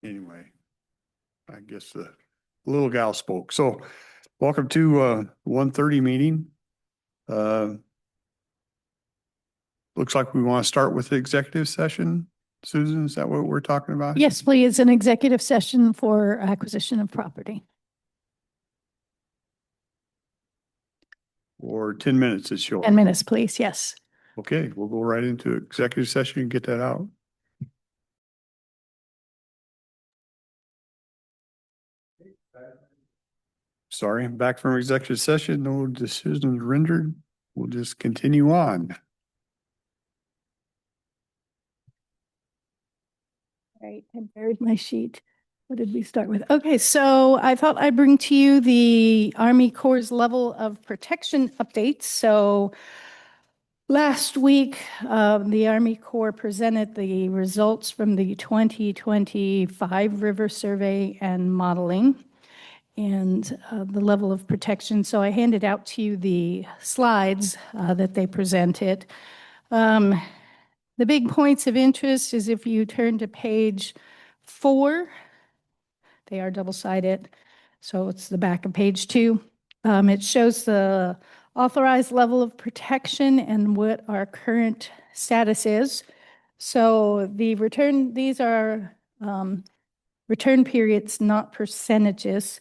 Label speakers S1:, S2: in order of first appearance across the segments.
S1: Anyway, I guess the little gal spoke. So welcome to 1:30 meeting. Looks like we want to start with the executive session. Susan, is that what we're talking about?
S2: Yes, please. An executive session for acquisition of property.
S1: Or 10 minutes is short.
S2: 10 minutes, please. Yes.
S1: Okay, we'll go right into executive session and get that out. Sorry, I'm back from executive session. No decisions rendered. We'll just continue on.
S2: Right, I buried my sheet. What did we start with? Okay, so I thought I'd bring to you the Army Corps' level of protection updates. So last week, the Army Corps presented the results from the 2025 river survey and modeling and the level of protection. So I handed out to you the slides that they presented. The big points of interest is if you turn to page 4, they are double-sided, so it's the back of page 2. It shows the authorized level of protection and what our current status is. So the return, these are return periods, not percentages.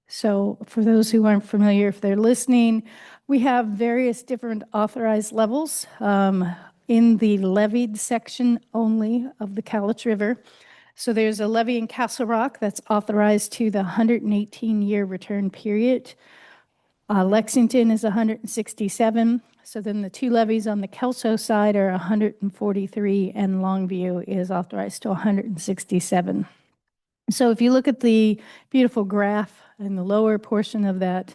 S2: So for those who aren't familiar, if they're listening, we have various different authorized levels in the levied section only of the Cowlitz River. So there's a levee in Castle Rock that's authorized to the 118-year return period. Lexington is 167. So then the two levees on the Kelso side are 143, and Longview is authorized to 167. So if you look at the beautiful graph in the lower portion of that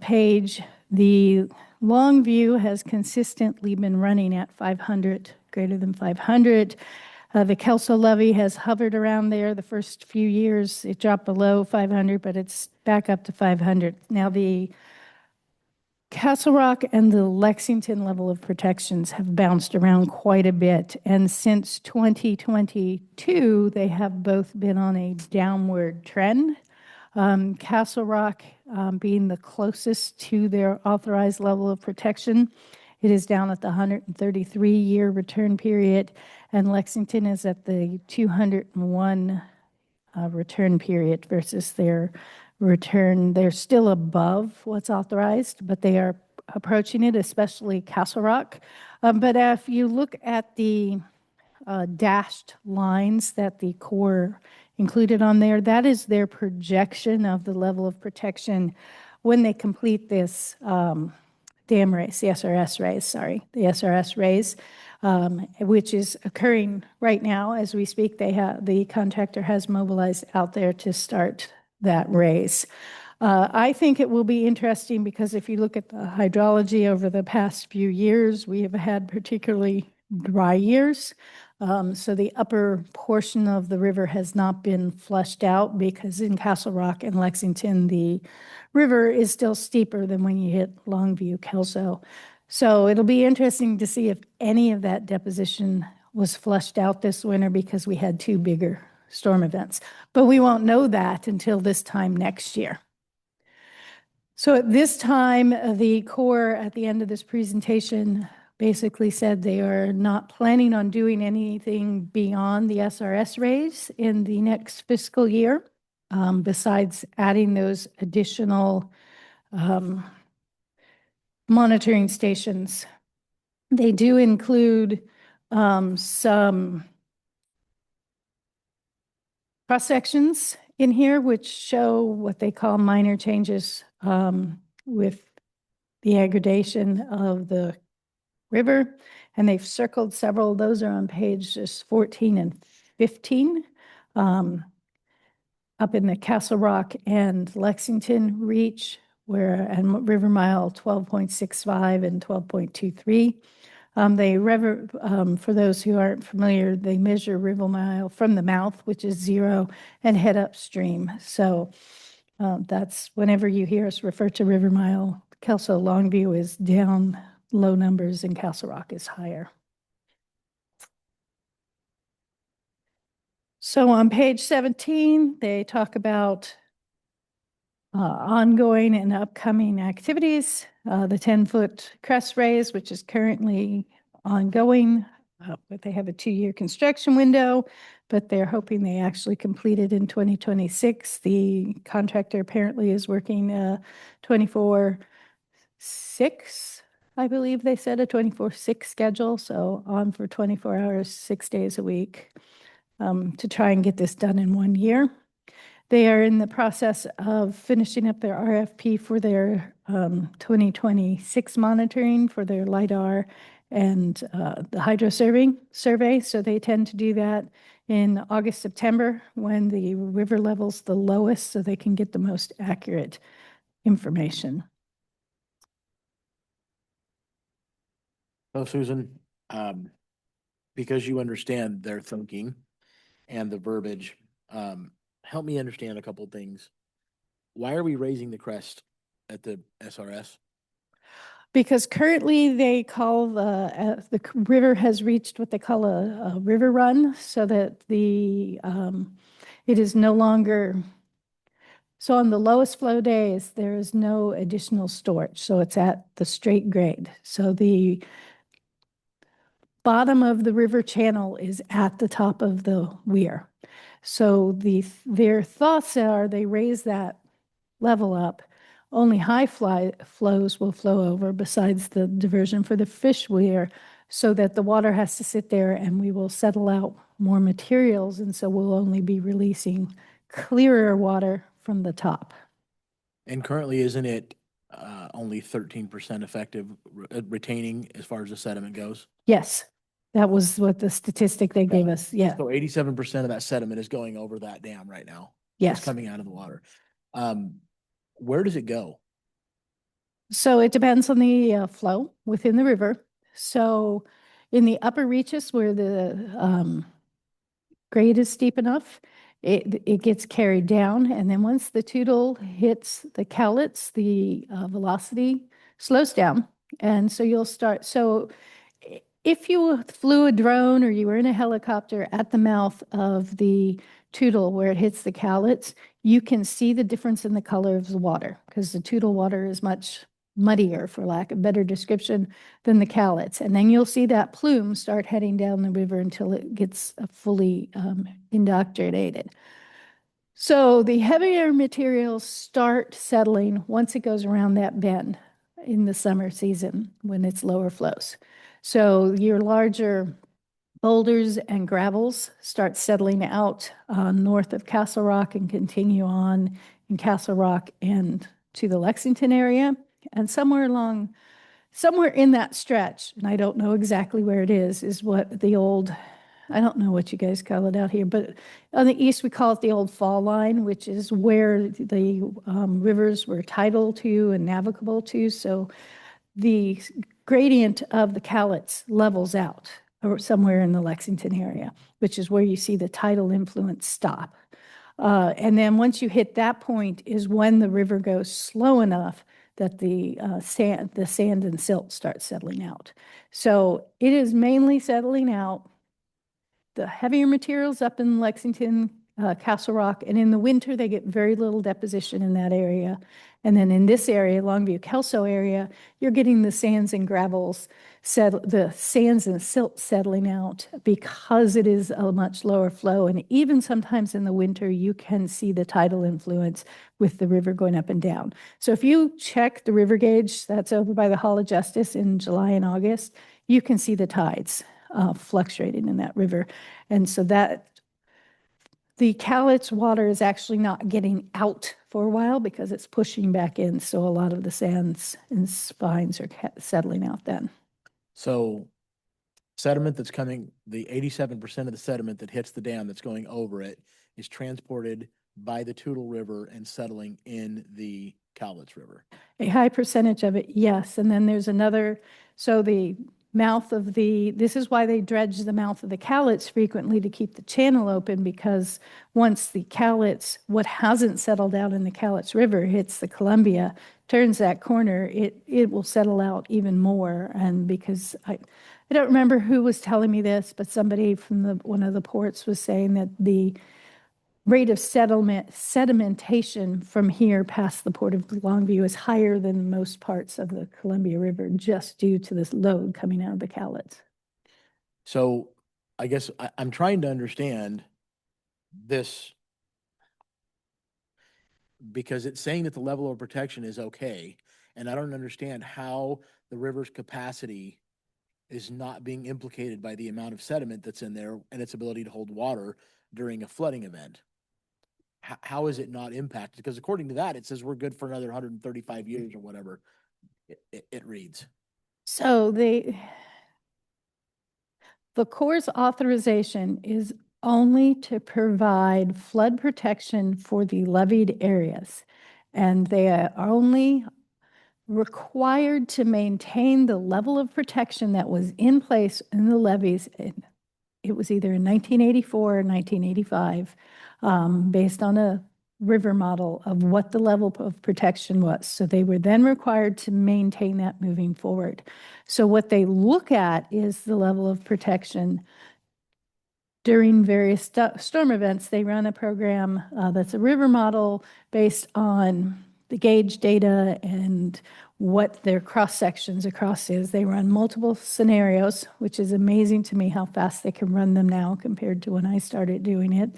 S2: page, the Longview has consistently been running at 500, greater than 500. The Kelso levee has hovered around there the first few years. It dropped below 500, but it's back up to 500. Now the Castle Rock and the Lexington level of protections have bounced around quite a bit. And since 2022, they have both been on a downward trend. Castle Rock being the closest to their authorized level of protection. It is down at the 133-year return period, and Lexington is at the 201 return period versus their return. They're still above what's authorized, but they are approaching it, especially Castle Rock. But if you look at the dashed lines that the Corps included on there, that is their projection of the level of protection when they complete this dam raise, the SRS raise, which is occurring right now as we speak. The contractor has mobilized out there to start that raise. I think it will be interesting because if you look at the hydrology over the past few years, we have had particularly dry years. So the upper portion of the river has not been flushed out because in Castle Rock and Lexington, the river is still steeper than when you hit Longview, Kelso. So it'll be interesting to see if any of that deposition was flushed out this winter because we had two bigger storm events. But we won't know that until this time next year. So at this time, the Corps at the end of this presentation basically said they are not planning on doing anything beyond the SRS raise in the next fiscal year, besides adding those additional monitoring stations. They do include some cross sections in here, which show what they call minor changes with the aggradation of the river, and they've circled several. Those are on pages 14 and 15 up in the Castle Rock and Lexington reach, and River Mile 12.65 and 12.23. For those who aren't familiar, they measure River Mile from the mouth, which is 0, and head upstream. So that's whenever you hear us refer to River Mile, Kelso Longview is down low numbers and Castle Rock is higher. So on page 17, they talk about ongoing and upcoming activities. The 10-foot crest raise, which is currently ongoing, but they have a 2-year construction window, but they're hoping they actually complete it in 2026. The contractor apparently is working 24/6, I believe they said, a 24/6 schedule, so on for 24 hours, 6 days a week, to try and get this done in 1 year. They are in the process of finishing up their RFP for their 2026 monitoring for their LiDAR and the hydro survey. So they tend to do that in August, September, when the river level's the lowest, so they can get the most accurate information.
S3: So Susan, because you understand their thinking and the verbiage, help me understand a couple of things. Why are we raising the crest at the SRS?
S2: Because currently they call the river has reached what they call a river run, so that it is no longer, so on the lowest flow days, there is no additional storage. So it's at the straight grade. So the bottom of the river channel is at the top of the weir. So their thoughts are they raise that level up. Only high flows will flow over besides the diversion for the fish weir, so that the water has to sit there and we will settle out more materials. And so we'll only be releasing clearer water from the top.
S3: And currently, isn't it only 13% effective retaining as far as the sediment goes?
S2: Yes, that was what the statistic they gave us. Yeah.
S3: So 87% of that sediment is going over that dam right now.
S2: Yes.
S3: It's coming out of the water. Where does it go?
S2: So it depends on the flow within the river. So in the upper reaches where the grade is steep enough, it gets carried down. And then once the Toutle hits the Cowlitz, the velocity slows down. And so you'll start. So if you flew a drone or you were in a helicopter at the mouth of the Toutle where it hits the Cowlitz, you can see the difference in the color of the water, because the Toutle water is much muddier, for lack of better description, than the Cowlitz. And then you'll see that plume start heading down the river until it gets fully indoctrinated. So the heavier materials start settling once it goes around that bend in the summer season when it's lower flows. So your larger boulders and gravels start settling out north of Castle Rock and continue on in Castle Rock and to the Lexington area. And somewhere in that stretch, and I don't know exactly where it is what the old, I don't know what you guys call it out here, but on the east we call it the old fall line, which is where the rivers were tidal to and navigable to. So the gradient of the Cowlitz levels out or somewhere in the Lexington area, which is where you see the tidal influence stop. And then once you hit that point is when the river goes slow enough that the sand and silt start settling out. So it is mainly settling out the heavier materials up in Lexington, Castle Rock, and in the winter they get very little deposition in that area. And then in this area, Longview, Kelso area, you're getting the sands and gravels, the sands and silt settling out because it is a much lower flow. And even sometimes in the winter, you can see the tidal influence with the river going up and down. So if you check the river gauge that's over by the Hall of Justice in July and August, you can see the tides fluctuating in that river. And so that the Cowlitz water is actually not getting out for a while because it's pushing back in. So a lot of the sands and spines are settling out then.
S3: So sediment that's coming, the 87% of the sediment that hits the dam that's going over it is transported by the Toutle River and settling in the Cowlitz River.
S2: A high percentage of it, yes. And then there's another, so the mouth of this is why they dredge the mouth of the Cowlitz frequently to keep the channel open, because once the Cowlitz, what hasn't settled out in the Cowlitz River, hits the Columbia, turns that corner, it will settle out even more. And because I don't remember who was telling me this, but somebody from one of the ports was saying that the rate of sedimentation from here past the Port of Longview is higher than most parts of the Columbia River, just due to this load coming out of the Cowlitz.
S3: So I guess I'm trying to understand this because it's saying that the level of protection is okay. And I don't understand how the river's capacity is not being implicated by the amount of sediment that's in there and its ability to hold water during a flooding event. How is it not impacted? Because according to that, it says we're good for another 135 years or whatever it reads.
S2: So the Corps' authorization is only to provide flood protection for the levied areas. And they are only required to maintain the level of protection that was in place in the levees. It was either in 1984 or 1985, based on a river model of what the level of protection was. So they were then required to maintain that moving forward. So what they look at is the level of protection during various storm events. They run a program that's a river model based on the gauge data and what their cross sections across is. They run multiple scenarios, which is amazing to me how fast they can run them now compared to when I started doing it.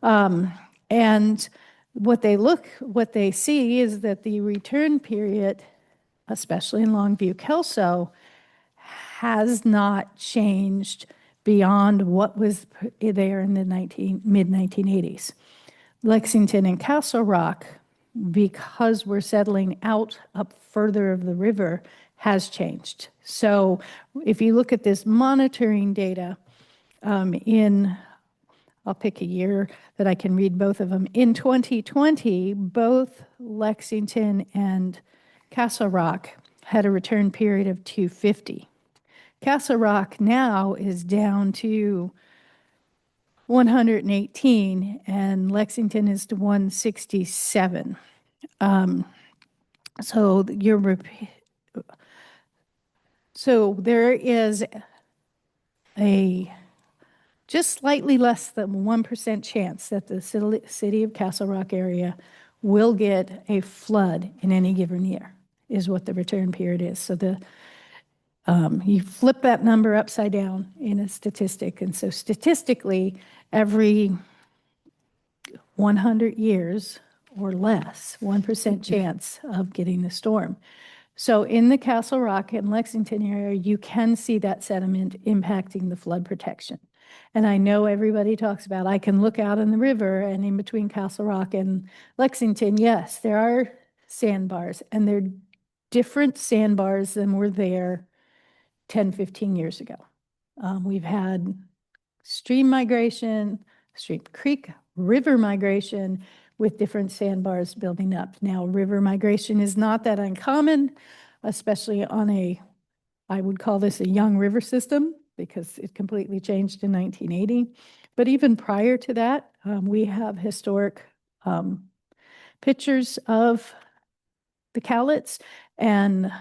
S2: And what they see is that the return period, especially in Longview Kelso, has not changed beyond what was there in the mid-1980s. Lexington and Castle Rock, because we're settling out up further of the river, has changed. So if you look at this monitoring data I'll pick a year that I can read both of them. In 2020, both Lexington and Castle Rock had a return period of 250. Castle Rock now is down to 118, and Lexington is to 167. So there is a just slightly less than 1% chance that the city of Castle Rock area will get a flood in any given year, is what the return period is. So you flip that number upside down in a statistic. And so statistically, every 100 years or less, 1% chance of getting a storm. So in the Castle Rock and Lexington area, you can see that sediment impacting the flood protection. And I know everybody talks about, I can look out in the river, and in between Castle Rock and Lexington, yes, there are sandbars, and they're different sandbars than were there 10, 15 years ago. We've had stream migration, stream creek, river migration with different sandbars building up. Now, river migration is not that uncommon, especially on I would call this a young river system, because it completely changed in 1980. But even prior to that, we have historic pictures of the Cowlitz. And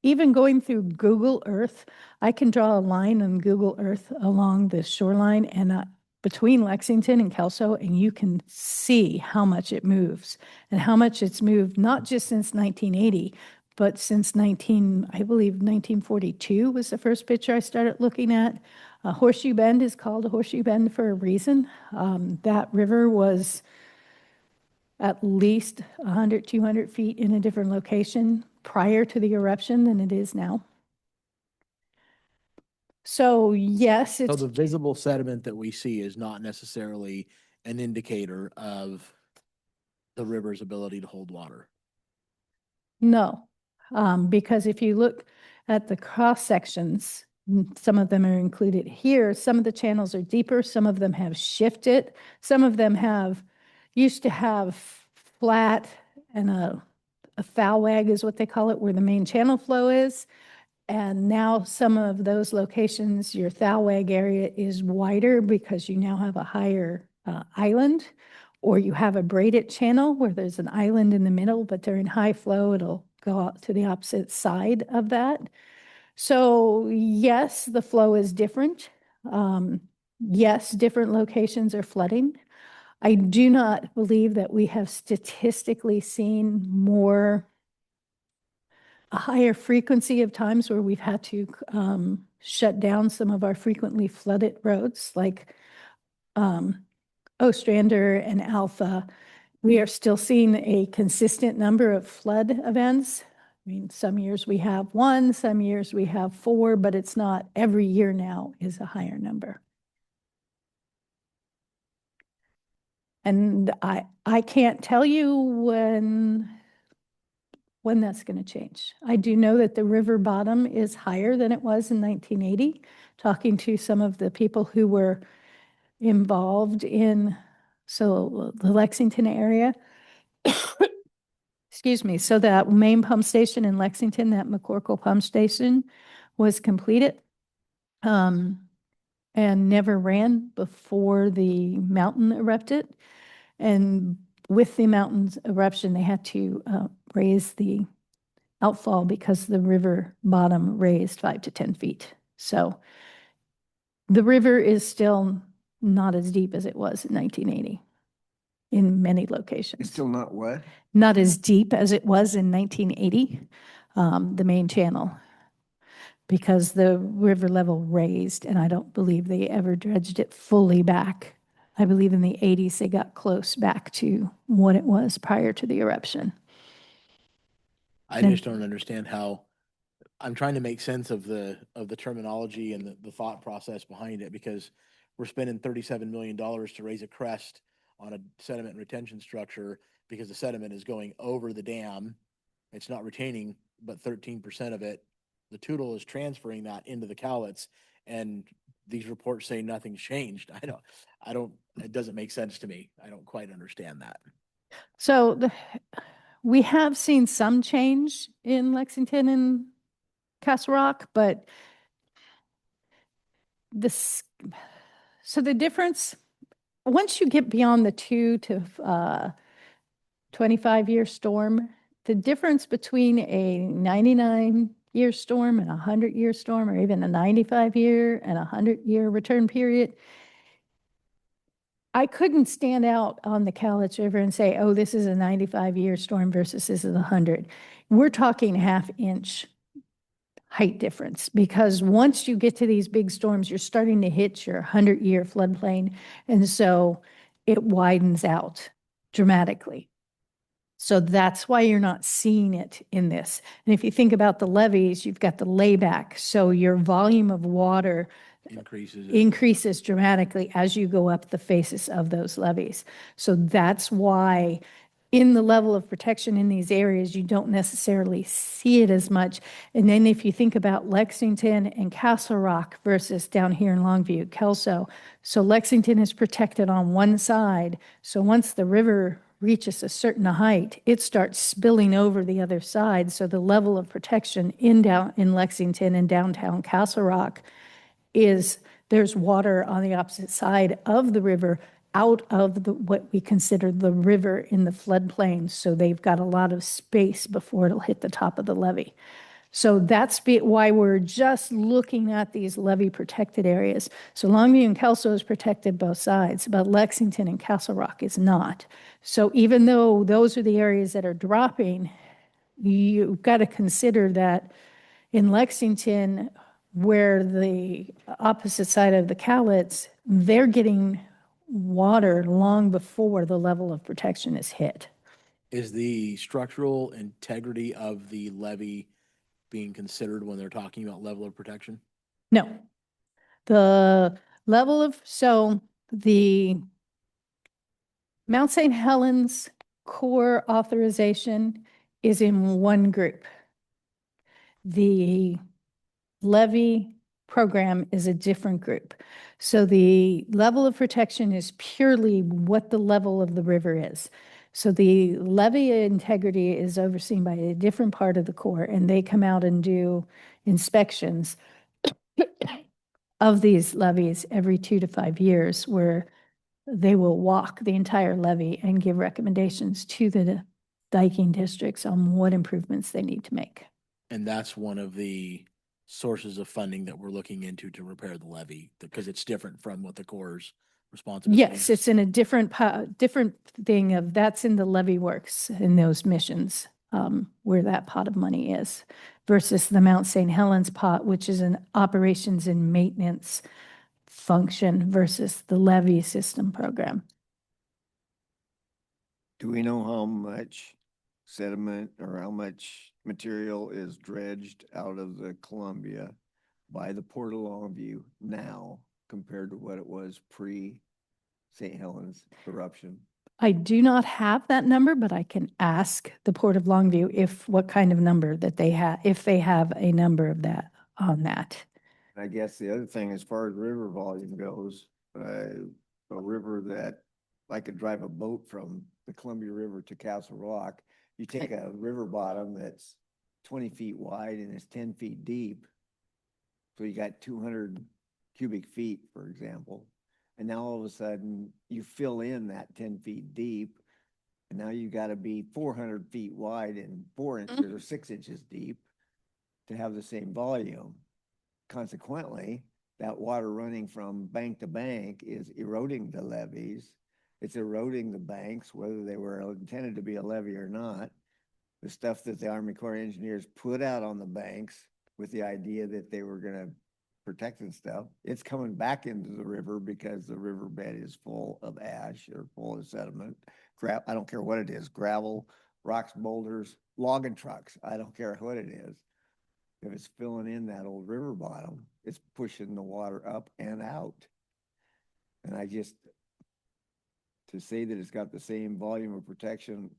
S2: even going through Google Earth, I can draw a line on Google Earth along the shoreline and between Lexington and Kelso, and you can see how much it moves and how much it's moved, not just since 1980, but since I believe 1942 was the first picture I started looking at. Horseshoe Bend is called a Horseshoe Bend for a reason. That river was at least 100, 200 feet in a different location prior to the eruption than it is now. So yes,
S3: So
S2: it's
S3: the visible sediment that we see is not necessarily an indicator of the river's ability to hold water.
S2: no, because if you look at the cross sections, some of them are included here. Some of the channels are deeper. Some of them have shifted. Some of them used to have flat and a foul wag is what they call it, where the main channel flow is. And now some of those locations, your Thalweg area is wider because you now have a higher island, or you have a braided channel where there's an island in the middle, but during high flow, it'll go out to the opposite side of that. So yes, the flow is different. Yes, different locations are flooding. I do not believe that we have statistically seen a higher frequency of times where we've had to shut down some of our frequently flooded roads like Ostrander and Alpha. We are still seeing a consistent number of flood events. I mean, some years we have one, some years we have four, but it's not every year now is a higher number. And I can't tell you when that's going to change. I do know that the river bottom is higher than it was in 1980. Talking to some of the people who were involved in the Lexington area. Excuse me. So that main pump station in Lexington, that McCorkle pump station, was completed and never ran before the mountain erupted. And with the mountain's eruption, they had to raise the outfall because the river bottom raised 5 to 10 feet. So the river is still not as deep as it was in 1980 in many locations.
S4: It's still not what?
S2: Not as deep as it was in 1980, the main channel, because the river level raised, and I don't believe they ever dredged it fully back. I believe in the 80s they got close back to what it was prior to the eruption.
S3: I
S2: And-
S3: just don't understand how, I'm trying to make sense of the terminology and the thought process behind it, because we're spending $37 million to raise a crest on a sediment retention structure because the sediment is going over the dam. It's not retaining, but 13% of it, the Toutle is transferring that into the Cowlitz, and these reports say nothing's changed. It doesn't make sense to me. I don't quite understand that.
S2: So we have seen some change in Lexington and Castle Rock, but so the difference, once you get beyond the 2 to 25-year storm, the difference between a 99-year storm and a 100-year storm, or even a 95-year and a 100-year return period, I couldn't stand out on the Cowlitz River and say, oh, this is a 95-year storm versus this is a 100. We're talking half-inch height difference, because once you get to these big storms, you're starting to hit your 100-year floodplain. And so it widens out dramatically. So that's why you're not seeing it in this. And if you think about the levees, you've got the layback. So your volume of water increases dramatically as you go up the faces of those levees. So that's why in the level of protection in these areas, you don't necessarily see it as much. And then if you think about Lexington and Castle Rock versus down here in Longview, Kelso. So Lexington is protected on one side. So once the river reaches a certain height, it starts spilling over the other side. So the level of protection in Lexington and downtown Castle Rock is there's water on the opposite side of the river out of what we consider the river in the floodplain. So they've got a lot of space before it'll hit the top of the levee. So that's why we're just looking at these levee protected areas. So Longview and Kelso is protected both sides, but Lexington and Castle Rock is not. So even though those are the areas that are dropping, you've got to consider that in Lexington, where the opposite side of the Cowlitz, they're getting water long before the level of protection is hit.
S3: Is the structural integrity of the levee being considered when they're talking about level of protection?
S2: No. The Mount St. Helens Corps authorization is in one group. The levee program is a different group. So the level of protection is purely what the level of the river is. So the levee integrity is overseen by a different part of the Corps, and they come out and do inspections of these levees every 2 to 5 years, where they will walk the entire levee and give recommendations to the diking districts on what improvements they need to make.
S3: And that's one of the sources of funding that we're looking into to repair the levee, because it's different from what the Corps' responsibility
S2: Yes,
S3: is.
S2: it's in a different thing of, that's in the levee works in those missions, where that pot of money is versus the Mount St. Helens pot, which is an operations and maintenance function versus the levee system program.
S4: Do we know how much sediment or how much material is dredged out of the Columbia by the Port of Longview now compared to what it was pre-St. Helens eruption?
S2: I do not have that number, but I can ask the Port of Longview what kind of number that they have, if they have a number of that on that.
S4: I guess the other thing, as far as river volume goes, a river that I could drive a boat from the Columbia River to Castle Rock, you take a river bottom that's 20 feet wide and it's 10 feet deep. So you got 200 cubic feet, for example. And now all of a sudden you fill in that 10 feet deep. And now you got to be 400 feet wide and 4 inches or 6 inches deep to have the same volume. Consequently, that water running from bank to bank is eroding the levees. It's eroding the banks, whether they were intended to be a levee or not. The stuff that the Army Corps of Engineers put out on the banks with the idea that they were going to protect and stuff, it's coming back into the river because the riverbed is full of ash or full of sediment. I don't care what it is, gravel, rocks, boulders, logging trucks. I don't care what it is. If it's filling in that old river bottom, it's pushing the water up and out. And to say that it's got the same volume of protection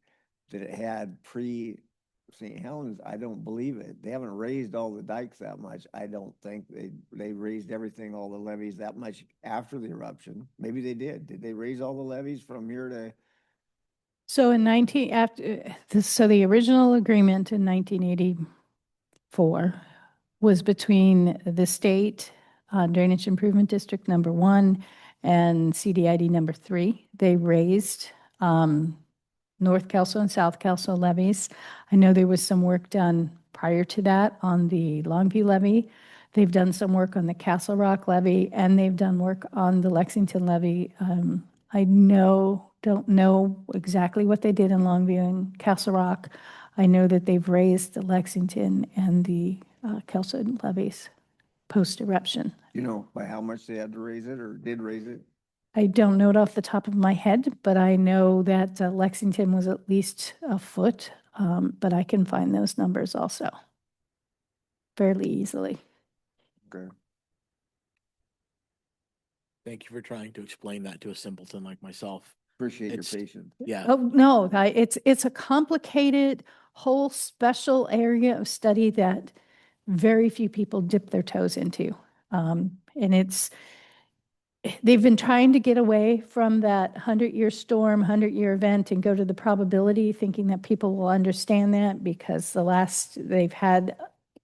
S4: that it had pre-St. Helens, I don't believe it. They haven't raised all the dikes that much. I don't think they raised everything, all the levees that much after the eruption. Maybe they did. Did they raise all the levees from here to?
S2: So so the original agreement in 1984 was between the state Drainage Improvement District number 1 and CDID number 3. They raised North Kelso and South Kelso levees. I know there was some work done prior to that on the Longview levee. They've done some work on the Castle Rock levee, and they've done work on the Lexington levee. I don't know exactly what they did in Longview and Castle Rock. I know that they've raised the Lexington and the Kelso levees post-eruption.
S4: You know, by how much they had to raise it or did raise it?
S2: I don't know it off the top of my head, but I know that Lexington was at least a foot, but I can find those numbers also fairly easily.
S4: Okay.
S3: Thank you for trying to explain that to a simpleton like myself.
S4: Appreciate your
S3: It's-
S4: patience.
S3: Yeah.
S2: Oh, no, it's a complicated whole special area of study that very few people dip their toes into. And they've been trying to get away from that 100-year storm, 100-year event and go to the probability, thinking that people will understand that because they've had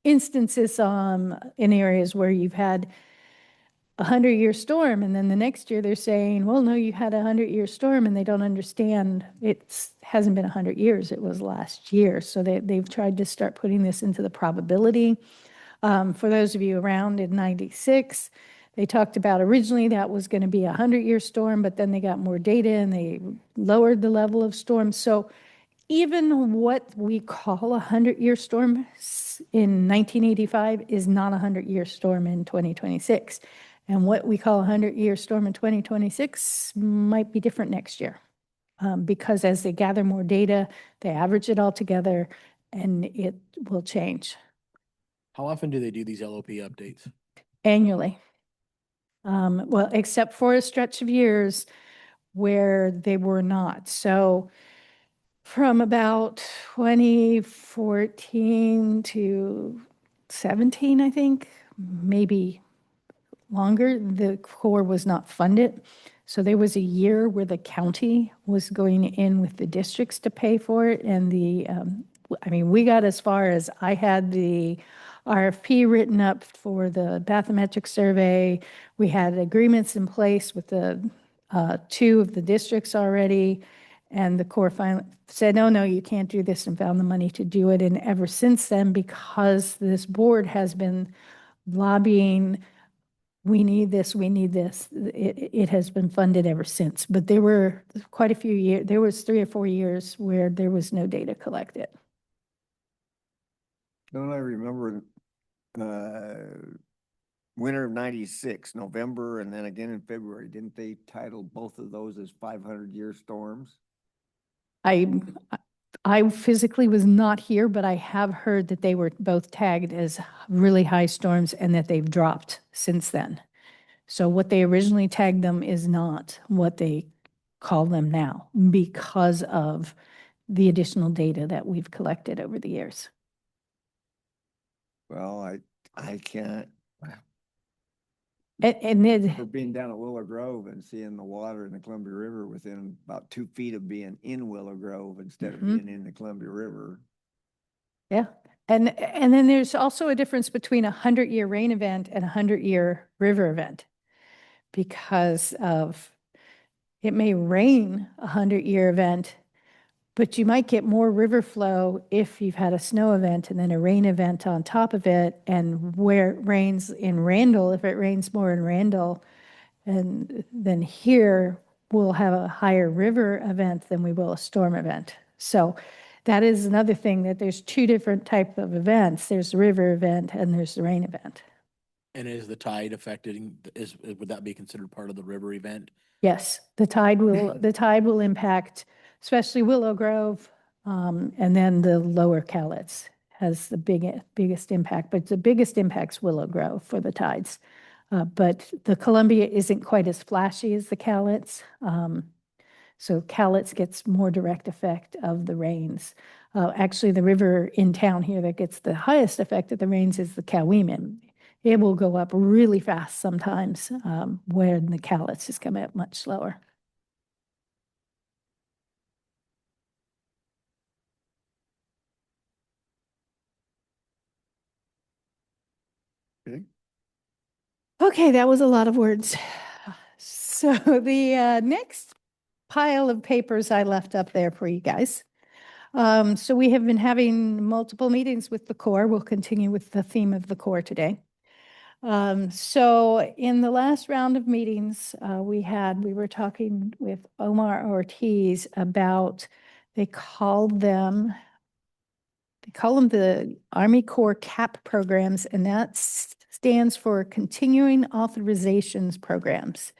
S2: instances in areas where you've had a 100-year storm, and then the next year they're saying, well, no, you had a 100-year storm, and they don't understand it hasn't been 100 years, it was last year. So they've tried to start putting this into the probability. For those of you around in 96, they talked about originally that was going to be a 100-year storm, but then they got more data and they lowered the level of storm. So even what we call a 100-year storm in 1985 is not a 100-year storm in 2026. And what we call a 100-year storm in 2026 might be different next year. Because as they gather more data, they average it all together and it will change
S3: How often do they do these LOP updates?
S2: annually. Well, except for a stretch of years where they were not. So from about 2014 to 17, I think, maybe longer, the Corps was not funded. So there was a year where the county was going in with the districts to pay for it. And we got as far as I had the RFP written up for the bathymetric survey. We had agreements in place with the 2 of the districts already. And the Corps finally said, no, you can't do this, and found the money to do it. And ever since then, because this board has been lobbying, we need this, we need this. It has been funded ever since, but there were quite a few years, there was 3 or 4 years where there was no data collected.
S4: Don't I remember, winter of 96, November, and then again in February, didn't they title both of those as 500-year storms?
S2: I physically was not here, but I have heard that they were both tagged as really high storms and that they've dropped since then. So what they originally tagged them is not what they call them now because of the additional data that we've collected over the years.
S4: Well, I can't,
S2: And then,
S4: for being down at Willow Grove and seeing the water in the Columbia River within about 2 feet of being in Willow Grove instead of
S2: Mhm.
S4: being in the Columbia River.
S2: yeah. And then there's also a difference between a 100-year rain event and a 100-year river event because of, it may rain a 100-year event, but you might get more river flow if you've had a snow event and then a rain event on top of it. And where it rains in Randall, if it rains more in Randall, and then here we'll have a higher river event than we will a storm event. So that is another thing, that there's 2 different type of events. There's the river event and there's the rain event.
S3: And is the tide affected, would that be considered part of the river event?
S2: Yes, the tide will impact, especially Willow Grove, and then the lower Cowlitz has the biggest impact, but the biggest impact's Willow Grove for the tides. But the Columbia isn't quite as flashy as the Cowlitz. So Cowlitz gets more direct effect of the rains. Actually, the river in town here that gets the highest effect of the rains is the Coweeman. It will go up really fast sometimes, where the Cowlitz is coming up much slower.
S1: Okay.
S2: Okay, that was a lot of words. So the next pile of papers I left up there for you guys. So we have been having multiple meetings with the Corps. We'll continue with the theme of the Corps today. So in the last round of meetings we were talking with Omar Ortiz about, they call them the Army Corps CAP programs, and that stands for Continuing Authorizations Programs.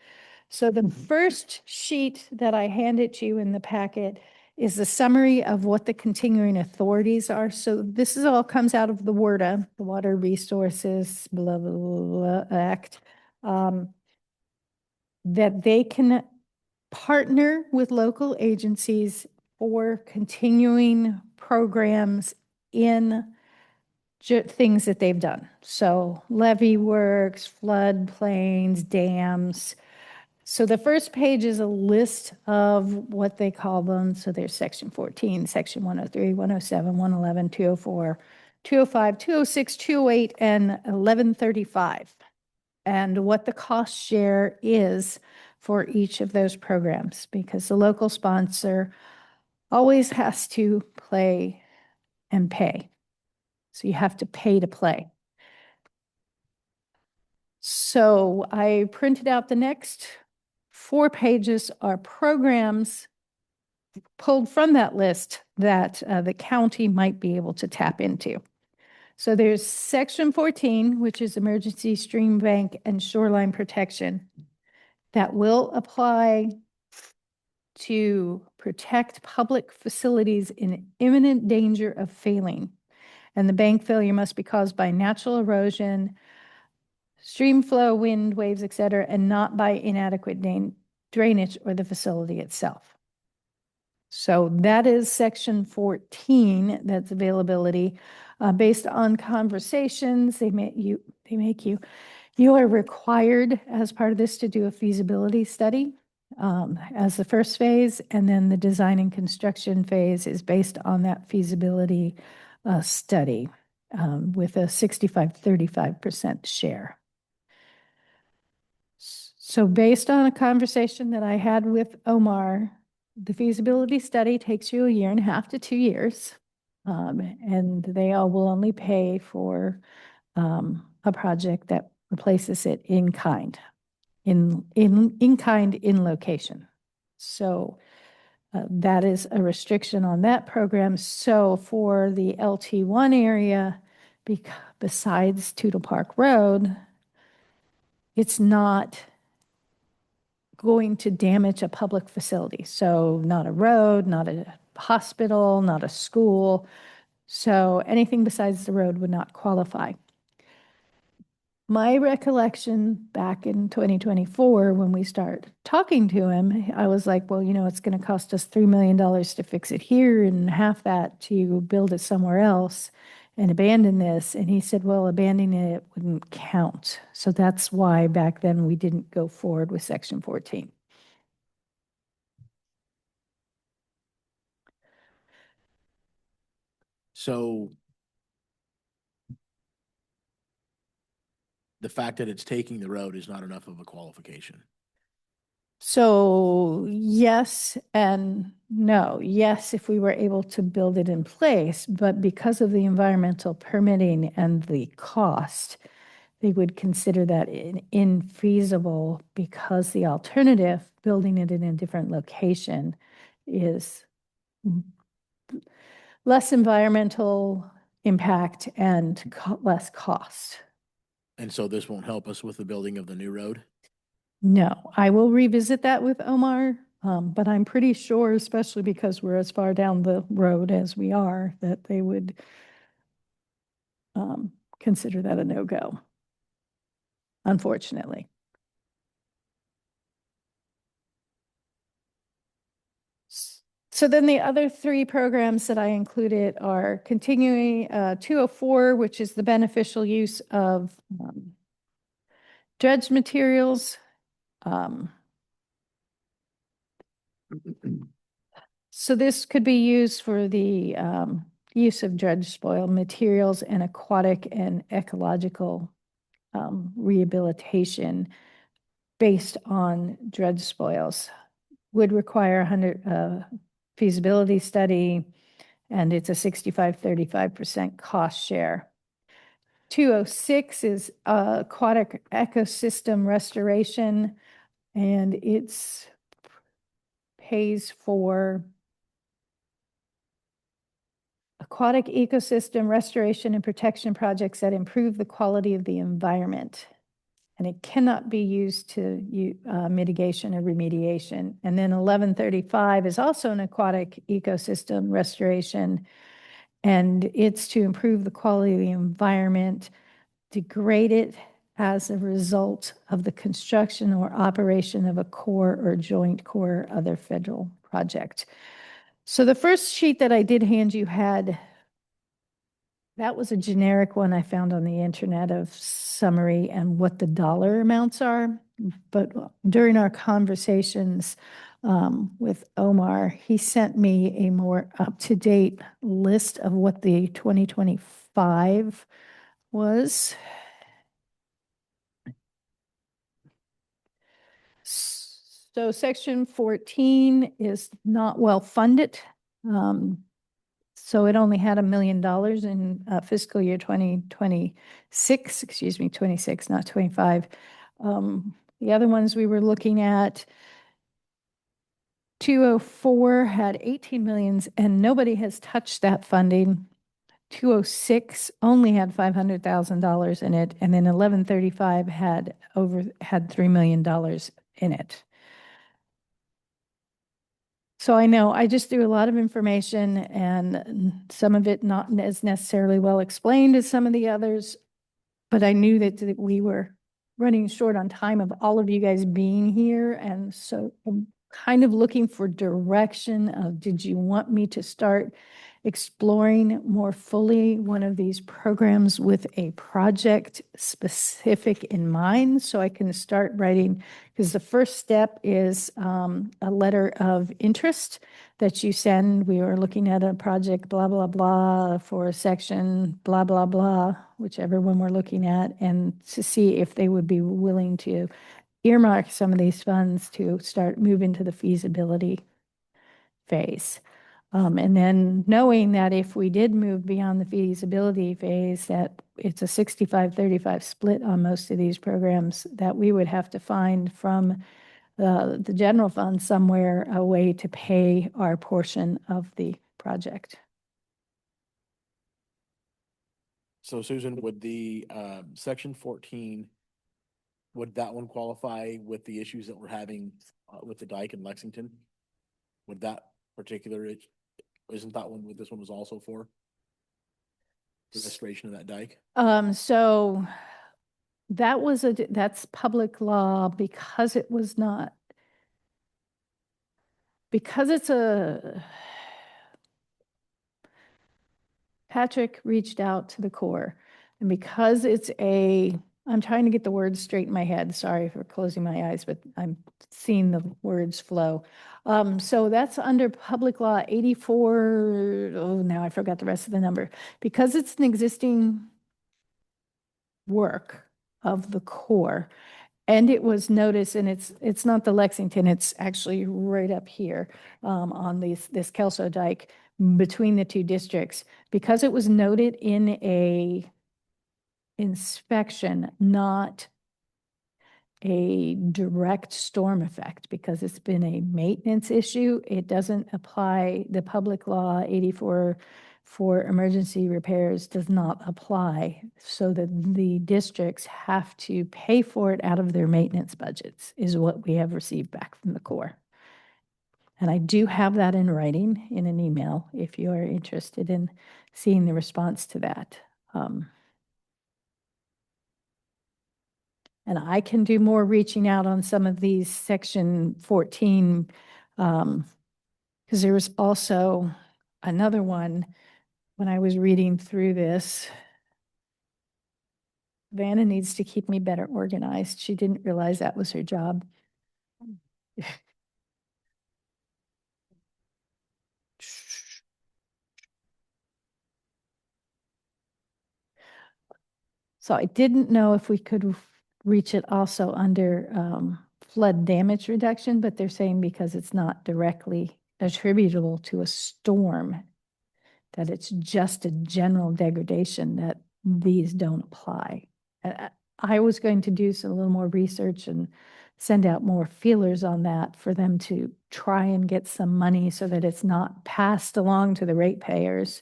S2: So the first sheet that I handed to you in the packet is the summary of what the continuing authorities are. So this is all comes out of the WRDA, the Water Resources blah, blah, blah, blah Act, that they can partner with local agencies for continuing programs in things that they've done. So levee works, floodplains, dams. So the first page is a list of what they call them. So there's section 14, section 103, 107, 111, 204, 205, 206, 208, and 1135. And what the cost share is for each of those programs, because the local sponsor always has to play and pay. So you have to pay to play. So I printed out the next 4 pages are programs pulled from that list that the county might be able to tap into. So there's section 14, which is emergency stream bank and shoreline protection, that will apply to protect public facilities in imminent danger of failing. And the bank failure must be caused by natural erosion, stream flow, wind, waves, et cetera, and not by inadequate drainage or the facility itself. So that is section 14, that's availability. Based on conversations, you are required as part of this to do a feasibility study as the first phase, and then the design and construction phase is based on that feasibility study with a 65-35% share. So based on a conversation that I had with Omar, the feasibility study takes you 1.5 to 2 years. And they all will only pay for a project that replaces it in kind, in location. So that is a restriction on that program. So for the LT1 area, besides Tootle Park Road, it's not going to damage a public facility. So not a road, not a hospital, not a school. So anything besides the road would not qualify. My recollection back in 2024, when we start talking to him, I was like, well, it's going to cost us $3 million to fix it here and half that to build it somewhere else and abandon this. And he said, well, abandoning it wouldn't count. So that's why back then we didn't go forward with Section 14.
S3: So the fact that it's taking the road is not enough of a qualification.
S2: So yes and no. Yes, if we were able to build it in place, but because of the environmental permitting and the cost, they would consider that infeasible because the alternative, building it in a different location, is less environmental impact and less cost.
S3: And so this won't help us with the building of the new road?
S2: No, I will revisit that with Omar, but I'm pretty sure, especially because we're as far down the road as we are, that they would consider that a no-go, unfortunately. So then the other three programs that I included are continuing 204, which is the beneficial use of dredge materials. So this could be used for the use of dredge spoil materials and aquatic and ecological rehabilitation based on dredge spoils. Would require 100 feasibility study, and it's a 65-35% cost share. 206 is aquatic ecosystem restoration, and it's pays for aquatic ecosystem restoration and protection projects that improve the quality of the environment. And it cannot be used to mitigation or remediation. And then 1135 is also an aquatic ecosystem restoration, and it's to improve the quality of the environment, degrade it as a result of the construction or operation of a core or joint core or other federal project. So the first sheet that I did hand you that was a generic one I found on the internet of summary and what the dollar amounts are. But during our conversations with Omar, he sent me a more up-to-date list of what the 2025 was. So Section 14 is not well funded. So it only had $1 million in fiscal year 2026, 26, not 25. The other ones we were looking at, 204 had 18 millions and nobody has touched that funding. 206 only had $500,000 in it, and then 1135 had $3 million in it. So I know I just threw a lot of information, and some of it not as necessarily well explained as some of the others, but I knew that we were running short on time of all of you guys being here. And so I'm kind of looking for direction of, did you want me to start exploring more fully one of these programs with a project specific in mind, so I can start writing? Because the first step is a letter of interest that you send. We are looking at a project, blah, blah, blah, for a section, blah, blah, blah, whichever one we're looking at, and to see if they would be willing to earmark some of these funds to start moving to the feasibility phase. And then knowing that if we did move beyond the feasibility phase, that it's a 65-35 split on most of these programs, that we would have to find from the general fund somewhere a way to pay our portion of the project.
S3: So Susan, would the section 14, would that one qualify with the issues that we're having with the dike in Lexington? Would that particular, isn't that one what this one was also for? The restoration of that dike?
S2: So that was that's public law because it was not, because it's Patrick reached out to the Corps, and because it's I'm trying to get the words straight in my head. Sorry for closing my eyes, but I'm seeing the words flow. So that's under Public Law 84. Oh, now I forgot the rest of the number. Because it's an existing work of the Corps, and it was noticed, and it's not the Lexington, it's actually right up here on this Kelso Dike between the two districts. Because it was noted in a inspection, not a direct storm effect, because it's been a maintenance issue, it doesn't apply. The Public Law 84 for emergency repairs does not apply, so that the districts have to pay for it out of their maintenance budgets, is what we have received back from the Corps. And I do have that in writing in an email if you are interested in seeing the response to that. And I can do more reaching out on some of these section 14, because there was also another one when I was reading through this. Vanna needs to keep me better organized. She didn't realize that was her job. So I didn't know if we could reach it also under flood damage reduction, but they're saying because it's not directly attributable to a storm, that it's just a general degradation, that these don't apply. I was going to do a little more research and send out more feelers on that for them to try and get some money so that it's not passed along to the ratepayers,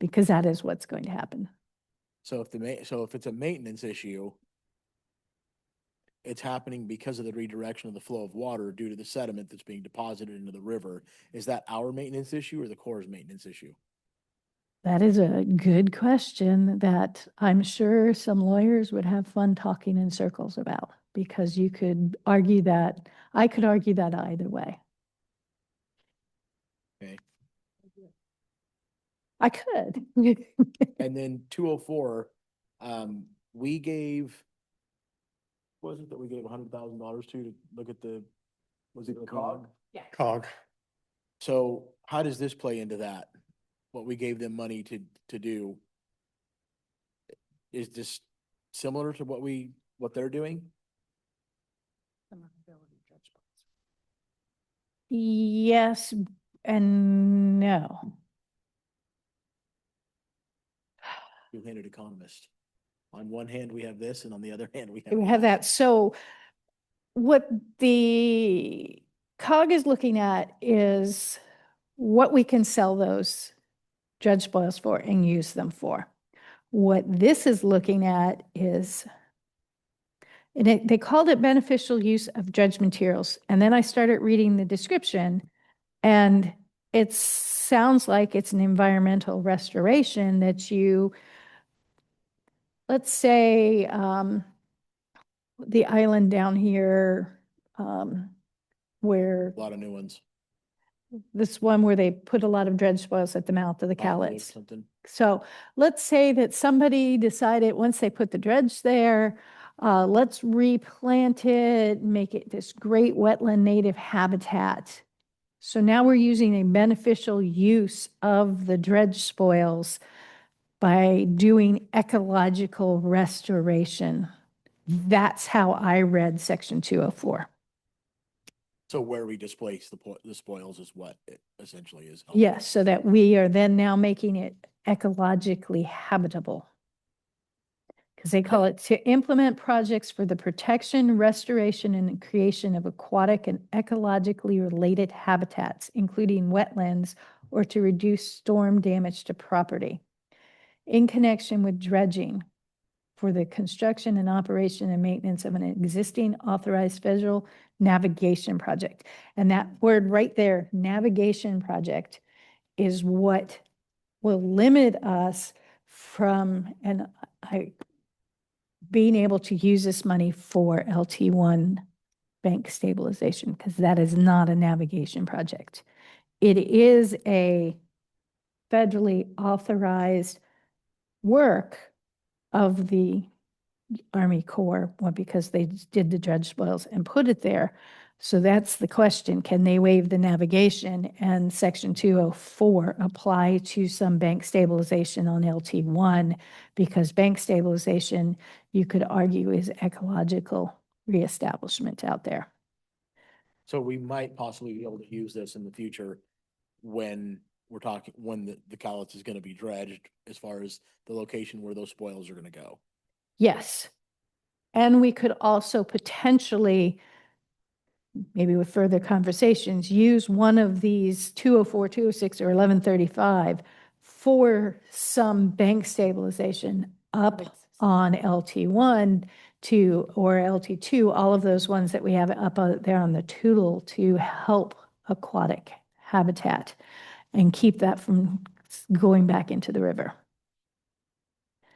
S2: because that is what's going to happen.
S3: So if it's a maintenance issue, it's happening because of the redirection of the flow of water due to the sediment that's being deposited into the river. Is that our maintenance issue or the Corps' maintenance issue?
S2: That is a good question that I'm sure some lawyers would have fun talking in circles about, because you could argue that, I could argue that either way.
S3: Okay.
S2: I could.
S3: And then 204, we gave, what was it that we gave $100,000 to look at the, was it the COG?
S1: COG.
S3: So how does this play into that? What we gave them money to do? Is this similar to what they're doing?
S2: Yes and no.
S3: Two-handed economist. On one hand, we have this, and on the other hand, we
S2: We have that. So what the COG is looking at is what we can sell those dredge spoils for and use them for. What this is looking at is, and they called it beneficial use of dredge materials. And then I started reading the description, and it sounds like it's an environmental restoration that you, let's say, the island down here, where
S3: A lot of new ones.
S2: this one where they put a lot of dredge spoils at the mouth of the
S3: Cottonwood,
S2: Cowlitz.
S3: Something.
S2: So let's say that somebody decided, once they put the dredge there, let's replant it, make it this great wetland native habitat. So now we're using a beneficial use of the dredge spoils by doing ecological restoration. That's how I read section 204.
S3: So where we displace the spoils is what it essentially is.
S2: Yes, so that we are then now making it ecologically habitable. Because they call it to implement projects for the protection, restoration, and creation of aquatic and ecologically related habitats, including wetlands, or to reduce storm damage to property. In connection with dredging for the construction and operation and maintenance of an existing authorized federal navigation project. And that word right there, navigation project, is what will limit us from, and being able to use this money for LT1 bank stabilization, because that is not a navigation project. It is a federally authorized work of the Army Corps, well, because they did the dredge spoils and put it there. So that's the question. Can they waive the navigation and Section 204 apply to some bank stabilization on LT1? Because bank stabilization, you could argue, is ecological reestablishment out there.
S3: So we might possibly be able to use this in the future when we're talking, when the Cowlitz is going to be dredged, as far as the location where those spoils are going to go.
S2: Yes. And we could also potentially, maybe with further conversations, use one of these 204, 206, or 1135 for some bank stabilization up on LT1 or LT2, all of those ones that we have up there on the Tootle to help aquatic habitat and keep that from going back into the river.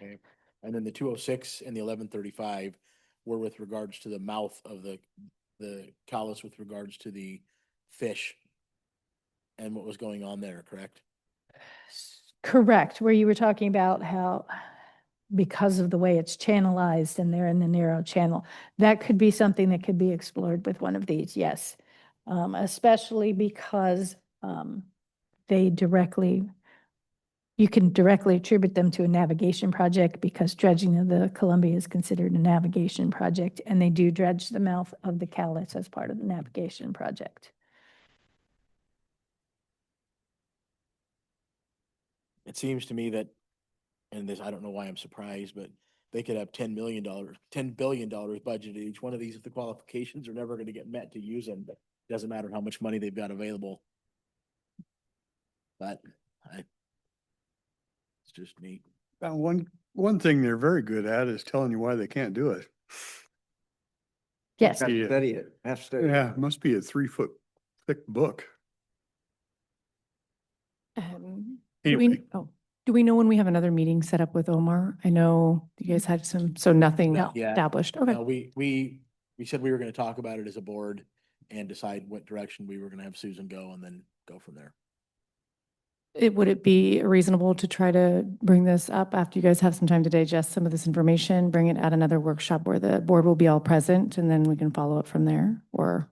S3: Okay. And then the 206 and the 1135 were with regards to the mouth of the callus with regards to the fish and what was going on there, correct?
S2: Correct, where you were talking about how because of the way it's channelized and they're in the narrow channel, that could be something that could be explored with one of these, yes. Especially because they directly, you can directly attribute them to a navigation project because dredging of the Columbia is considered a navigation project, and they do dredge the mouth of the Cowlitz as part of the navigation project.
S3: It seems to me that, and this, I don't know why I'm surprised, but they could have $10 billion budgeted each one of these if the qualifications are never going to get met to use them. But it doesn't matter how much money they've got available. But it's just me.
S1: One thing they're very good at is telling you why they can't do it.
S2: Yes,
S4: Have to
S1: Yeah.
S4: study it, have to study. it.
S1: Yeah, it must be a 3-foot thick book.
S5: Do
S1: Anyway,
S5: do we know when we have another meeting set up with Omar? I know you guys had some, so nothing
S3: No. Yeah.
S5: established. Okay.
S3: We said we were going to talk about it as a board and decide what direction we were going to have Susan go and then go from there.
S5: Would it be reasonable to try to bring this up after you guys have some time to digest some of this information, bring it at another workshop where the board will be all present and then we can follow up from there? Or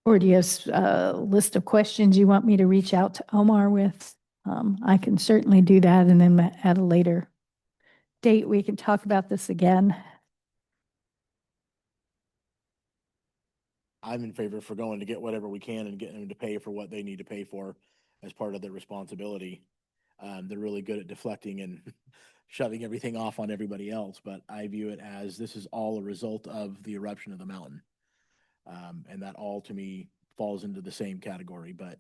S2: or do you have a list of questions you want me to reach out to Omar with? I can certainly do that, and then at a later date, we can talk about this again.
S3: I'm in favor for going to get whatever we can and getting them to pay for what they need to pay for as part of their responsibility. They're really good at deflecting and shoving everything off on everybody else, but I view it as this is all a result of the eruption of the mountain. And that all to me falls into the same category, but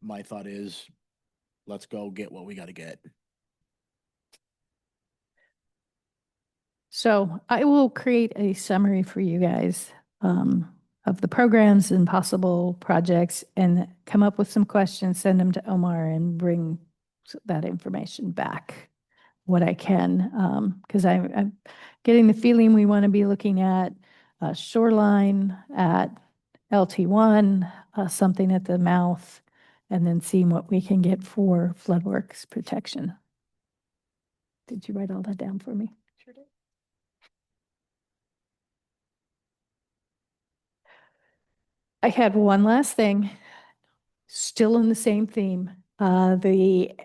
S3: my thought is let's go get what we got to get.
S2: So I will create a summary for you guys of the programs and possible projects and come up with some questions, send them to Omar and bring that information back, what I can, because I'm getting the feeling we want to be looking at shoreline, at LT1, something at the mouth, and then seeing what we can get for floodworks protection. Did you write all that down for me? Sure did. I had one last thing, still in the same theme. The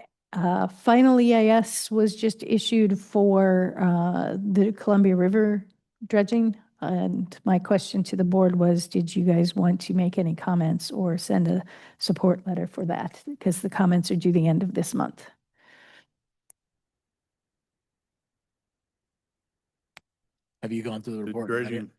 S2: final EIS was just issued for the Columbia River dredging And my question to the board was, did you guys want to make any comments or send a support letter for that? Because the comments are due the end of this month.
S3: Have you gone through the
S1: The
S3: report? and read it?
S1: dredging.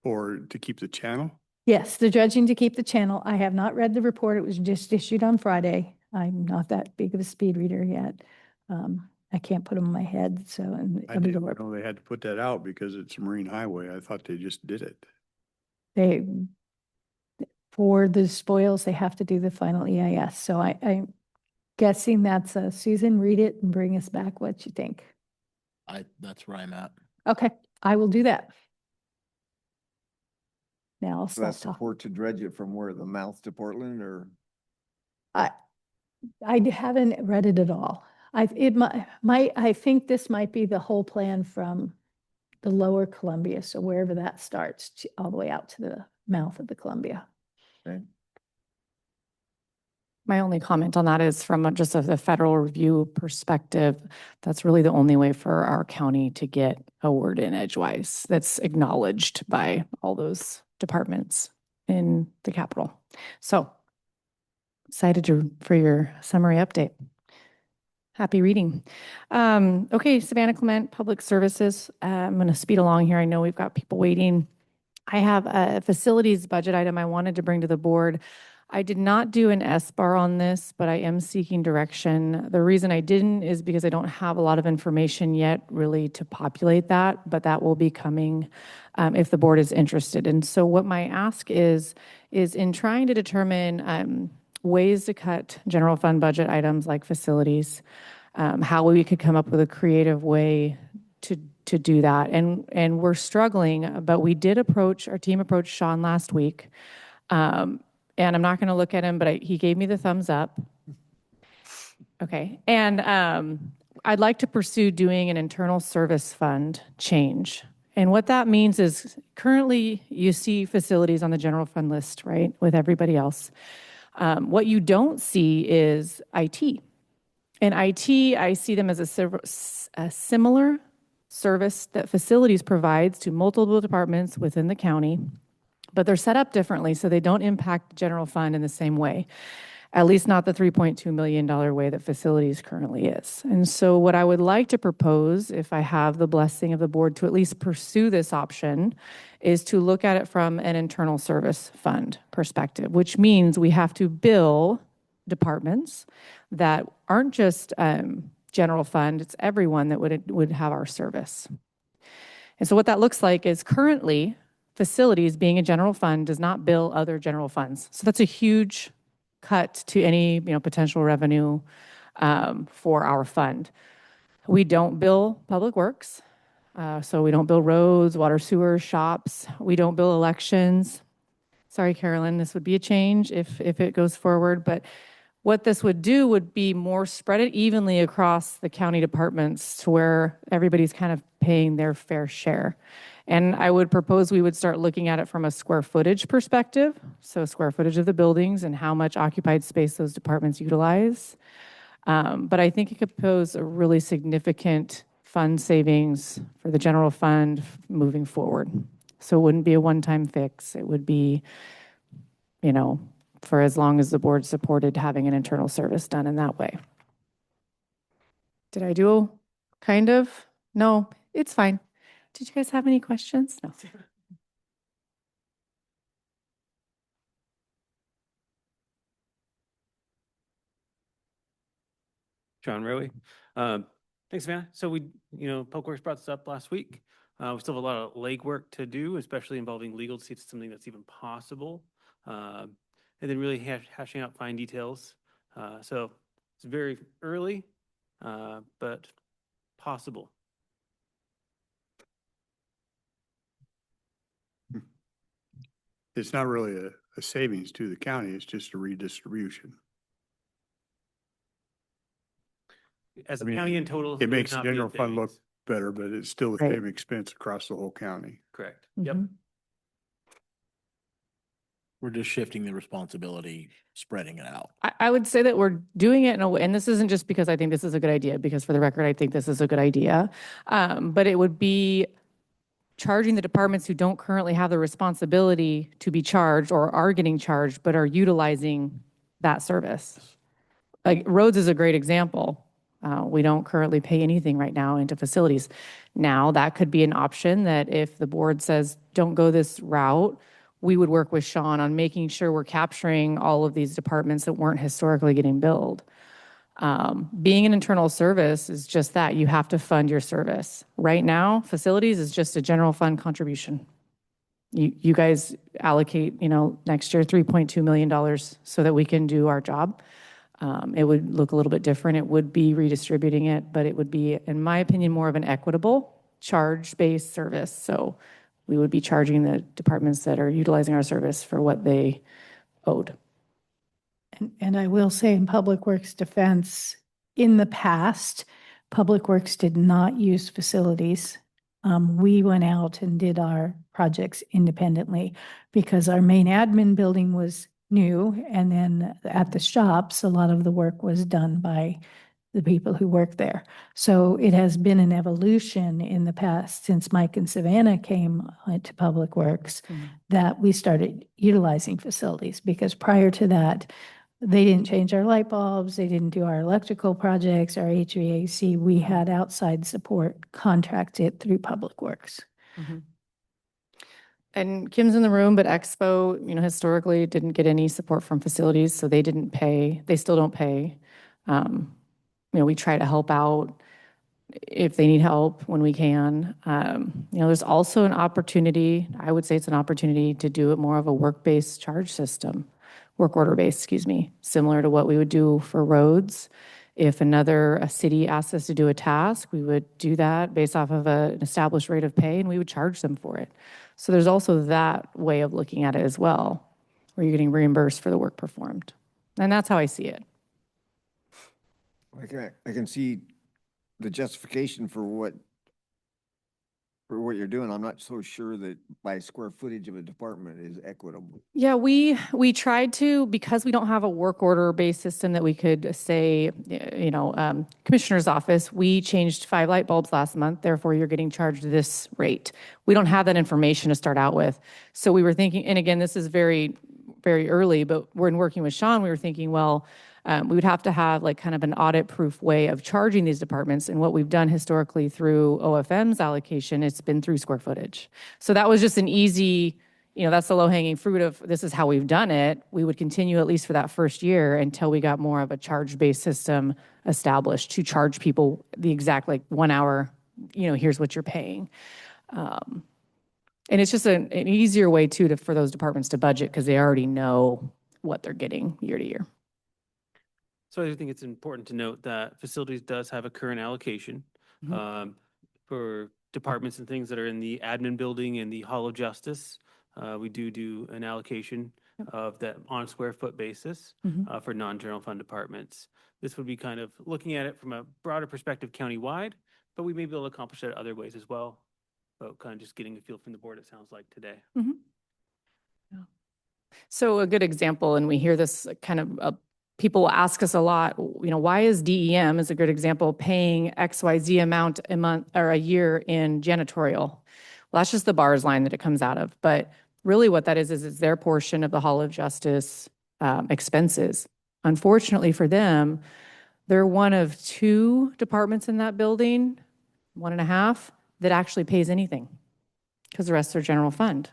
S1: Or to keep the channel?
S2: Yes, the dredging to keep the channel. I have not read the report. It was just issued on Friday. I'm not that big of a speed reader yet. I can't put them in my head, so. And
S1: I didn't know they had to put that out because it's a marine highway. I thought they just did it.
S2: They, for the spoils, they have to do the final EIS. So I'm guessing that's Susan, read it and bring us back what you think.
S3: That's where I'm at.
S2: Okay, I will do that. Now I'll
S4: So
S2: stop
S4: that's
S2: talking.
S4: support to dredge it from where, the mouth to Portland, or?
S2: I haven't read it at all. I think this might be the whole plan from the lower Columbia, so wherever that starts, all the way out to the mouth of the Columbia.
S5: My only comment on that is from just a federal review perspective, that's really the only way for our county to get a word in edgewise that's acknowledged by all those departments in the capital. So excited for your summary update. Happy reading. Okay, Savannah Clement, Public Services. I'm going to speed along here. I know we've got people waiting. I have a facilities budget item I wanted to bring to the board. I did not do an S-bar on this, but I am seeking direction. The reason I didn't is because I don't have a lot of information yet really to populate that, but that will be coming if the board is interested. And so what my ask is in trying to determine ways to cut general fund budget items like facilities, how we could come up with a creative way to do that. And we're struggling, but we did our team approached Sean last week. And I'm not going to look at him, but he gave me the thumbs up. Okay. And I'd like to pursue doing an internal service fund change. And what that means is currently you see facilities on the general fund list, right, with everybody else. What you don't see is IT. And IT, I see them as a similar service that facilities provides to multiple departments within the county, but they're set up differently, so they don't impact the general fund in the same way, at least not the $3.2 million way that facilities currently is. And so what I would like to propose, if I have the blessing of the board to at least pursue this option, is to look at it from an internal service fund perspective, which means we have to bill departments that aren't just general fund, it's everyone that would have our service. And so what that looks like is currently facilities being a general fund does not bill other general funds. So that's a huge cut to any potential revenue for our fund. We don't bill public works. So we don't bill roads, water, sewer, shops. We don't bill elections. Sorry, Carolyn, this would be a change if it goes forward. But what this would do would be more spread it evenly across the county departments to where everybody's kind of paying their fair share. And I would propose we would start looking at it from a square footage perspective. So square footage of the buildings and how much occupied space those departments utilize. But I think it could pose a really significant fund savings for the general fund moving forward. So it wouldn't be a one-time fix. It would be, for as long as the board supported having an internal service done in that way. Did I do kind of? No, it's fine. Did you guys have any questions? No.
S6: John Rowie. Thanks, Savannah. So Public Works brought this up last week. We still have a lot of legwork to do, especially involving legal to see if it's something that's even possible. And then really hashing out fine details. So it's very early, but possible.
S1: It's not really a savings to the county, it's just a redistribution.
S6: As a
S1: I mean,
S6: county in total.
S1: It
S6: would
S1: makes the
S6: not be a
S1: general fund look
S6: savings.
S1: better, but it's still the
S5: Right.
S1: same expense across the whole county.
S6: Correct. Yep.
S2: Mhm.
S3: We're just shifting the responsibility, spreading it out.
S5: I would say that we're doing it in a way, and this isn't just because I think this is a good idea, because for the record, I think this is a good idea. But it would be charging the departments who don't currently have the responsibility to be charged or are getting charged, but are utilizing that service. Like roads is a great example. We don't currently pay anything right now into facilities. Now, that could be an option that if the board says, don't go this route, we would work with Sean on making sure we're capturing all of these departments that weren't historically getting billed. Being an internal service is just that. You have to fund your service. Right now, facilities is just a general fund contribution. You guys allocate, next year $3.2 million so that we can do our job. It would look a little bit different. It would be redistributing it, but it would be, in my opinion, more of an equitable charge-based service. So we would be charging the departments that are utilizing our service for what they owed.
S2: And I will say in Public Works defense, in the past, Public Works did not use facilities. We went out and did our projects independently because our main admin building was new. And then at the shops, a lot of the work was done by the people who work there. So it has been an evolution in the past since Mike and Savannah came to Public Works that we started utilizing facilities, because prior to that, they didn't change our light bulbs. They didn't do our electrical projects, our HVAC. We had outside support contracted through Public Works.
S5: And Kim's in the room, but Expo, historically didn't get any support from facilities, so they didn't pay. They still don't pay. We try to help out if they need help when we can. There's also an opportunity, I would say it's an opportunity to do it more of a work-based charge system, work order-based, similar to what we would do for roads. If a city asked us to do a task, we would do that based off of an established rate of pay, and we would charge them for it. So there's also that way of looking at it as well, where you're getting reimbursed for the work performed. And that's how I see it.
S4: I can see the justification for what you're doing. I'm not so sure that by square footage of a department is equitable.
S5: Yeah, we tried to, because we don't have a work order based system that we could say, commissioner's office, we changed 5 light bulbs last month, therefore you're getting charged this rate. We don't have that information to start out with. So we were thinking, and again, this is very, very early, but when working with Sean, we were thinking, well, we would have to have like kind of an audit-proof way of charging these departments. And what we've done historically through OFM's allocation, it's been through square footage. So that was just an easy, that's the low-hanging fruit of this is how we've done it. We would continue at least for that first year until we got more of a charge-based system established to charge people the exact 1 hour, here's what you're paying. And it's just an easier way too for those departments to budget because they already know what they're getting year to year.
S6: So I think it's important to note that facilities does have a current allocation for departments and things that are in the admin building and the Hall of Justice. We do an allocation of that on a square foot basis for non-general fund departments. This would be kind of looking at it from a broader perspective countywide, but we may be able to accomplish that other ways as well. But kind of just getting a feel from the board, it sounds like today.
S5: So a good example, and we hear this kind of people ask us a lot, why is DEM, is a good example, paying XYZ amount a month or a year in janitorial? Well, that's just the bars line that it comes out of. But really what that is it's their portion of the Hall of Justice expenses. Unfortunately for them, they're one of 2 departments in that building, 1.5, that actually pays anything because the rest are general fund.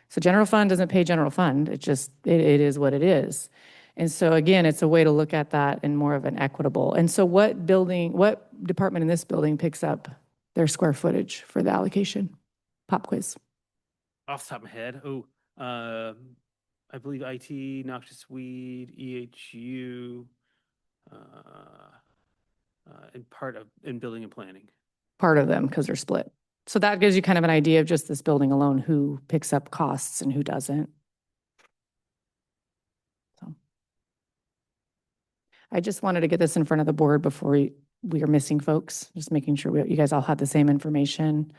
S5: So general fund doesn't pay general fund. It is what it is. And so again, it's a way to look at that in more of an equitable. And so what department in this building picks up their square footage for the allocation? Pop quiz.
S6: Off the top of my head, I believe IT, noxious weed, EHU, and building and planning.
S5: Part of them because they're split. So that gives you kind of an idea of just this building alone, who picks up costs and who doesn't. So I just wanted to get this in front of the board before we are missing folks, just making sure you guys all had the same information.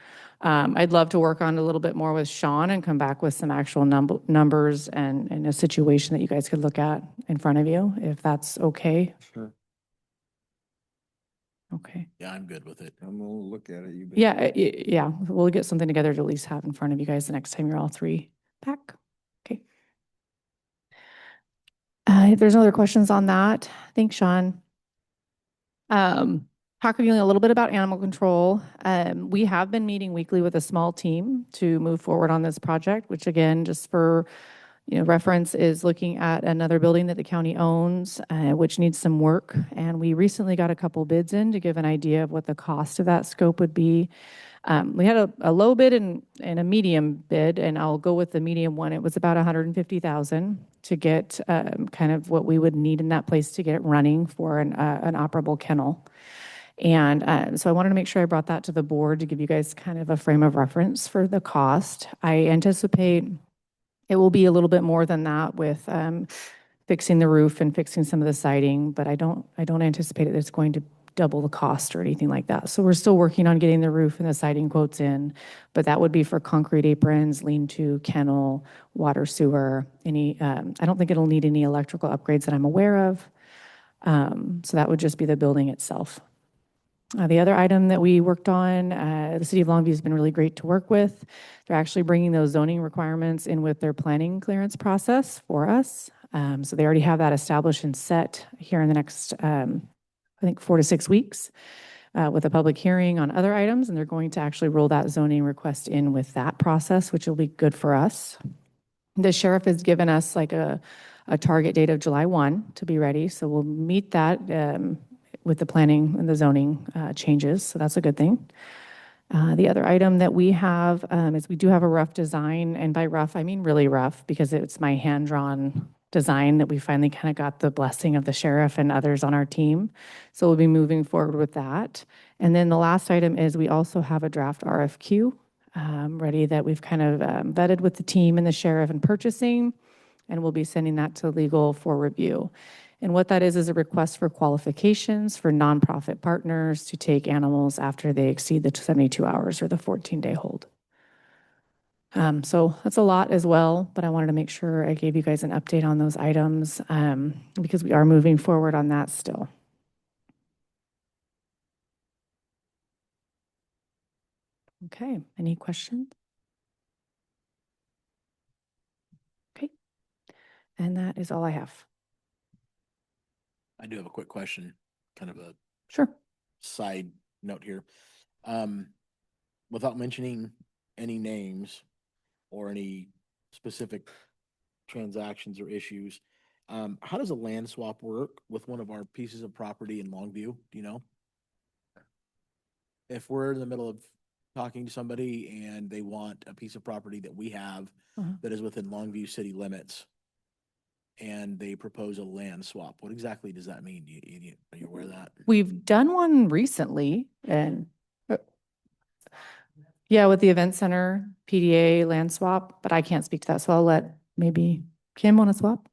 S5: I'd love to work on a little bit more with Sean and come back with some actual numbers and a situation that you guys could look at in front of you, if that's okay.
S4: Sure.
S5: Okay.
S3: Yeah, I'm good with it.
S4: I'm gonna look at it. You bet.
S5: Yeah, yeah, we'll get something together to at least have in front of you guys the next time you're all three back. Okay. If there's no other questions on that, thanks, Sean. Talking a little bit about animal control. We have been meeting weekly with a small team to move forward on this project, which again, just for reference, is looking at another building that the county owns, which needs some work. And we recently got a couple bids in to give an idea of what the cost of that scope would be. We had a low bid and a medium bid, and I'll go with the medium one. It was about 150,000 to get kind of what we would need in that place to get it running for an operable kennel. And so I wanted to make sure I brought that to the board to give you guys kind of a frame of reference for the cost. I anticipate it will be a little bit more than that with fixing the roof and fixing some of the siding, but I don't anticipate that it's going to double the cost or anything like that. So we're still working on getting the roof and the siding quotes in, but that would be for concrete aprons, lean-to, kennel, water, sewer, any, I don't think it'll need any electrical upgrades that I'm aware of. So that would just be the building itself. The other item that we worked on, the city of Longview has been really great to work with. They're actually bringing those zoning requirements in with their planning clearance process for us. So they already have that established and set here in the next, I think, 4 to 6 weeks with a public hearing on other items. And they're going to actually roll that zoning request in with that process, which will be good for us. The sheriff has given us like a target date of July 1 to be ready. So we'll meet that with the planning and the zoning changes, so that's a good thing. The other item that we have is we do have a rough design, and by rough, I mean really rough, because it's my hand-drawn design that we finally kind of got the blessing of the sheriff and others on our team. So we'll be moving forward with that. And then the last item is we also have a draft RFQ ready that we've kind of vetted with the team and the sheriff and purchasing, and we'll be sending that to legal for review. And what that is a request for qualifications for nonprofit partners to take animals after they exceed the 72 hours or the 14-day hold. So that's a lot as well, but I wanted to make sure I gave you guys an update on those items because we are moving forward on that still. Okay, any questions? Okay, and that is all I have.
S3: I do have a quick question, kind of a
S5: Sure.
S3: side note here. Without mentioning any names or any specific transactions or issues, how does a land swap work with one of our pieces of property in Longview? Do you know? If we're in the middle of talking to somebody and they want a piece of property that we have that is within Longview city limits, and they propose a land swap, what exactly does that mean? Are you aware of that?
S5: We've done one recently, and yeah, with the event center, PDA, land swap, but I can't speak to that, so I'll let maybe Kim want to swap.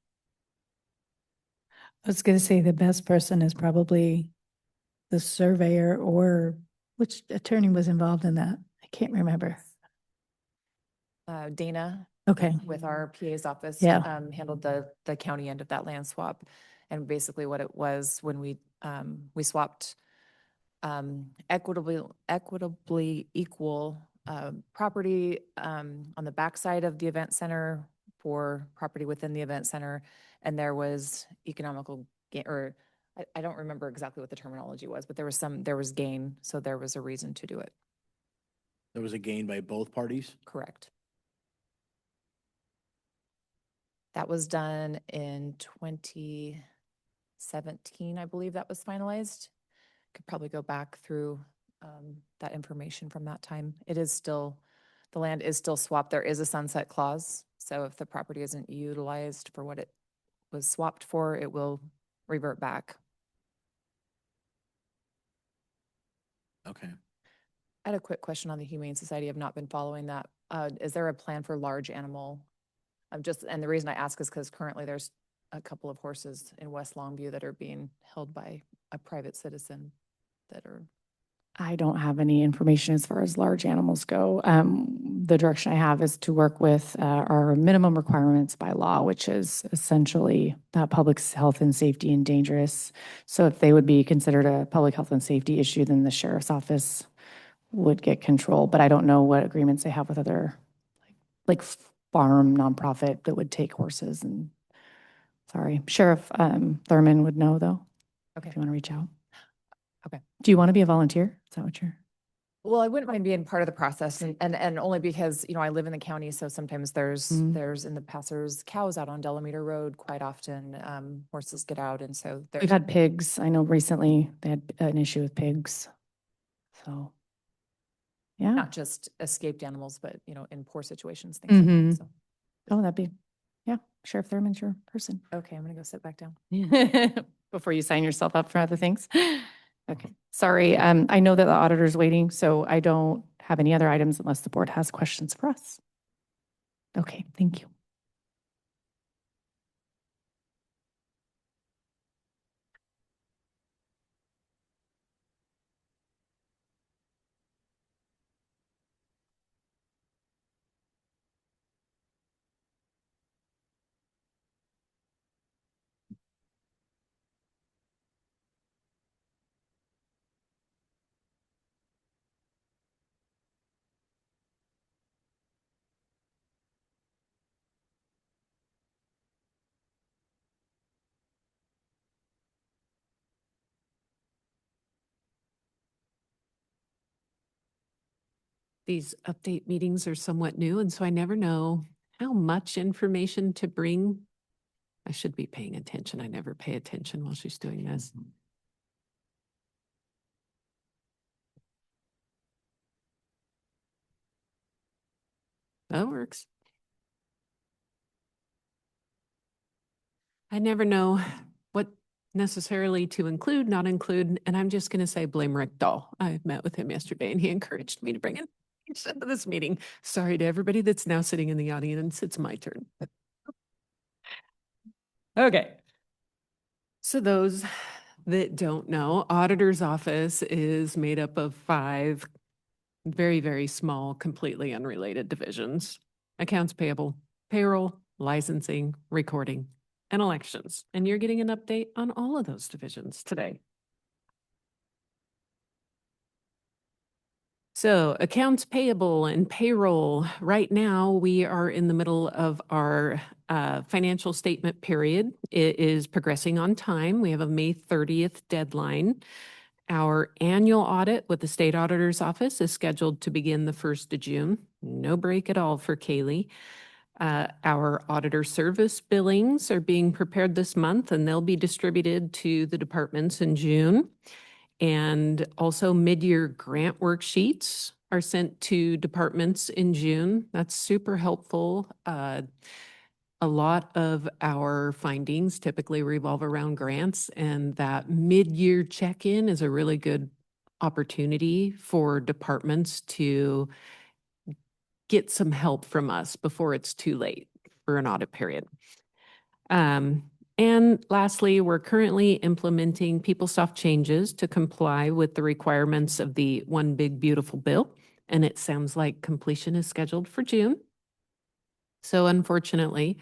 S2: I was going to say the best person is probably the surveyor, or which attorney was involved in that? I can't remember.
S7: Dana
S2: Okay.
S7: with our PA's office.
S2: Yeah.
S7: Handled the county end of that land swap. And basically what it was when we swapped equitably equal property on the backside of the event center for property within the event center. And there was economical gain, or I don't remember exactly what the terminology was, but there was gain. So there was a reason to do it.
S3: There was a gain by both parties?
S7: Correct. That was done in 2017, I believe that was finalized. Could probably go back through that information from that time. It is still, the land is still swapped. There is a sunset clause. So if the property isn't utilized for what it was swapped for, it will revert back.
S3: Okay.
S7: I had a quick question on the Humane Society. I've not been following that. Is there a plan for large animal? And the reason I ask is because currently there's a couple of horses in West Longview that are being held by a private citizen that are
S5: I don't have any information as far as large animals go. The direction I have is to work with our minimum requirements by law, which is essentially public health and safety and dangerous. So if they would be considered a public health and safety issue, then the sheriff's office would get control. But I don't know what agreements they have with other, like farm nonprofit that would take horses. And sorry, Sheriff Thurman would know though.
S7: Okay.
S5: If you want to reach out.
S7: Okay.
S5: Do you want to be a volunteer? Is that what you're?
S7: Well, I wouldn't mind being part of the process and only because, you know, I live in the county, so sometimes there's in the passers cows out on Delameter Road quite often. Horses get out and so
S5: We've
S7: there's,
S5: had pigs. I know recently they had an issue with pigs. So, yeah.
S7: not just escaped animals, but, you know, in poor situations, things like
S5: Mhm.
S7: that. So,
S5: Oh, that'd be, yeah, Sheriff Thurman's your person.
S7: okay, I'm gonna go sit back down.
S5: Before you sign yourself up for other things. Okay, sorry. I know that the auditor's waiting, so I don't have any other items unless the board has questions for us. Okay, thank you.
S8: These update meetings are somewhat new, and so I never know how much information to bring. I should be paying attention. I never pay attention while she's doing this. That works. I never know what necessarily to include, not include, and I'm just going to say blame Rick Dahl. I met with him yesterday and he encouraged me to bring in to this meeting. Sorry to everybody that's now sitting in the audience. It's my turn. Okay. So those that don't know, auditor's office is made up of 5 very, very small, completely unrelated divisions: accounts payable, payroll, licensing, recording, and elections. And you're getting an update on all of those divisions today. So accounts payable and payroll, right now, we are in the middle of our financial statement period. It is progressing on time. We have a May 30th deadline. Our annual audit with the State Auditor's Office is scheduled to begin the 1st of June. No break at all for Kaylee. Our auditor service billings are being prepared this month, and they'll be distributed to the departments in June. And also mid-year grant worksheets are sent to departments in June. That's super helpful. A lot of our findings typically revolve around grants, and that mid-year check-in is a really good opportunity for departments to get some help from us before it's too late for an audit period. And lastly, we're currently implementing PeopleSoft changes to comply with the requirements of the One Big Beautiful Bill. And it sounds like completion is scheduled for June. So unfortunately,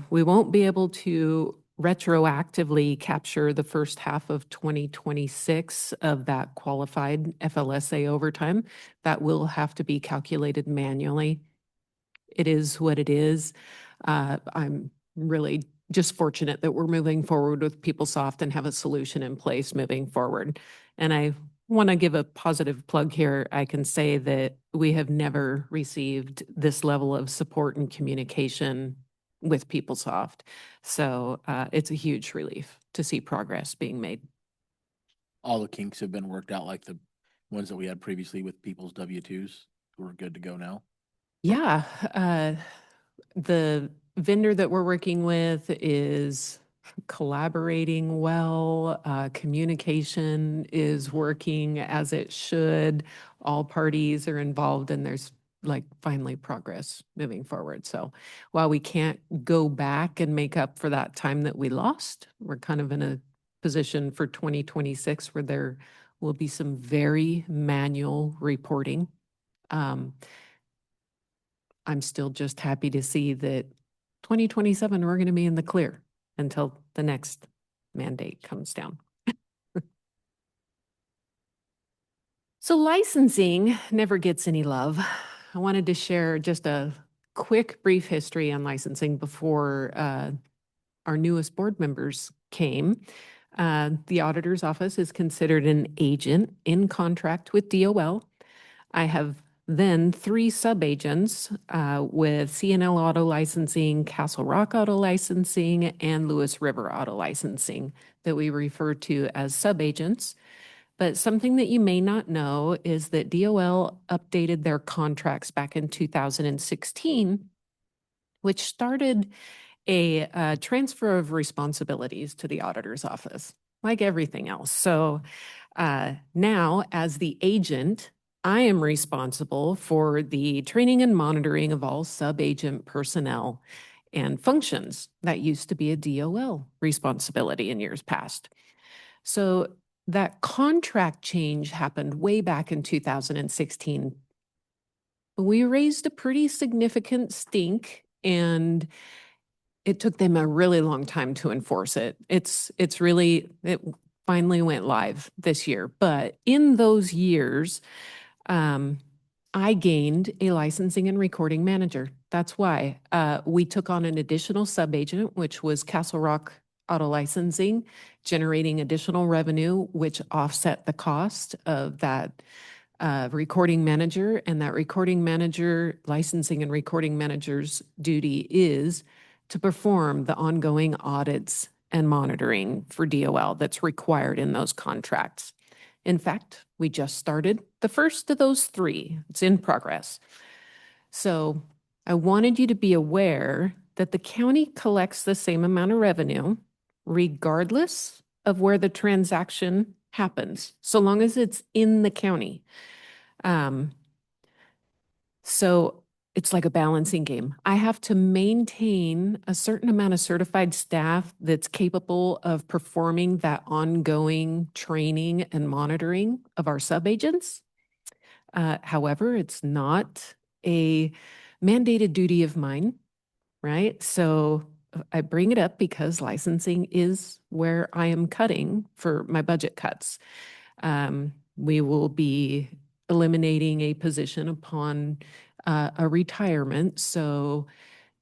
S8: we won't be able to retroactively capture the first half of 2026 of that qualified FLSA overtime. That will have to be calculated manually. It is what it is. I'm really just fortunate that we're moving forward with PeopleSoft and have a solution in place moving forward. And I want to give a positive plug here. I can say that we have never received this level of support and communication with PeopleSoft. So it's a huge relief to see progress being made.
S3: All the kinks have been worked out, like the ones that we had previously with people's W-2s. We're good to go now.
S8: Yeah, the vendor that we're working with is collaborating well. Communication is working as it should. All parties are involved and there's like finally progress moving forward. So while we can't go back and make up for that time that we lost, we're kind of in a position for 2026 where there will be some very manual reporting. I'm still just happy to see that 2027, we're going to be in the clear until the next mandate comes down. So licensing never gets any love. I wanted to share just a quick, brief history on licensing before our newest board members came. The auditor's office is considered an agent in contract with DOL. I have then 3 sub-agents with CNL Auto Licensing, Castle Rock Auto Licensing, and Lewis River Auto Licensing that we refer to as sub-agents. But something that you may not know is that DOL updated their contracts back in 2016, which started a transfer of responsibilities to the auditor's office, like everything else. So now, as the agent, I am responsible for the training and monitoring of all sub-agent personnel and functions. That used to be a DOL responsibility in years past. So that contract change happened way back in 2016. We raised a pretty significant stink, and it took them a really long time to enforce it. It finally went live this year. But in those years, I gained a licensing and recording manager. That's why we took on an additional sub-agent, which was Castle Rock Auto Licensing, generating additional revenue, which offset the cost of that recording manager. And that recording manager, licensing and recording manager's duty is to perform the ongoing audits and monitoring for DOL that's required in those contracts. In fact, we just started the first of those 3. It's in progress. So I wanted you to be aware that the county collects the same amount of revenue regardless of where the transaction happens, so long as it's in the county. So it's like a balancing game. I have to maintain a certain amount of certified staff that's capable of performing that ongoing training and monitoring of our sub-agents. However, it's not a mandated duty of mine, right? So I bring it up because licensing is where I am cutting for my budget cuts. We will be eliminating a position upon a retirement. So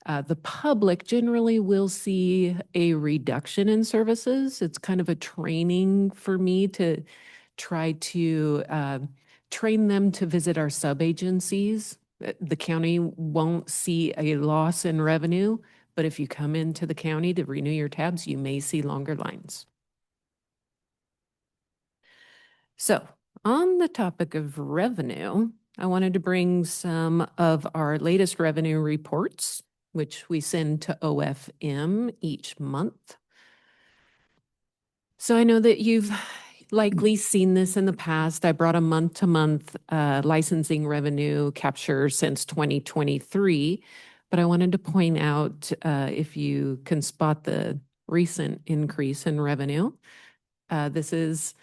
S8: the public generally will see a reduction in services. It's kind of a training for me to try to train them to visit our sub-agencies. The county won't see a loss in revenue, but if you come into the county to renew your tabs, you may see longer lines. So on the topic of revenue, I wanted to bring some of our latest revenue reports, which we send to OFM each month. So I know that you've likely seen this in the past. I brought a month-to-month licensing revenue capture since 2023, but I wanted to point out if you can spot the recent increase in revenue. This is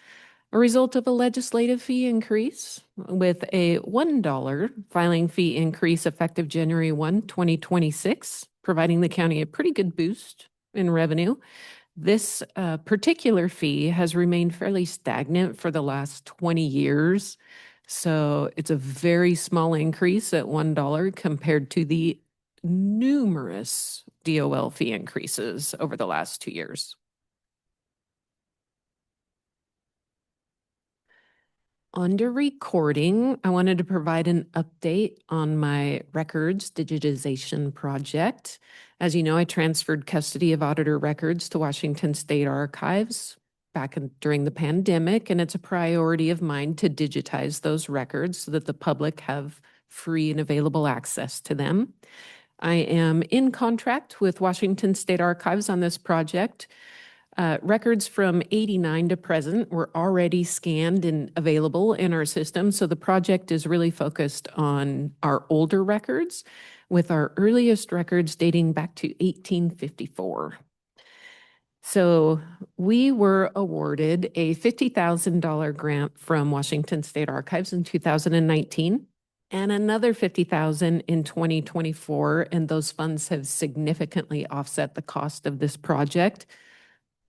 S8: a result of a legislative fee increase with a $1 filing fee increase effective January 1, 2026, providing the county a pretty good boost in revenue. This particular fee has remained fairly stagnant for the last 20 years. So it's a very small increase at $1 compared to the numerous DOL fee increases over the last 2 years. Under recording, I wanted to provide an update on my records digitization project. As you know, I transferred custody of auditor records to Washington State Archives during the pandemic, and it's a priority of mine to digitize those records so that the public have free and available access to them. I am in contract with Washington State Archives on this project. Records from 89 to present were already scanned and available in our system. So the project is really focused on our older records, with our earliest records dating back to 1854. So we were awarded a $50,000 grant from Washington State Archives in 2019 and another 50,000 in 2024, and those funds have significantly offset the cost of this project.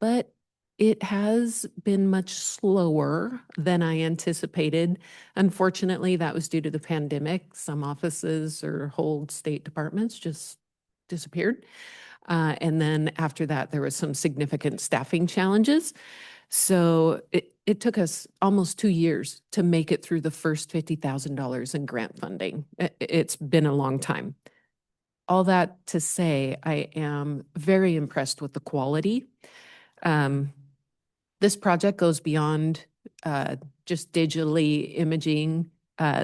S8: But it has been much slower than I anticipated. Unfortunately, that was due to the pandemic. Some offices or whole state departments just disappeared. And then after that, there was some significant staffing challenges. So it took us almost 2 years to make it through the first $50,000 in grant funding. It's been a long time. All that to say, I am very impressed with the quality. This project goes beyond just digitally imaging.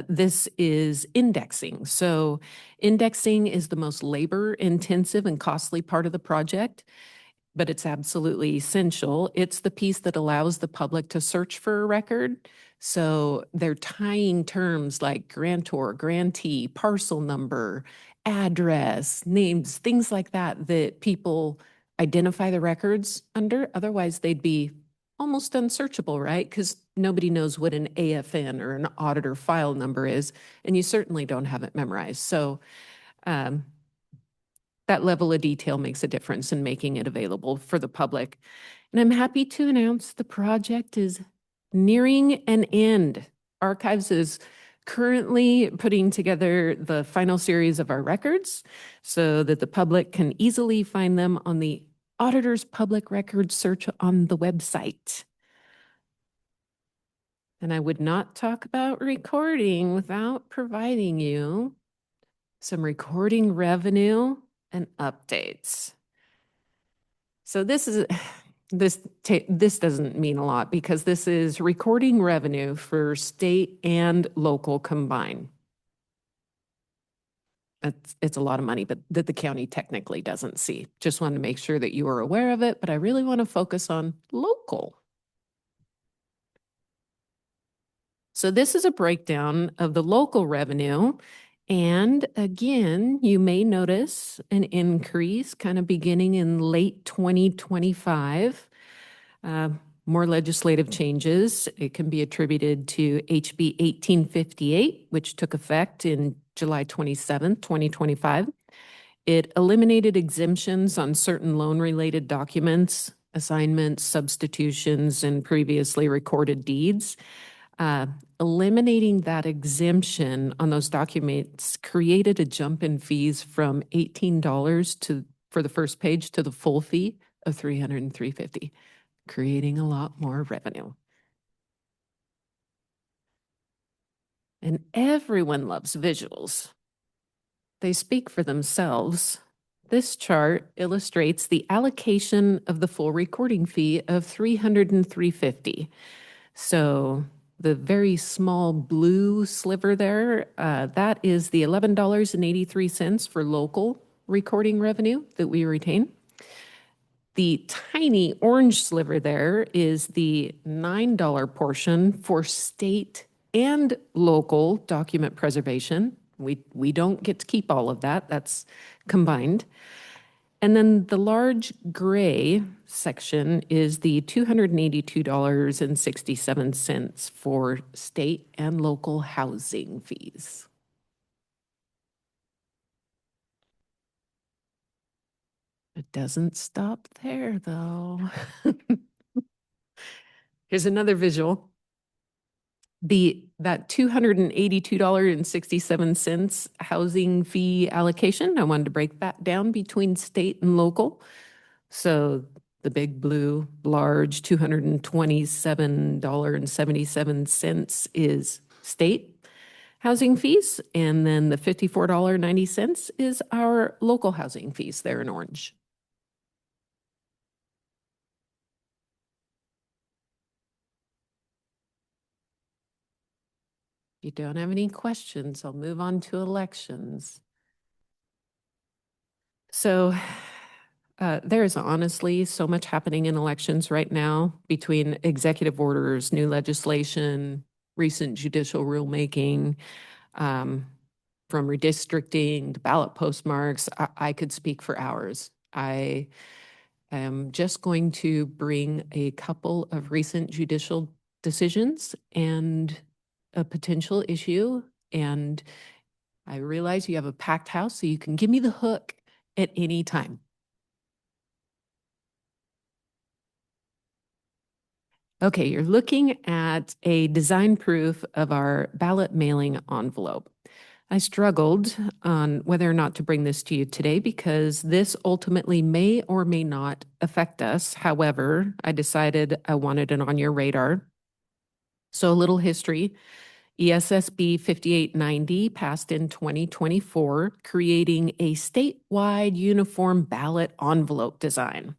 S8: This is indexing. So indexing is the most labor intensive and costly part of the project, but it's absolutely essential. It's the piece that allows the public to search for a record. So they're tying terms like grantor, grantee, parcel number, address, names, things like that, that people identify the records under. Otherwise, they'd be almost unsearchable, right? Because nobody knows what an AFN or an auditor file number is, and you certainly don't have it memorized. So that level of detail makes a difference in making it available for the public. And I'm happy to announce the project is nearing an end. Archives is currently putting together the final series of our records so that the public can easily find them on the Auditor's Public Records search on the website. And I would not talk about recording without providing you some recording revenue and updates. So this doesn't mean a lot because this is recording revenue for state and local combined. It's a lot of money, but that the county technically doesn't see. Just want to make sure that you are aware of it, but I really want to focus on local. So this is a breakdown of the local revenue. And again, you may notice an increase kind of beginning in late 2025. More legislative changes. It can be attributed to HB 1858, which took effect in July 27th, 2025. It eliminated exemptions on certain loan-related documents, assignments, substitutions, and previously recorded deeds. Eliminating that exemption on those documents created a jump in fees from $18 for the first page to the full fee of $303.50, creating a lot more revenue. And everyone loves visuals. They speak for themselves. This chart illustrates the allocation of the full recording fee of $303.50. So the very small blue sliver there, that is the $11.83 for local recording revenue that we retain. The tiny orange sliver there is the $9 portion for state and local document preservation. We don't get to keep all of that. That's combined. And then the large gray section is the $282.67 for state and local housing fees. It doesn't stop there, though. Here's another visual. That $282.67 housing fee allocation, I wanted to break that down between state and local. So the big blue, large $227.77 is state housing fees. And then the $54.90 is our local housing fees there in orange. If you don't have any questions, I'll move on to elections. So there is honestly so much happening in elections right now between executive orders, new legislation, recent judicial rulemaking, from redistricting to ballot postmarks. I could speak for hours. I I am just going to bring a couple of recent judicial decisions and a potential issue. And I realize you have a packed house, so you can give me the hook at any time. Okay, you're looking at a design proof of our ballot mailing envelope. I struggled on whether or not to bring this to you today because this ultimately may or may not affect us. However, I decided I wanted it on your radar. So a little history. ESSB 5890 passed in 2024, creating a statewide uniform ballot envelope design.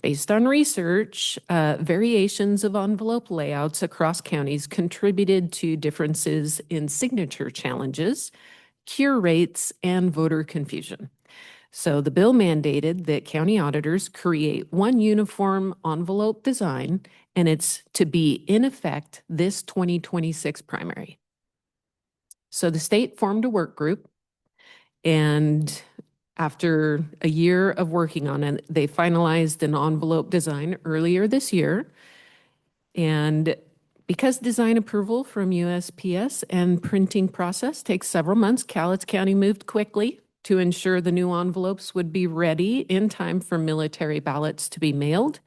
S8: Based on research, variations of envelope layouts across counties contributed to differences in signature challenges, cure rates, and voter confusion. So the bill mandated that county auditors create one uniform envelope design, and it's to be in effect this 2026 primary. So the state formed a work group, and after a year of working on it, they finalized an envelope design earlier this year. And because design approval from USPS and printing process takes several months, Cowlitz County moved quickly to ensure the new envelopes would be ready in time for military ballots to be mailed,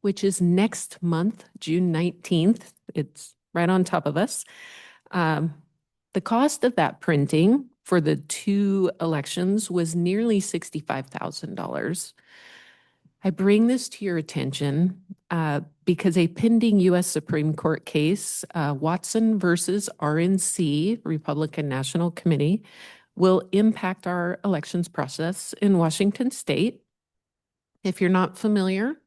S8: which is next month, June 19th. It's right on top of us. The cost of that printing for the two elections was nearly $65,000. I bring this to your attention because a pending U.S. Supreme Court case, Watson versus RNC, Republican National Committee, will impact our elections process in Washington State. If you're not familiar,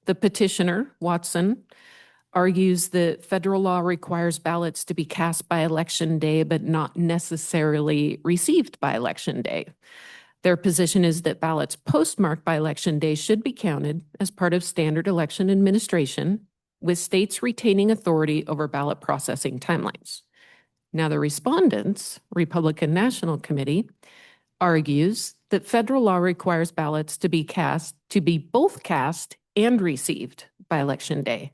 S8: the petitioner, Watson, argues that federal law requires ballots to be cast by Election Day, but not necessarily received by Election Day. Their position is that ballots postmarked by Election Day should be counted as part of standard election administration, with states retaining authority over ballot processing timelines. Now, the respondents, Republican National Committee, argues that federal law requires ballots to be both cast and received by Election Day.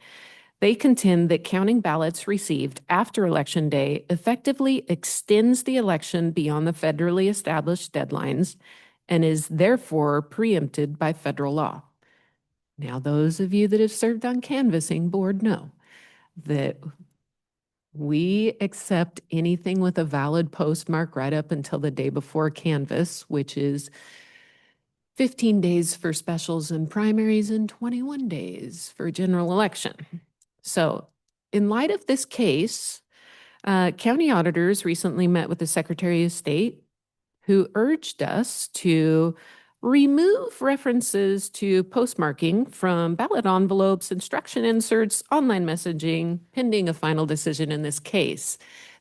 S8: They contend that counting ballots received after Election Day effectively extends the election beyond the federally established deadlines and is therefore preempted by federal law. Now, those of you that have served on canvassing board know that we accept anything with a valid postmark right up until the day before canvass, which is 15 days for specials and primaries and 21 days for general election. So in light of this case, county auditors recently met with the Secretary of State, who urged us to remove references to postmarking from ballot envelopes, instruction inserts, online messaging, pending a final decision in this case.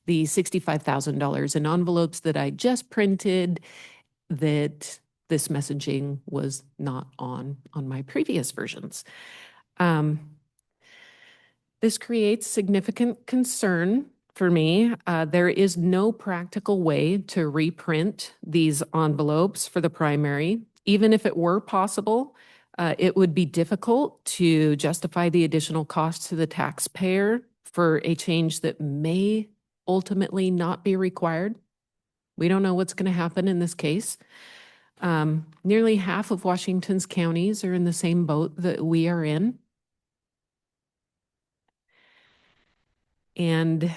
S8: The $65,000 in envelopes that I just printed, that this messaging was not on my previous versions. This creates significant concern for me. There is no practical way to reprint these envelopes for the primary. Even if it were possible, it would be difficult to justify the additional cost to the taxpayer for a change that may ultimately not be required. We don't know what's going to happen in this case. Nearly half of Washington's counties are in the same boat that we are in. And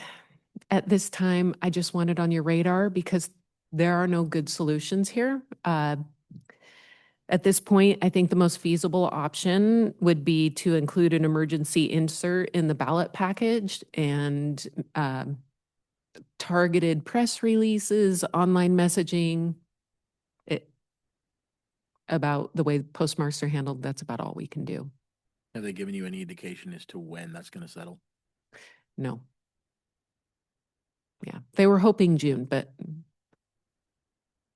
S8: at this time, I just want it on your radar because there are no good solutions here. At this point, I think the most feasible option would be to include an emergency insert in the ballot package and targeted press releases, online messaging about the way postmarks are handled. That's about all we can do.
S3: Have they given you any indication as to when that's going to settle?
S8: No. Yeah, they were hoping June, but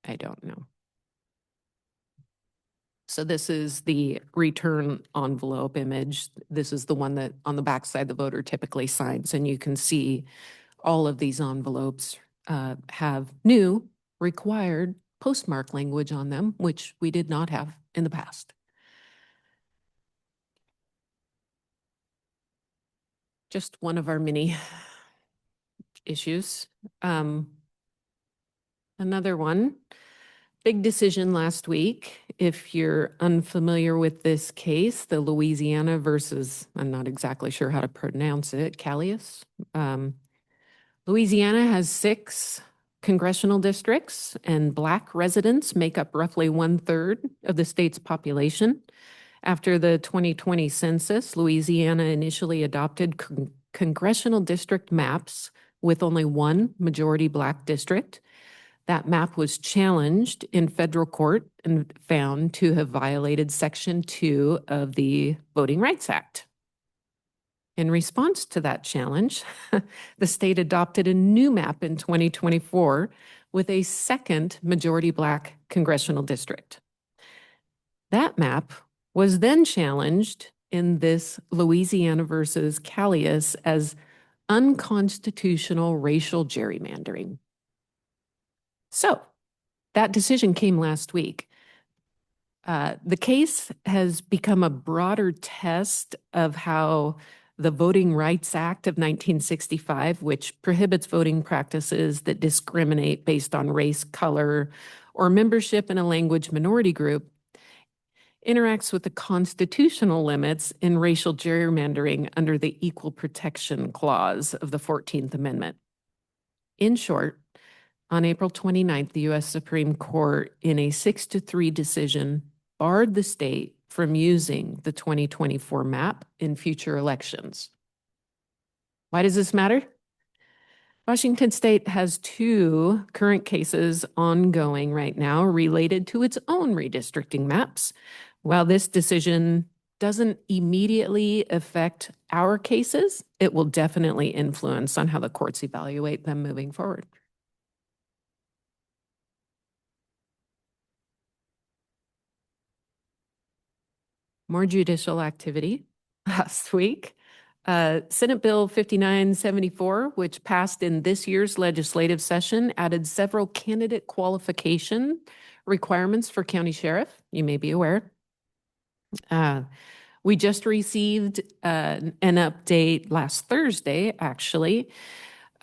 S8: I don't know. So this is the return envelope image. This is the one that on the backside the voter typically signs, and you can see all of these envelopes have new required postmark language on them, which we did not have in the past. just one of our many issues. Another one, big decision last week. If you're unfamiliar with this case, the Louisiana versus, I'm not exactly sure how to pronounce it, Callius. Louisiana has 6 congressional districts, and Black residents make up roughly 1/3 of the state's population. After the 2020 census, Louisiana initially adopted congressional district maps with only one majority Black district. That map was challenged in federal court and found to have violated Section 2 of the Voting Rights Act. In response to that challenge, the state adopted a new map in 2024 with a second majority Black congressional district. That map was then challenged in this Louisiana versus Callius as unconstitutional racial gerrymandering. So that decision came last week. The case has become a broader test of how the Voting Rights Act of 1965, which prohibits voting practices that discriminate based on race, color, or membership in a language minority group, interacts with the constitutional limits in racial gerrymandering under the Equal Protection Clause of the 14th Amendment. In short, on April 29th, the U.S. Supreme Court, in a 6-3 decision, barred the state from using the 2024 map in future elections. Why does this matter? Washington State has 2 current cases ongoing right now related to its own redistricting maps. While this decision doesn't immediately affect our cases, it will definitely influence on how the courts evaluate them moving forward. More judicial activity last week. Senate Bill 5974, which passed in this year's legislative session, added several candidate qualification requirements for county sheriff. You may be aware. We just received an update last Thursday, actually,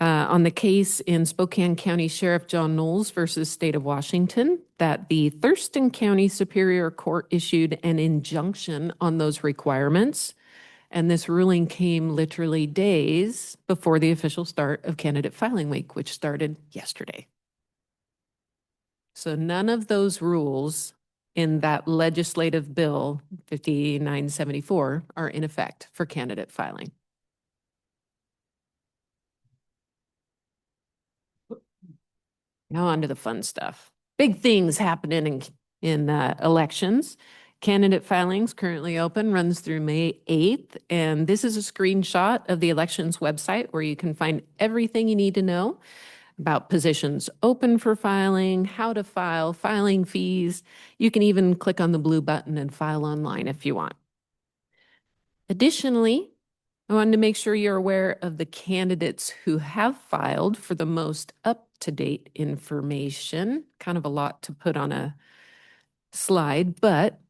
S8: on the case in Spokane County Sheriff John Knowles versus State of Washington, that the Thurston County Superior Court issued an injunction on those requirements. And this ruling came literally days before the official start of candidate filing week, which started yesterday. So none of those rules in that legislative bill 5974 are in effect for candidate filing. Now on to the fun stuff. Big things happening in elections. Candidate filings currently open, runs through May 8th. And this is a screenshot of the elections website where you can find everything you need to know about positions open for filing, how to file, filing fees. You can even click on the blue button and file online if you want. Additionally, I wanted to make sure you're aware of the candidates who have filed for the most up-to-date information. Kind of a lot to put on a slide, but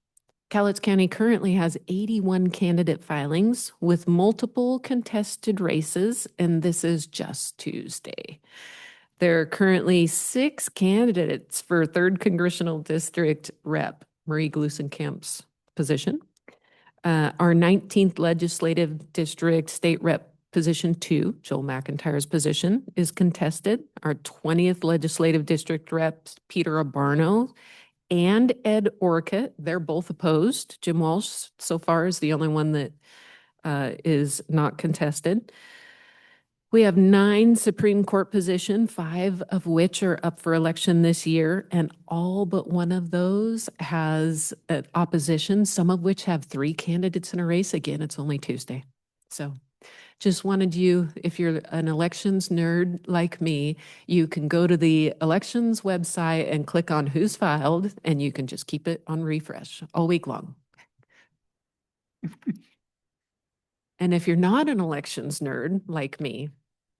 S8: Cowlitz County currently has 81 candidate filings with multiple contested races, and this is just Tuesday. There are currently 6 candidates for 3rd Congressional District Rep. Marie Glusenkamp's position. Our 19th Legislative District State Rep position 2, Joel McIntyre's position, is contested. Our 20th Legislative District Rep, Peter Abarno and Ed Orcutt, they're both opposed. Jim Walsh so far is the only one that is not contested. We have 9 Supreme Court positions, 5 of which are up for election this year, and all but one of those has opposition, some of which have 3 candidates in a race. Again, it's only Tuesday. So just wanted you, if you're an elections nerd like me, you can go to the elections website and click on who's filed, and you can just keep it on refresh all week long. And if you're not an elections nerd like me,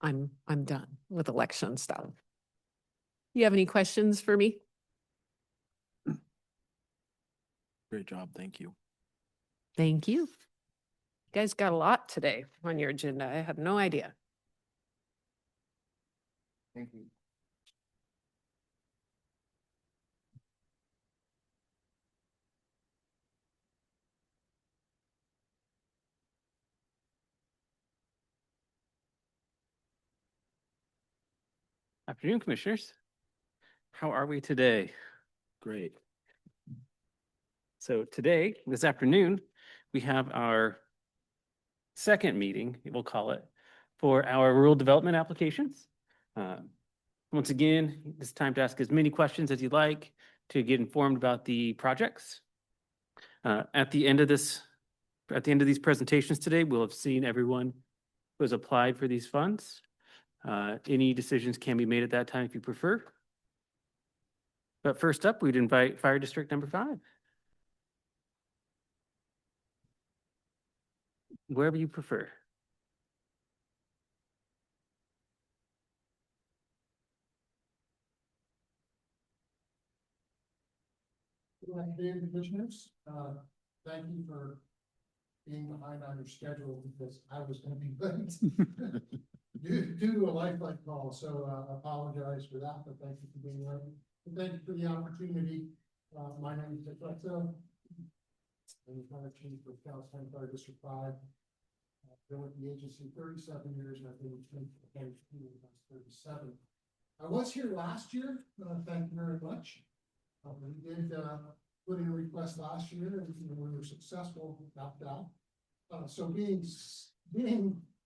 S8: I'm done with election stuff. You have any questions for me?
S3: Great job. Thank you.
S8: Thank you. guys got a lot today on your agenda. I had no idea.
S4: Thank you.
S6: Afternoon, Commissioners. How are we today?
S3: Great.
S6: So today, this afternoon, we have our second meeting, we'll call it, for our rural development applications. Once again, it's time to ask as many questions as you'd like to get informed about the projects. At the end of these presentations today, we'll have seen everyone who has applied for these funds. Any decisions can be made at that time if you prefer. But first up, we'd invite Fire District number 5. Wherever you prefer.
S9: Good afternoon, Commissioners. Thank you for being behind on your schedule because I was going to be late due to a lifeline call. So I apologize for that, but thank you for being late. And thank you for the opportunity. My name is Dick Lexo. I'm the Fire Chief for California Fire District 5. I've been with the agency 37 years and I've been with the county 37. I was here last year. Thank you very much. We did put in a request last year and we were successful, knocked out. So being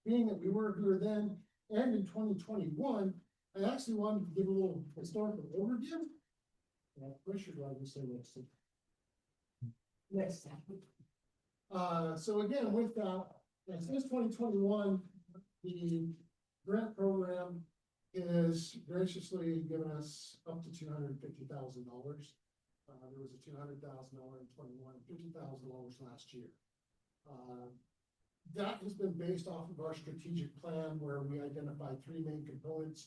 S9: that we were here then and in 2021, I actually wanted to give a little historical overview. Commissioner, do I just say next? Next. So again, with since 2021, the grant program is graciously given us up to $250,000. There was a $200,000 in 21, $50,000 last year. That has been based off of our strategic plan where we identified 3 main components,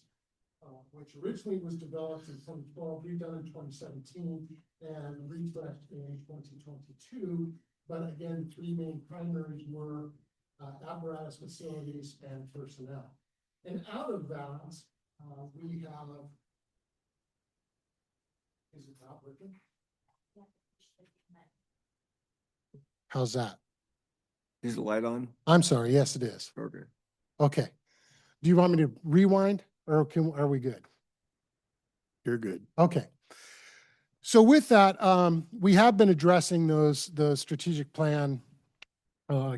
S9: which originally was developed in 2012, redone in 2017, and refreshed in 2022. But again, 3 main primaries were apparatus, facilities, and personnel. And out of that, we have, is it not working? How's that?
S4: Is the light on?
S9: I'm sorry. Yes, it is.
S4: Okay.
S9: Okay. Do you want me to rewind or are we good?
S1: You're good.
S9: Okay. So with that, we have been addressing the strategic plan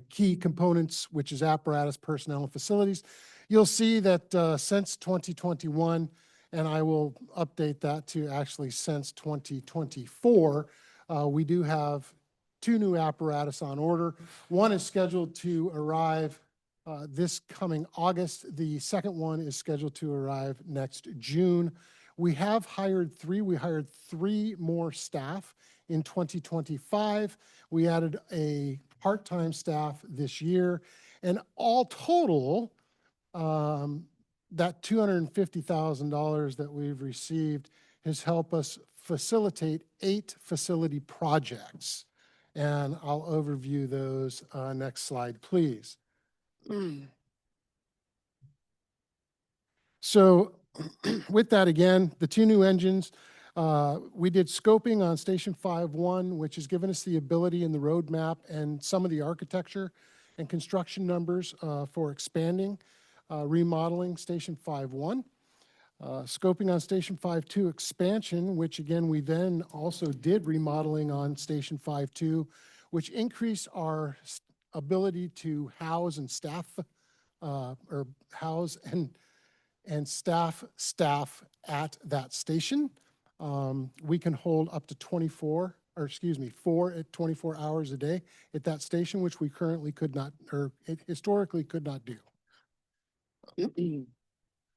S9: key components, which is apparatus, personnel, and facilities. You'll see that since 2021, and I will update that to actually since 2024, we do have 2 new apparatus on order. One is scheduled to arrive this coming August. The second one is scheduled to arrive next June. We have hired 3. We hired 3 more staff in 2025. We added a part-time staff this year. And all total, that $250,000 that we've received has helped us facilitate 8 facility projects. And I'll overview those. Next slide, please. So with that, again, the 2 new engines, we did scoping on Station 5-1, which has given us the ability in the roadmap and some of the architecture and construction numbers for expanding, remodeling Station 5-1. Scoping on Station 5-2 expansion, which again, we then also did remodeling on Station 5-2, which increased our ability to house and staff, or house and staff at that station. We can hold up to 4 at 24 hours a day at that station, which we currently could not, or historically could not do.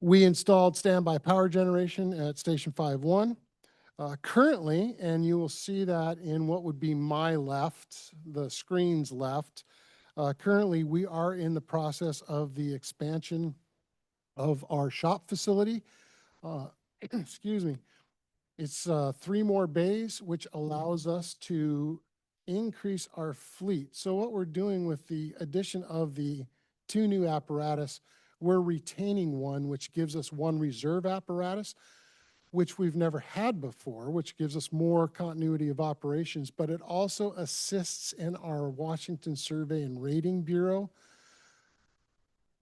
S9: We installed standby power generation at Station 5-1. Currently, and you will see that in what would be my left, the screen's left, currently we are in the process of the expansion of our shop facility. Excuse me. It's 3 more bays, which allows us to increase our fleet. So what we're doing with the addition of the 2 new apparatus, we're retaining one, which gives us 1 reserve apparatus, which we've never had before, which gives us more continuity of operations, but it also assists in our Washington Survey and Rating Bureau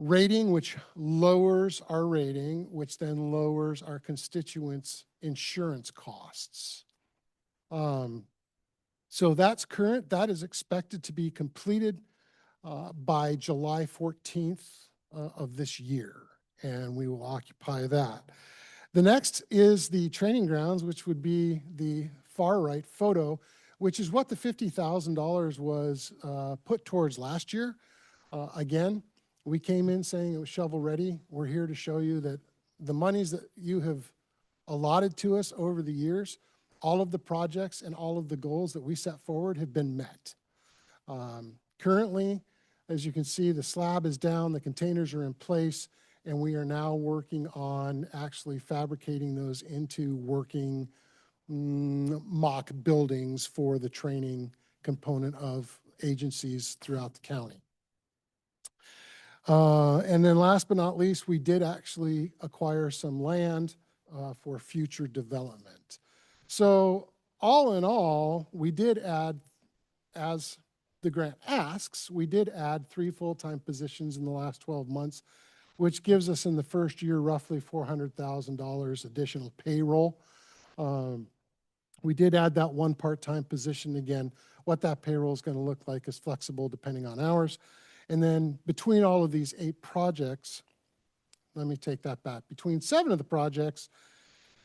S9: rating, which lowers our rating, which then lowers our constituents' insurance costs. So that's current. That is expected to be completed by July 14th of this year, and we will occupy that. The next is the training grounds, which would be the far right photo, which is what the $50,000 was put towards last year. Again, we came in saying it was shovel ready. We're here to show you that the monies that you have allotted to us over the years, all of the projects and all of the goals that we set forward have been met. Currently, as you can see, the slab is down, the containers are in place, and we are now working on actually fabricating those into working mock buildings for the training component of agencies throughout the county. And then last but not least, we did actually acquire some land for future development. So all in all, we did add, as the grant asks, we did add 3 full-time positions in the last 12 months, which gives us in the first year roughly $400,000 additional payroll. We did add that 1 part-time position. Again, what that payroll is going to look like is flexible depending on hours. And then between all of these 8 projects, let me take that back. Between 7 of the projects,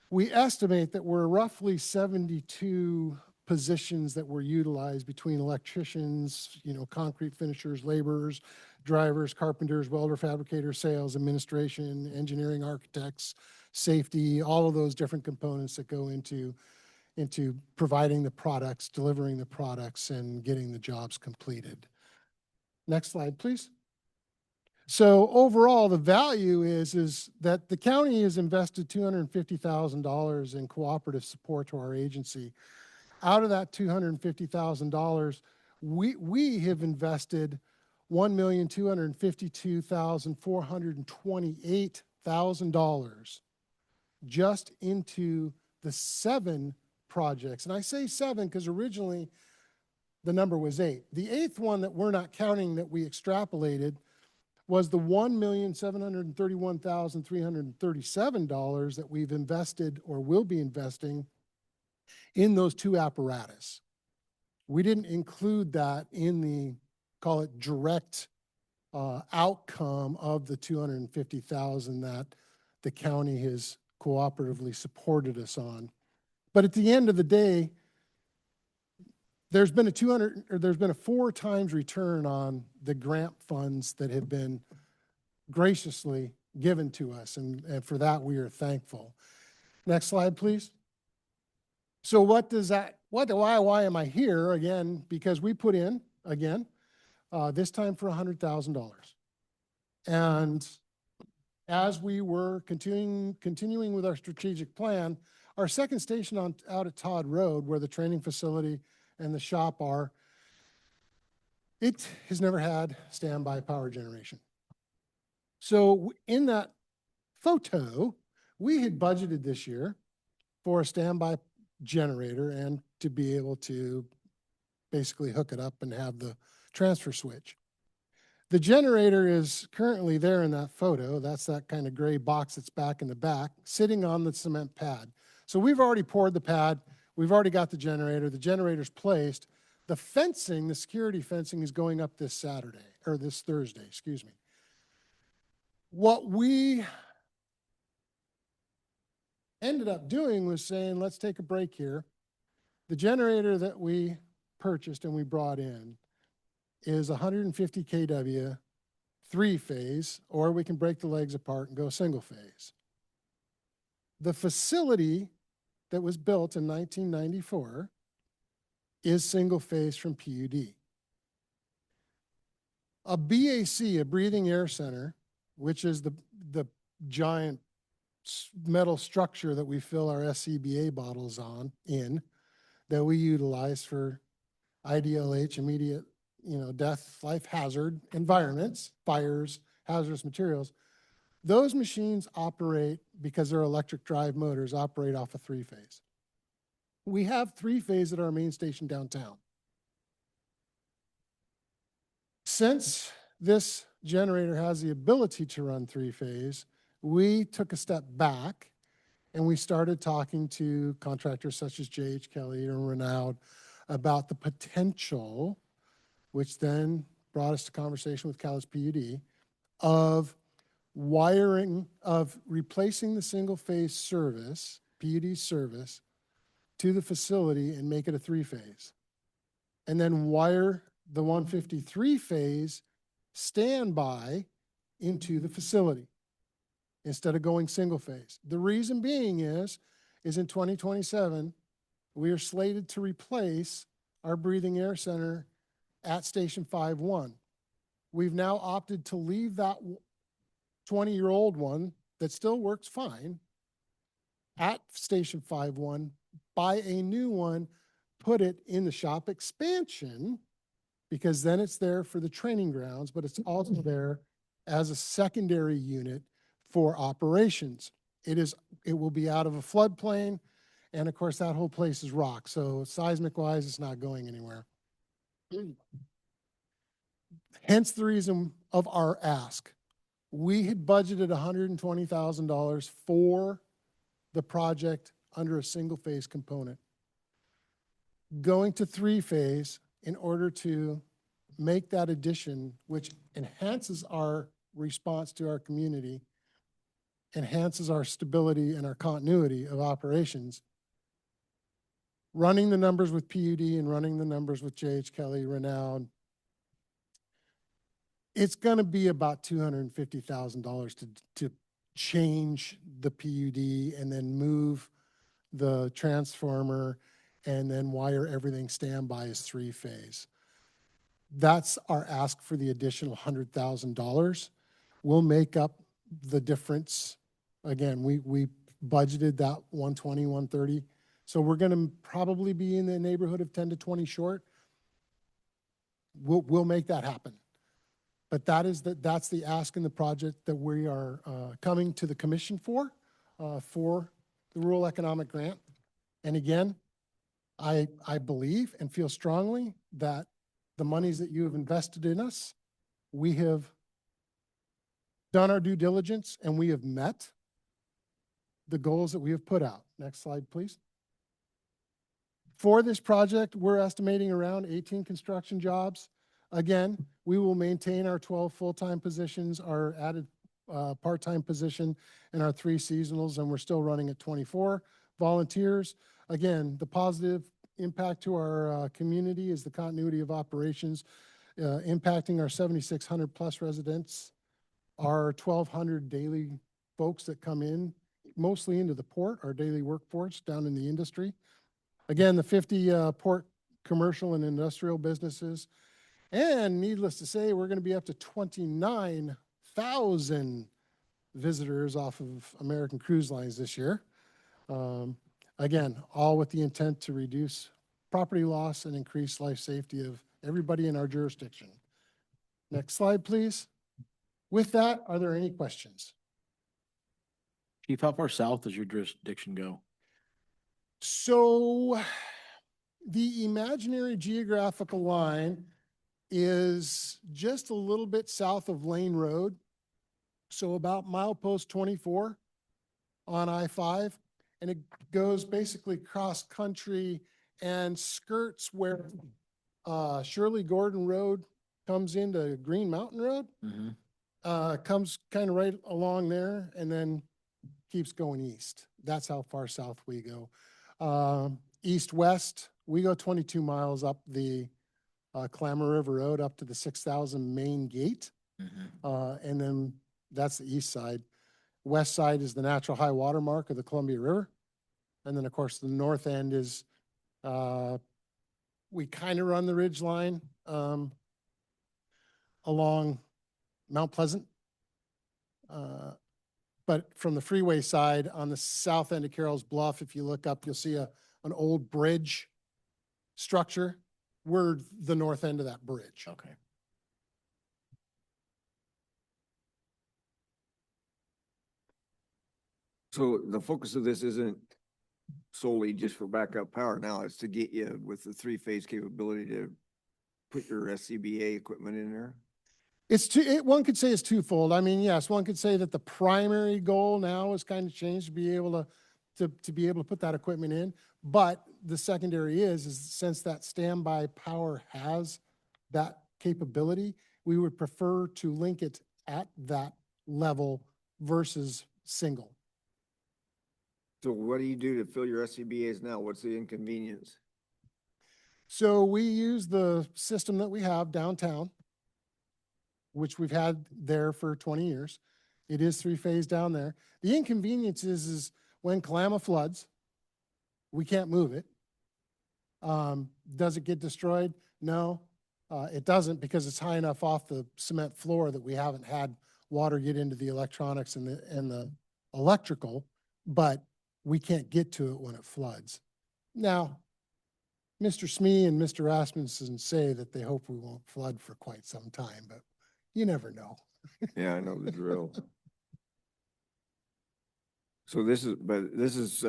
S9: we estimate that we're roughly 72 positions that were utilized between electricians, concrete finishers, laborers, drivers, carpenters, welder, fabricators, sales, administration, engineering, architects, safety, all of those different components that go into providing the products, delivering the products, and getting the jobs completed. Next slide, please. So overall, the value is that the county has invested $250,000 in cooperative support to our agency. Out of that $250,000, we have invested $1,252,428 just into the 7 projects. And I say 7 because originally the number was 8. The 8th one that we're not counting that we extrapolated was the $1,731,337 that we've invested or will be investing in those 2 apparatus. We didn't include that in the, call it direct outcome of the $250,000 that the county has cooperatively supported us on. But at the end of the day, there's been a 4 times return on the grant funds that have been graciously given to us, and for that we are thankful. Next slide, please. So why am I here? Again, because we put in, again, this time for $100,000. And as we were continuing with our strategic plan, our second station out at Todd Road, where the training facility and the shop are, it has never had standby power generation. So in that photo, we had budgeted this year for a standby generator and to be able to basically hook it up and have the transfer switch. The generator is currently there in that photo. That's that kind of gray box that's back in the back, sitting on the cement pad. So we've already poured the pad. We've already got the generator. The generator's placed. The fencing, the security fencing, is going up this Thursday, excuse me. What we ended up doing was saying, let's take a break here. The generator that we purchased and we brought in is 150 kW, 3-phase, or we can break the legs apart and go single phase. The facility that was built in 1994 is single phase from PUD. A BAC, a breathing air center, which is the giant metal structure that we fill our SCBA bottles in, that we utilize for IDLH, immediate, death, life hazard environments, fires, hazardous materials. Those machines operate, because they're electric drive motors, operate off a three-phase. We have three-phase at our main station downtown. Since this generator has the ability to run three-phase, we took a step back and we started talking to contractors such as J.H. Kelly and Renaud about the potential, which then brought us to conversation with Callis PUD, of replacing the single-phase service, PUD service, to the facility and make it a three-phase. And then wire the 153-phase standby into the facility instead of going single-phase. The reason being is in 2027, we are slated to replace our breathing air center at Station 5-1. We've now opted to leave that 20-year-old one that still works fine at Station 5-1, buy a new one, put it in the shop expansion, because then it's there for the training grounds, but it's also there as a secondary unit for operations. It will be out of a floodplain, and of course that whole place is rock, so seismic wise it's not going anywhere. Hence the reason of our ask. We had budgeted $120,000 for the project under a single-phase component. Going to three-phase in order to make that addition, which enhances our response to our community, enhances our stability and our continuity of operations. Running the numbers with PUD and running the numbers with J.H. Kelly, Renaud, it's going to be about $250,000 to change the PUD and then move the transformer and then wire everything standby as three-phase. That's our ask for the additional $100,000. We'll make up the difference. Again, we budgeted that 120, 130. So we're going to probably be in the neighborhood of 10 to 20 short. We'll make that happen. But that's the ask in the project that we are coming to the commission for the Rural Economic Grant. And again, I believe and feel strongly that the monies that you have invested in us, we have done our due diligence and we have met the goals that we have put out. Next slide, please. For this project, we're estimating around 18 construction jobs. Again, we will maintain our 12 full-time positions, our added part-time position, and our 3 seasonals, and we're still running at 24 volunteers. Again, the positive impact to our community is the continuity of operations, impacting our 7,600 plus residents, our 1,200 daily folks that come in, mostly into the port, our daily workforce down in the industry. Again, the 50 port commercial and industrial businesses. And needless to say, we're going to be up to 29,000 visitors off of American Cruise Lines this year. Again, all with the intent to reduce property loss and increase life safety of everybody in our jurisdiction. Next slide, please. With that, are there any questions?
S3: Chief, how far south does your jurisdiction go?
S9: So the imaginary geographical line is just a little bit south of Lane Road. So about milepost 24 on I-5. And it goes basically cross country and skirts where Shirley Gordon Road comes into Green Mountain Road. Comes kind of right along there and then keeps going east. That's how far south we go. East-west, we go 22 miles up the Clamor River Road up to the 6,000 main gate. And then that's the east side. West side is the natural high water mark of the Columbia River. And then, of course, the north end is, we kind of run the ridge line along Mount Pleasant. But from the freeway side on the south end of Carroll's Bluff, if you look up, you'll see an old bridge structure. we're the north end of that bridge.
S3: Okay.
S4: So the focus of this isn't solely just for backup power now, it's to get you with the three-phase capability to put your SCBA equipment in there?
S9: One could say it's twofold. I mean, yes, one could say that the primary goal now is kind of changed to be able to be able to put that equipment in. But the secondary is since that standby power has that capability, we would prefer to link it at that level versus single.
S4: So what do you do to fill your SCBA's now? What's the inconvenience?
S9: So we use the system that we have downtown, which we've had there for 20 years. It is three-phase down there. The inconvenience is when Kalama floods, we can't move it. Does it get destroyed? No, it doesn't, because it's high enough off the cement floor that we haven't had water get into the electronics and the electrical, but we can't get to it when it floods. Now, Mr. Smee and Mr. Rasmussen say that they hope we won't flood for quite some time, but you never know.
S4: Yeah, I know the drill. So this is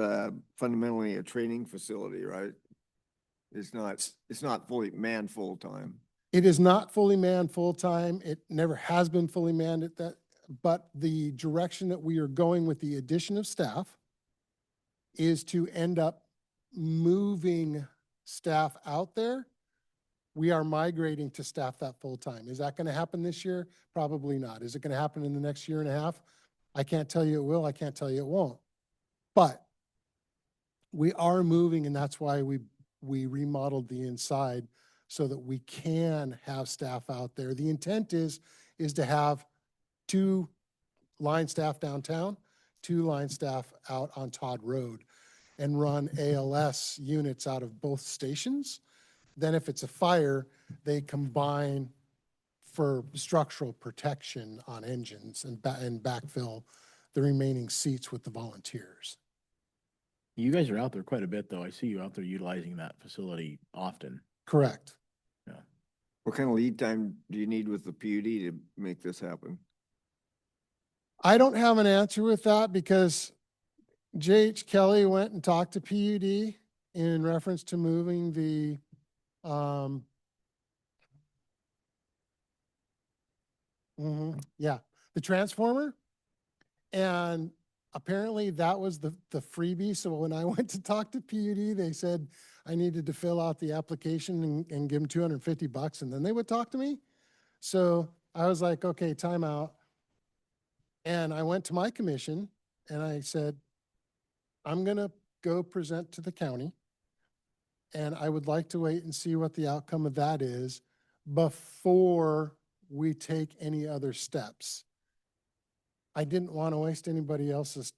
S4: fundamentally a training facility, right? It's not fully manned full-time.
S9: It is not fully manned full-time. It never has been fully manned at that, but the direction that we are going with the addition of staff is to end up moving staff out there. We are migrating to staff that full-time. Is that going to happen this year? Probably not. Is it going to happen in the next year and a half? I can't tell you it will. I can't tell you it won't. But we are moving, and that's why we remodeled the inside so that we can have staff out there. The intent is to have 2 line staff downtown, 2 line staff out on Todd Road, and run ALS units out of both stations. Then if it's a fire, they combine for structural protection on engines and backfill the remaining seats with the volunteers.
S3: You guys are out there quite a bit, though. I see you out there utilizing that facility often.
S9: Correct.
S3: Yeah.
S4: What kind of lead time do you need with the PUD to make this happen?
S9: I don't have an answer with that because J.H. Kelly went and talked to PUD in reference to moving the the transformer. And apparently that was the freebie. So when I went to talk to PUD, they said I needed to fill out the application and give them $250, and then they would talk to me. So I was like, okay, time out. And I went to my commission and I said, I'm going to go present to the county, and I would like to wait and see what the outcome of that is before we take any other steps. I didn't want to waste anybody else's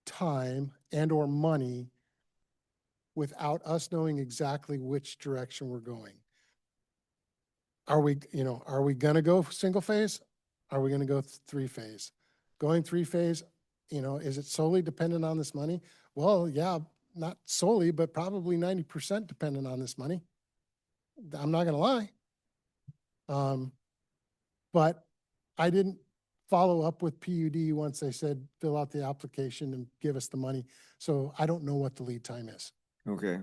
S9: time and or money without us knowing exactly which direction we're going. Are we going to go single phase? Are we going to go 3-phase? Going 3-phase, is it solely dependent on this money? Well, yeah, not solely, but probably 90% dependent on this money. I'm not going to lie. But I didn't follow up with PUD once they said, fill out the application and give us the money. So I don't know what the lead time is.
S4: Okay.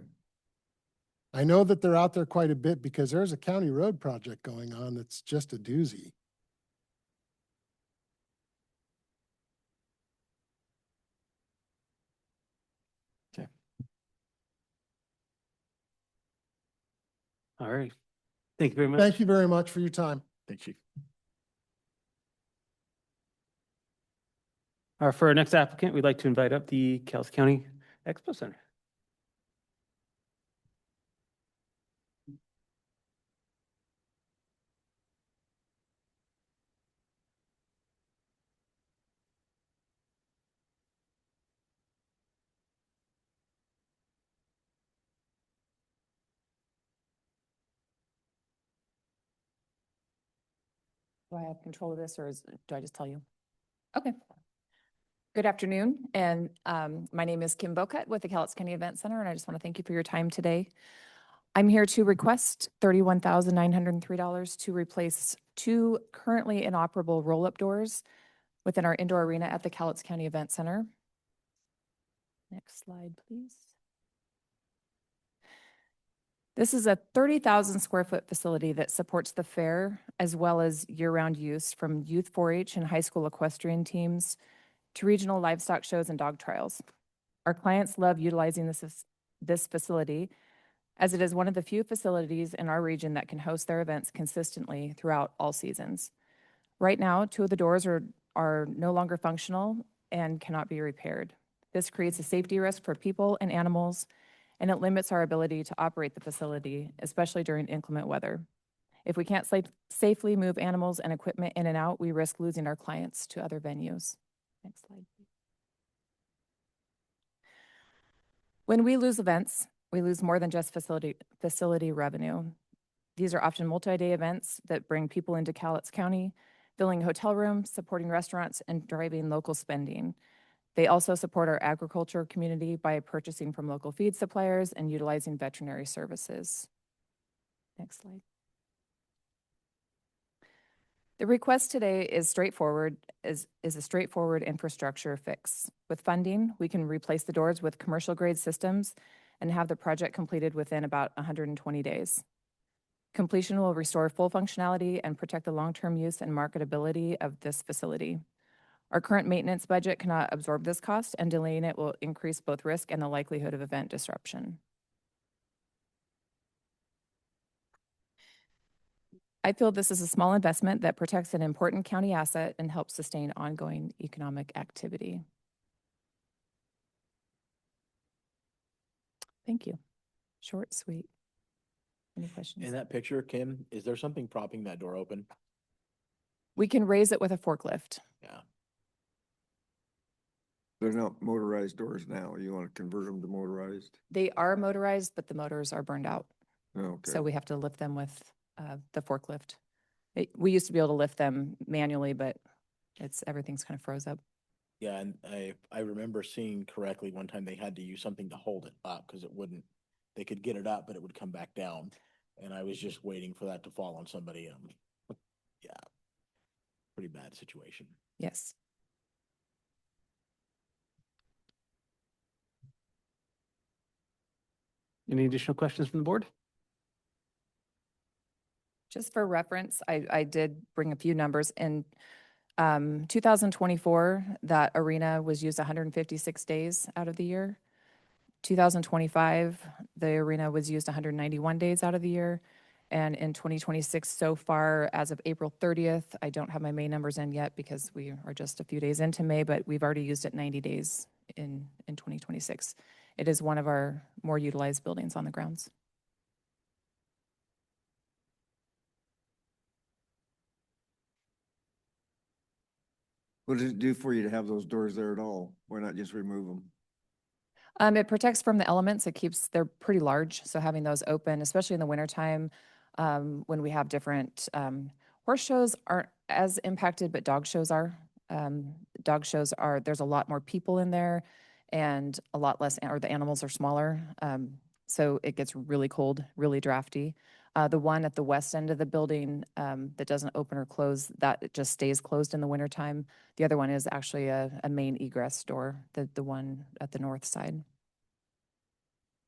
S9: I know that they're out there quite a bit because there's a county road project going on that's just a doozy.
S3: Okay.
S6: All right. Thank you very much.
S9: Thank you very much for your time.
S3: Thanks, Chief.
S6: For our next applicant, we'd like to invite up the Cass County Expo Center.
S7: Do I have control of this, or do I just tell you? Okay. Good afternoon, and my name is Kim Bocut with the Cowlitz County Event Center, and I just want to thank you for your time today. I'm here to request $31,903 to replace two currently inoperable roll-up doors within our indoor arena at the Cowlitz County Event Center. Next slide, please. This is a 30,000 square foot facility that supports the fair as well as year-round use from youth 4-H and high school equestrian teams to regional livestock shows and dog trials. Our clients love utilizing this facility as it is one of the few facilities in our region that can host their events consistently throughout all seasons. Right now, two of the doors are no longer functional and cannot be repaired. This creates a safety risk for people and animals, and it limits our ability to operate the facility, especially during inclement weather. If we can't safely move animals and equipment in and out, we risk losing our clients to other venues. Next slide, please. When we lose events, we lose more than just facility revenue. These are often multi-day events that bring people into Cowlitz County, filling hotel rooms, supporting restaurants, and driving local spending. They also support our agriculture community by purchasing from local feed suppliers and utilizing veterinary services. Next slide. The request today is straightforward, is a straightforward infrastructure fix. With funding, we can replace the doors with commercial grade systems and have the project completed within about 120 days. Completion will restore full functionality and protect the long-term use and marketability of this facility. Our current maintenance budget cannot absorb this cost, and delaying it will increase both risk and the likelihood of event disruption. I feel this is a small investment that protects an important county asset and helps sustain ongoing economic activity. Thank you. Short, sweet. Any questions?
S3: In that picture, Kim, is there something propping that door open?
S7: We can raise it with a forklift.
S3: Yeah.
S4: They're not motorized doors now. You want to convert them to motorized?
S7: They are motorized, but the motors are burned out.
S4: Okay.
S7: So we have to lift them with the forklift. We used to be able to lift them manually, but everything's kind of froze up.
S3: Yeah, and I remember seeing correctly one time they had to use something to hold it up because they could get it up, but it would come back down. And I was just waiting for that to fall on somebody. Yeah, pretty bad situation.
S7: Yes.
S6: Any additional questions from the board?
S7: Just for reference, I did bring a few numbers. In 2024, that arena was used 156 days out of the year. 2025, the arena was used 191 days out of the year. And in 2026, so far, as of April 30th, I don't have my May numbers in yet because we are just a few days into May, but we've already used it 90 days in 2026. It is one of our more utilized buildings on the grounds.
S4: What does it do for you to have those doors there at all? Why not just remove them?
S7: It protects from the elements. They're pretty large. So having those open, especially in the wintertime, when we have different horse shows aren't as impacted, but dog shows are. There's a lot more people in there and a lot less, or the animals are smaller. So it gets really cold, really drafty. The one at the west end of the building that doesn't open or close, that it just stays closed in the wintertime. The other one is actually a main egress door, the one at the north side.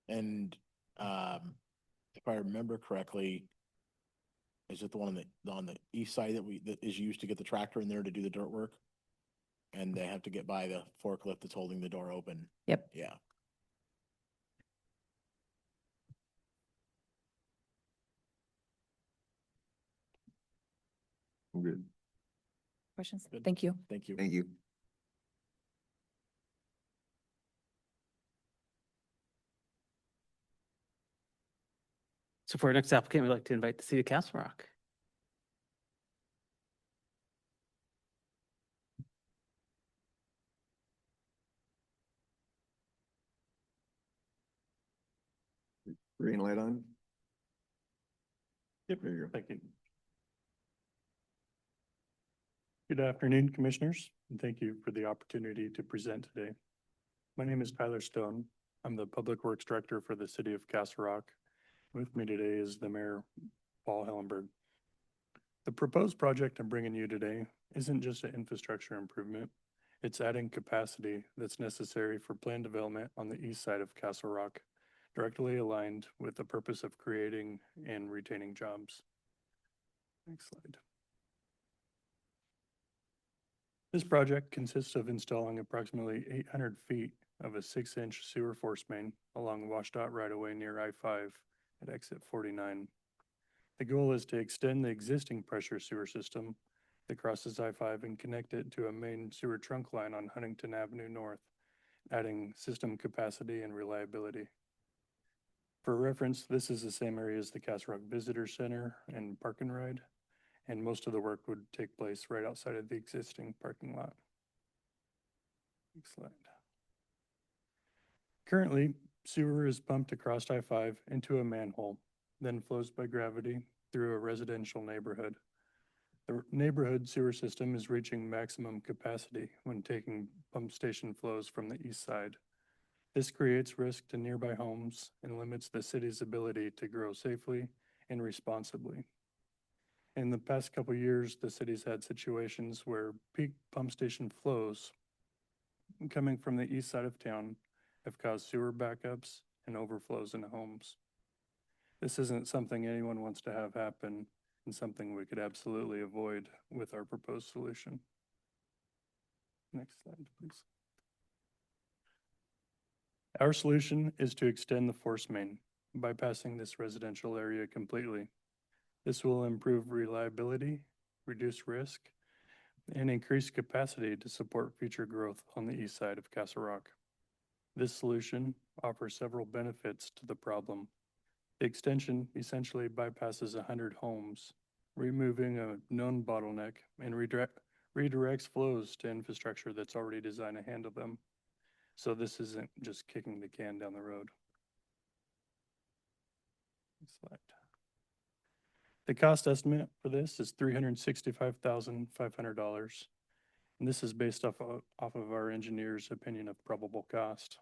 S3: And if I remember correctly, is it the one on the east side that is used to get the tractor in there to do the dirt work? And they have to get by the forklift that's holding the door open.
S7: Yep.
S3: Yeah.
S4: Good.
S7: Questions?
S3: Good.
S7: Thank you.
S3: Thank you.
S4: Thank you.
S6: So for our next applicant, we'd like to invite the City of Castle Rock.
S4: Green light on?
S1: Yep,
S4: There you go.
S1: thank you. Good afternoon, Commissioners, and thank you for the opportunity to present today. My name is Tyler Stone. I'm the Public Works Director for the City of Castle Rock. With me today is the Mayor, Paul Hellenberg. The proposed project I'm bringing you today isn't just an infrastructure improvement. It's adding capacity that's necessary for planned development on the east side of Castle Rock, directly aligned with the purpose of creating and retaining jobs. Next slide. This project consists of installing approximately 800 feet of a 6-inch sewer force main along WashDOT right-of-way near I-5 at exit 49. The goal is to extend the existing pressure sewer system that crosses I-5 and connect it to a main sewer trunk line on Huntington Avenue North, adding system capacity and reliability. For reference, this is the same area as the Castle Rock Visitor Center and Park and Ride, and most of the work would take place right outside of the existing parking lot. Next slide. Currently, sewer is pumped across I-5 into a manhole, then flows by gravity through a residential neighborhood. The neighborhood sewer system is reaching maximum capacity when taking pump station flows from the east side. This creates risk to nearby homes and limits the city's ability to grow safely and responsibly. In the past couple of years, the city's had situations where peak pump station flows coming from the east side of town have caused sewer backups and overflows into homes. This isn't something anyone wants to have happen, and something we could absolutely avoid with our proposed solution. Next slide, please. Our solution is to extend the force main, bypassing this residential area completely. This will improve reliability, reduce risk, and increase capacity to support future growth on the east side of Castle Rock. This solution offers several benefits to the problem. The extension essentially bypasses 100 homes, removing a known bottleneck and redirects flows to infrastructure that's already designed to handle them. So this isn't just kicking the can down the road. Next slide. The cost estimate for this is $365,500. And this is based off of our engineer's opinion of probable cost.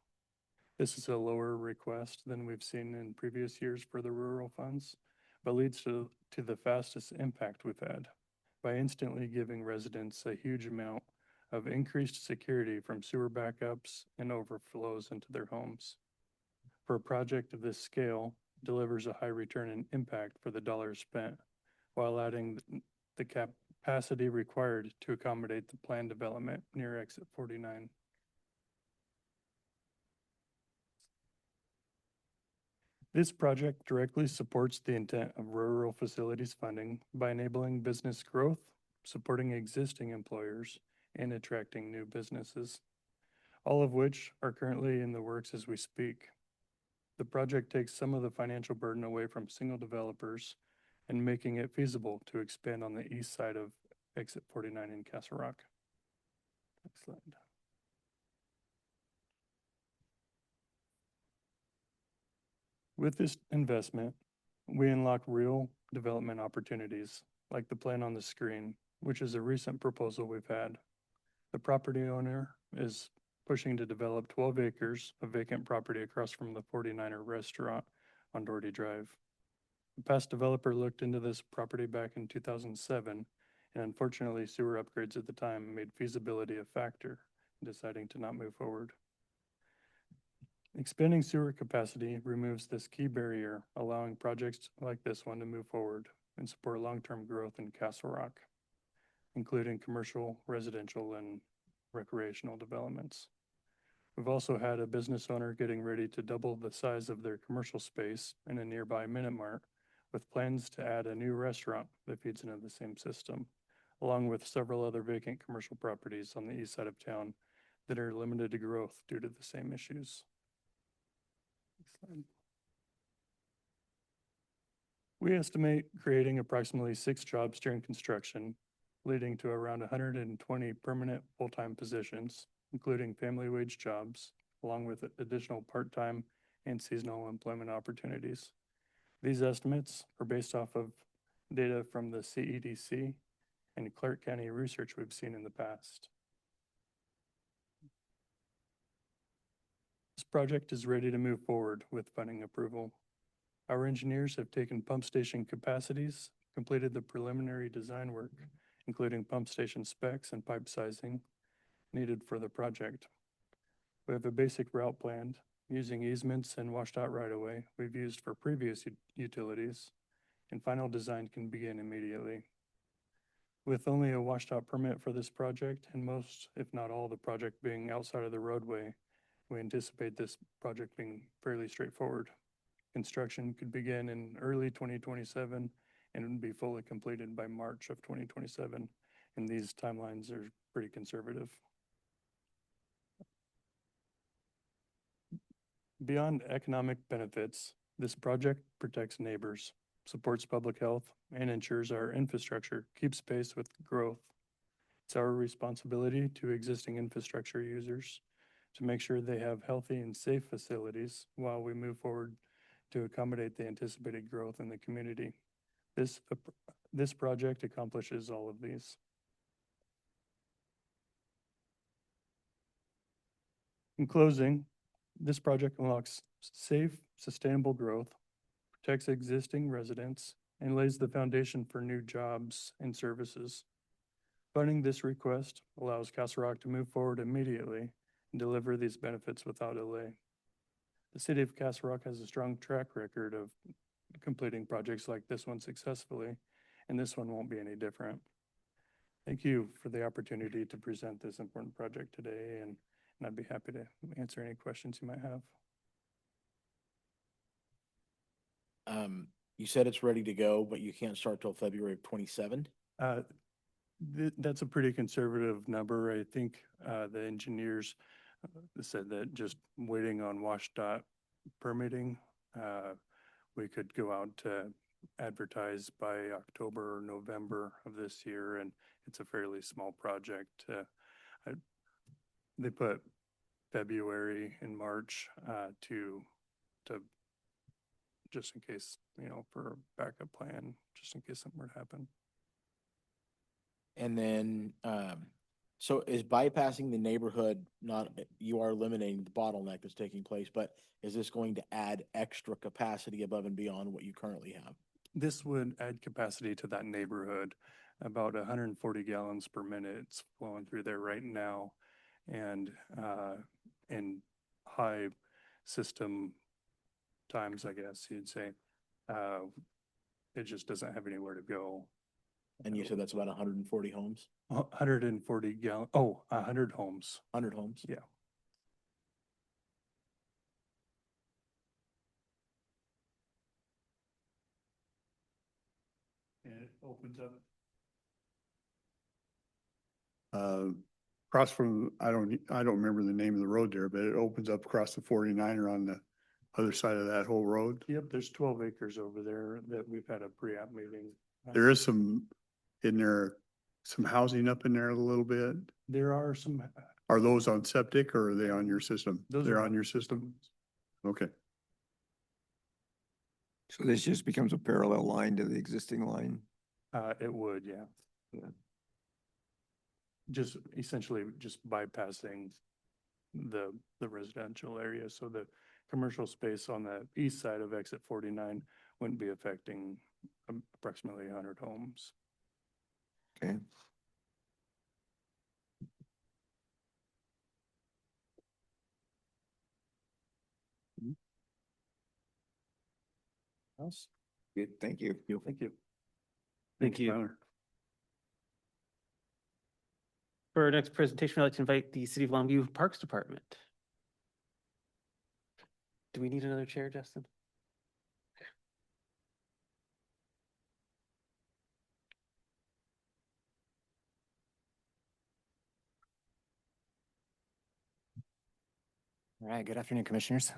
S1: This is a lower request than we've seen in previous years for the rural funds, but leads to the fastest impact we've had by instantly giving residents a huge amount of increased security from sewer backups and overflows into their homes. For a project of this scale, delivers a high return and impact for the dollars spent, while adding the capacity required to accommodate the planned development near exit 49. This project directly supports the intent of rural facilities funding by enabling business growth, supporting existing employers, and attracting new businesses, all of which are currently in the works as we speak. The project takes some of the financial burden away from single developers and making it feasible to expand on the east side of exit 49 in Castle Rock. Next slide. With this investment, we unlock real development opportunities like the plan on the screen, which is a recent proposal we've had. The property owner is pushing to develop 12 acres of vacant property across from the 49er restaurant on Doherty Drive. The past developer looked into this property back in 2007, and unfortunately sewer upgrades at the time made feasibility a factor in deciding to not move forward. Expanding sewer capacity removes this key barrier, allowing projects like this one to move forward and support long-term growth in Castle Rock, including commercial, residential, and recreational developments. We've also had a business owner getting ready to double the size of their commercial space in a nearby Minute Mart, with plans to add a new restaurant that feeds into the same system, along with several other vacant commercial properties on the east side of town that are limited to growth due to the same issues. Next slide. We estimate creating approximately 6 jobs during construction, leading to around 120 permanent full-time positions, including family wage jobs, along with additional part-time and seasonal employment opportunities. These estimates are based off of data from the CEDC and Clark County research we've seen in the past. This project is ready to move forward with funding approval. Our engineers have taken pump station capacities, completed the preliminary design work, including pump station specs and pipe sizing needed for the project. We have a basic route planned using easements and washed out right-of-way we've used for previous utilities, and final design can begin immediately. With only a washed out permit for this project and most, if not all, the project being outside of the roadway, we anticipate this project being fairly straightforward. Construction could begin in early 2027 and be fully completed by March of 2027. And these timelines are pretty conservative. Beyond economic benefits, this project protects neighbors, supports public health, and ensures our infrastructure keeps pace with growth. It's our responsibility to existing infrastructure users to make sure they have healthy and safe facilities while we move forward to accommodate the anticipated growth in the community. This project accomplishes all of these. In closing, this project unlocks safe, sustainable growth, protects existing residents, and lays the foundation for new jobs and services. Funding this request allows Castle Rock to move forward immediately and deliver these benefits without delay. The city of Castle Rock has a strong track record of completing projects like this one successfully, and this one won't be any different. Thank you for the opportunity to present this important project today, and I'd be happy to answer any questions you might have.
S3: You said it's ready to go, but you can't start till February of 27?
S1: That's a pretty conservative number. I think the engineers said that just waiting on WashDOT permitting, we could go out to advertise by October or November of this year, and it's a fairly small project. They put February and March to just in case, for a backup plan, just in case something were to happen.
S3: And then, so is bypassing the neighborhood not, you are eliminating the bottleneck that's taking place, but is this going to add extra capacity above and beyond what you currently have?
S1: This would add capacity to that neighborhood, about 140 gallons per minute. It's flowing through there right now. And in high system times, I guess you'd say, it just doesn't have anywhere to go.
S3: And you said that's about 140 homes?
S1: 140 gallon, 100 homes.
S3: 100 homes?
S1: Yeah. And it opens up.
S10: Across from, I don't remember the name of the road there, but it opens up across the 49er on the other side of that whole road.
S1: Yep, there's 12 acres over there that we've had a pre-app meeting.
S10: There is some housing up in there a little bit.
S1: There are some.
S10: Are those on septic or are they on your system?
S1: Those
S10: They're
S1: are
S10: on your system? Okay.
S4: So this just becomes a parallel line to the existing line?
S1: It would, yeah.
S4: Yeah.
S1: Just essentially just bypassing the residential area. So the commercial space on the east side of exit 49 wouldn't be affecting approximately 100 homes.
S4: Okay.
S1: Else?
S4: Good, thank you.
S1: Thank you.
S6: Thank you.
S10: Tyler.
S6: For our next presentation, I'd like to invite the City of Longview Parks Department. Do we need another chair, Justin?
S11: All right, good afternoon, Commissioners.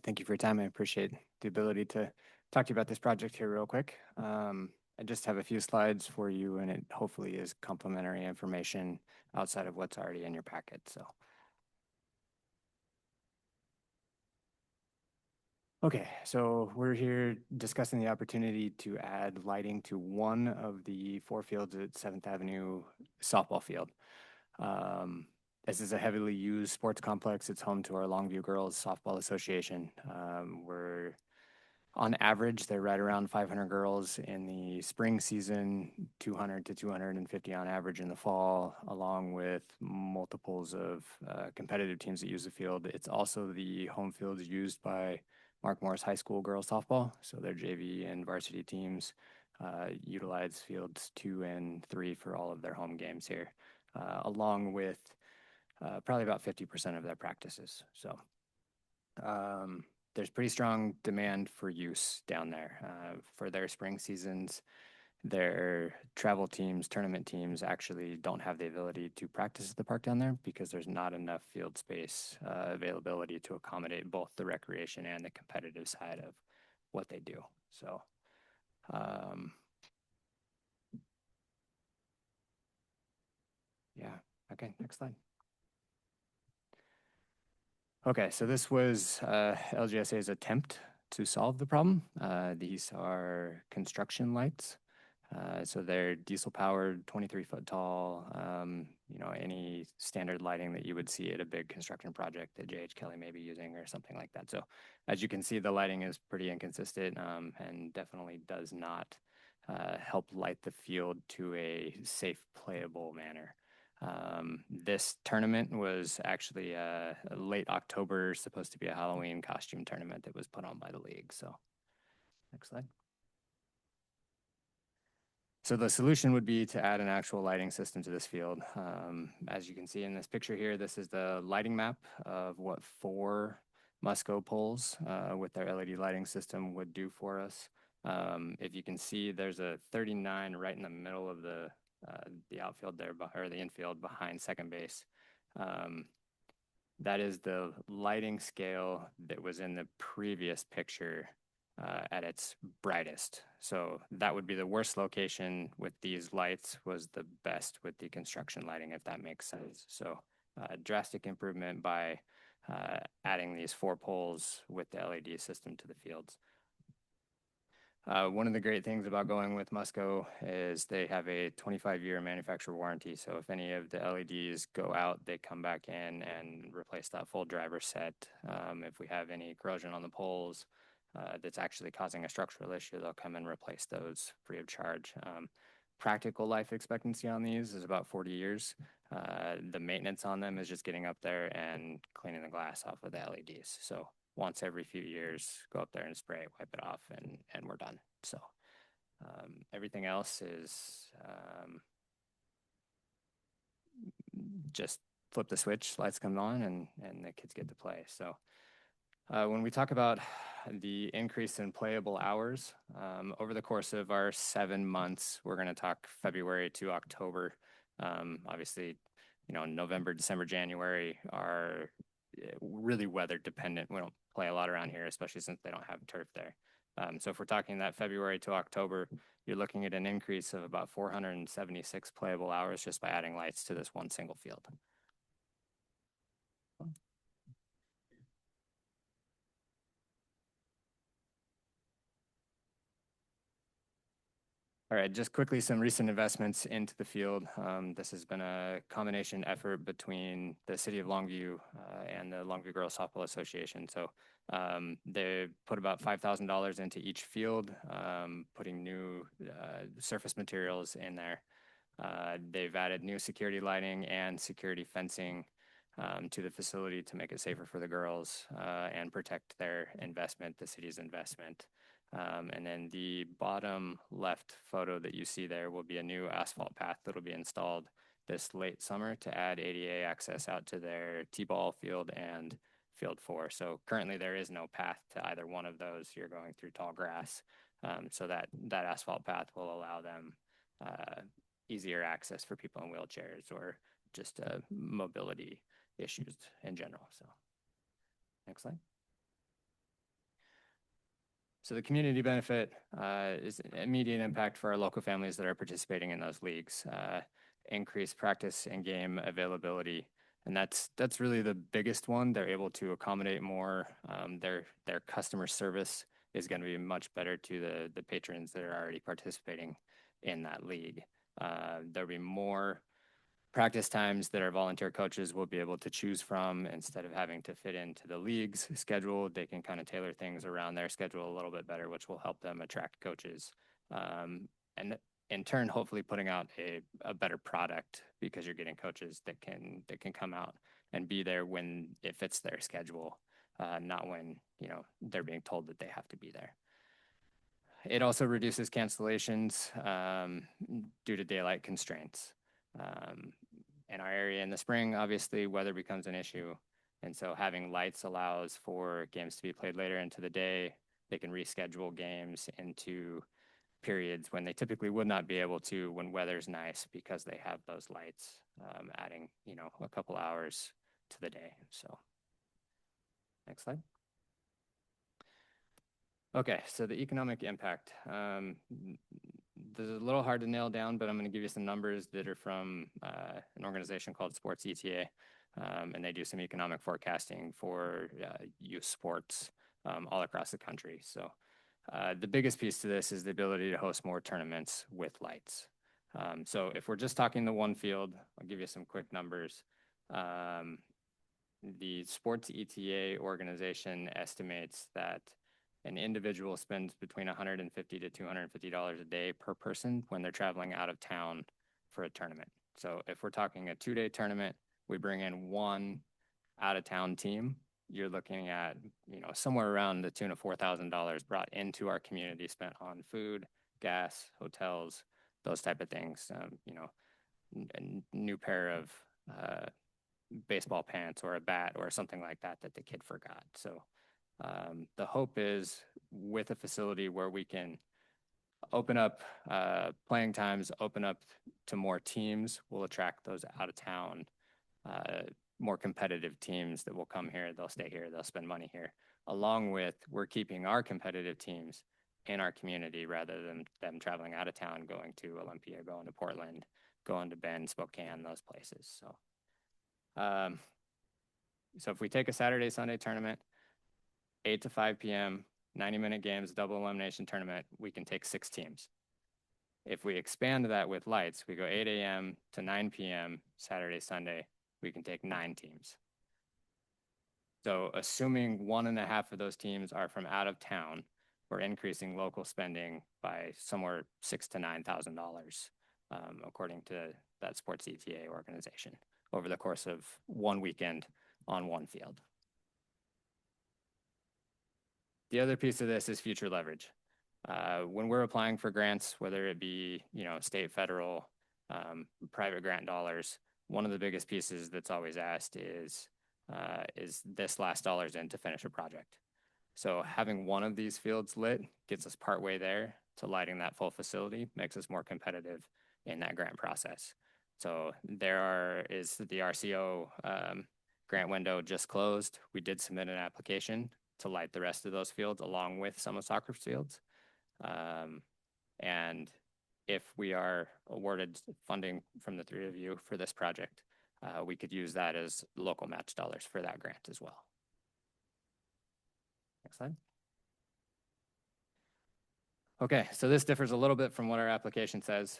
S11: Thank you for your time. I appreciate the ability to talk to you about this project here real quick. I just have a few slides for you, and it hopefully is complimentary information outside of what's already in your packet. So, okay, so we're here discussing the opportunity to add lighting to one of the 4 fields at 7th Avenue softball field. This is a heavily used sports complex. It's home to our Longview Girls Softball Association. We're On average, they're right around 500 girls in the spring season, 200 to 250 on average in the fall, along with multiples of competitive teams that use the field. It's also the home fields used by Mark Morris High School girls softball. So their JV and varsity teams utilize fields 2 and 3 for all of their home games here, along with probably about 50% of their practices. So there's pretty strong demand for use down there for their spring seasons. Their travel teams, tournament teams actually don't have the ability to practice at the park down there because there's not enough field space availability to accommodate both the recreation and the competitive side of what they do. So, yeah, okay, next slide. Okay, so this was LGSA's attempt to solve the problem. These are construction lights. So they're diesel powered, 23-foot tall, you know, any standard lighting that you would see at a big construction project that J.H. Kelly may be using or something like that. So as you can see, the lighting is pretty inconsistent and definitely does not help light the field to a safe, playable manner. This tournament was actually late October, supposed to be a Halloween costume tournament that was put on by the league. So next slide. So the solution would be to add an actual lighting system to this field. As you can see in this picture here, this is the lighting map of what 4 Musco poles with their LED lighting system would do for us. If you can see, there's a 39 right in the middle of the outfield there, or the infield behind second base. That is the lighting scale that was in the previous picture at its brightest. So that would be the worst location with these lights, was the best with the construction lighting, if that makes sense. So drastic improvement by adding these 4 poles with the LED system to the fields. One of the great things about going with Musco is they have a 25-year manufacturer warranty. So if any of the LEDs go out, they come back in and replace that full driver set. If we have any corrosion on the poles that's actually causing a structural issue, they'll come and replace those free of charge. Practical life expectancy on these is about 40 years. The maintenance on them is just getting up there and cleaning the glass off of the LEDs. So once every few years, go up there and spray, wipe it off, and we're done. So everything else is just flip the switch, lights come on, and the kids get to play. So when we talk about the increase in playable hours, over the course of our 7 months, we're going to talk February to October. Obviously, you know, November, December, January are really weather dependent. We don't play a lot around here, especially since they don't have turf there. So if we're talking that February to October, you're looking at an increase of about 476 playable hours just by adding lights to this one single field. All right, just quickly, some recent investments into the field. This has been a combination effort between the City of Longview and the Longview Girls Softball Association. So they put about $5,000 into each field, putting new surface materials in there. They've added new security lighting and security fencing to the facility to make it safer for the girls and protect their investment, the city's investment. And then the bottom left photo that you see there will be a new asphalt path that will be installed this late summer to add ADA access out to their T-ball field and field 4. So currently there is no path to either one of those. You're going through tall grass. So that asphalt path will allow them easier access for people in wheelchairs or just mobility issues in general. So next slide. So the community benefit is an immediate impact for our local families that are participating in those leagues, increased practice and game availability. And that's really the biggest one. They're able to accommodate more. Their customer service is going to be much better to the patrons that are already participating in that league. There'll be more practice times that our volunteer coaches will be able to choose from instead of having to fit into the league's schedule. They can kind of tailor things around their schedule a little bit better, which will help them attract coaches. And in turn, hopefully putting out a better product because you're getting coaches that can come out and be there when it fits their schedule, not when, you know, they're being told that they have to be there. It also reduces cancellations due to daylight constraints. In our area in the spring, obviously, weather becomes an issue. And so having lights allows for games to be played later into the day. They can reschedule games into periods when they typically would not be able to when weather's nice because they have those lights, adding, you know, a couple hours to the day. So next slide. Okay, so the economic impact. This is a little hard to nail down, but I'm going to give you some numbers that are from an organization called Sports ETA, and they do some economic forecasting for youth sports all across the country. So the biggest piece to this is the ability to host more tournaments with lights. So if we're just talking the one field, I'll give you some quick numbers. The Sports ETA organization estimates that an individual spends between $150 to $250 a day per person when they're traveling out of town for a tournament. So if we're talking a 2-day tournament, we bring in one out-of-town team, you're looking at, you know, somewhere around the tune of $4,000 brought into our community, spent on food, gas, hotels, those type of things. You know, a new pair of baseball pants or a bat or something like that that the kid forgot. So the hope is with a facility where we can open up playing times, open up to more teams, we'll attract those out of town, more competitive teams that will come here, they'll stay here, they'll spend money here. Along with, we're keeping our competitive teams in our community rather than them traveling out of town, going to Olympia, going to Portland, going to Bend, Spokane, those places. So, so if we take a Saturday, Sunday tournament, 8 to 5 p.m., 90-minute games, double elimination tournament, we can take 6 teams. If we expand that with lights, we go 8 a.m. to 9 p.m. Saturday, Sunday, we can take 9 teams. So assuming 1.5 of those teams are from out of town, we're increasing local spending by somewhere $6,000 to $9,000, according to that Sports ETA organization, over the course of one weekend on one field. The other piece of this is future leverage. When we're applying for grants, whether it be, you know, state, federal, private grant dollars, one of the biggest pieces that's always asked is this last dollars in to finish a project. So having one of these fields lit gets us partway there to lighting that full facility, makes us more competitive in that grant process. So is the RCO grant window just closed. We did submit an application to light the rest of those fields along with some of soccer fields. And if we are awarded funding from the 3 of you for this project, we could use that as local match dollars for that grant as well. Next slide. Okay, so this differs a little bit from what our application says.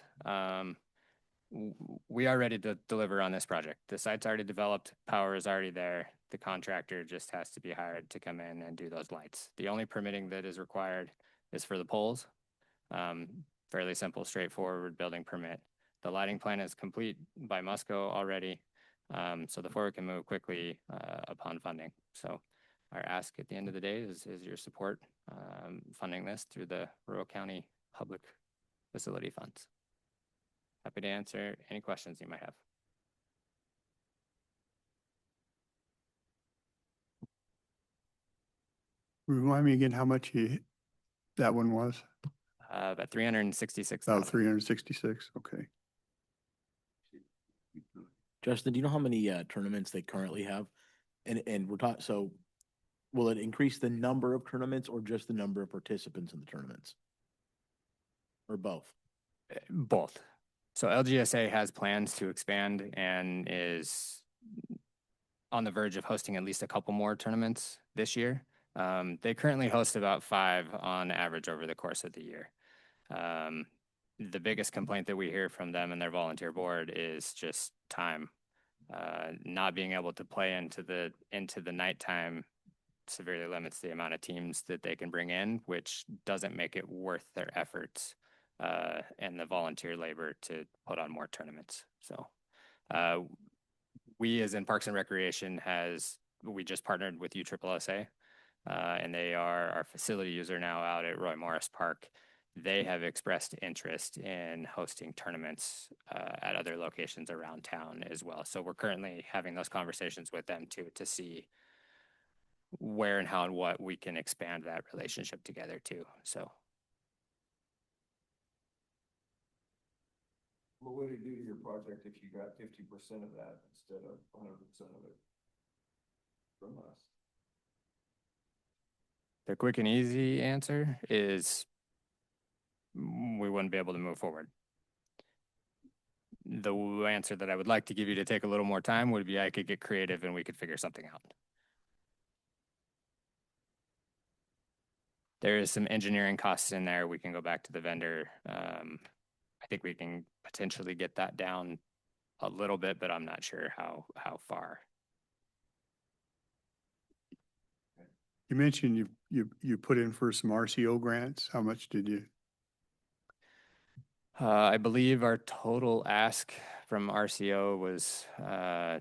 S11: We are ready to deliver on this project. The site's already developed, power is already there. The contractor just has to be hired to come in and do those lights. The only permitting that is required is for the poles. Fairly simple, straightforward building permit. The lighting plan is complete by Musco already, so the Forward can move quickly upon funding. So our ask at the end of the day is your support funding this through the Rural County Public Facility Funds. Happy to answer any questions you might have.
S10: Remind me again how much that one was?
S11: About 366.
S10: About 366, okay.
S3: Justin, do you know how many tournaments they currently have? And we're talking, so will it increase the number of tournaments or just the number of participants in the tournaments? Or both?
S11: Both. So LGSA has plans to expand and is on the verge of hosting at least a couple more tournaments this year. They currently host about 5 on average over the course of the year. the biggest complaint that we hear from them and their volunteer board is just time. Not being able to play into the nighttime severely limits the amount of teams that they can bring in, which doesn't make it worth their efforts and the volunteer labor to put on more tournaments. So we as in Parks and Recreation we just partnered with USSSA and they are our facility user now out at Roy Morris Park. They have expressed interest in hosting tournaments at other locations around town as well. So we're currently having those conversations with them too, to see where and how and what we can expand that relationship together too. So.
S4: What would it do to your project if you got 50% of that instead of 100% of it from us?
S11: The quick and easy answer is we wouldn't be able to move forward. The answer that I would like to give you to take a little more time would be I could get creative and we could figure something out. There is some engineering costs in there. We can go back to the vendor. I think we can potentially get that down a little bit, but I'm not sure how far.
S10: You mentioned you put in for some RCO grants. How much did you?
S11: I believe our total ask from RCO was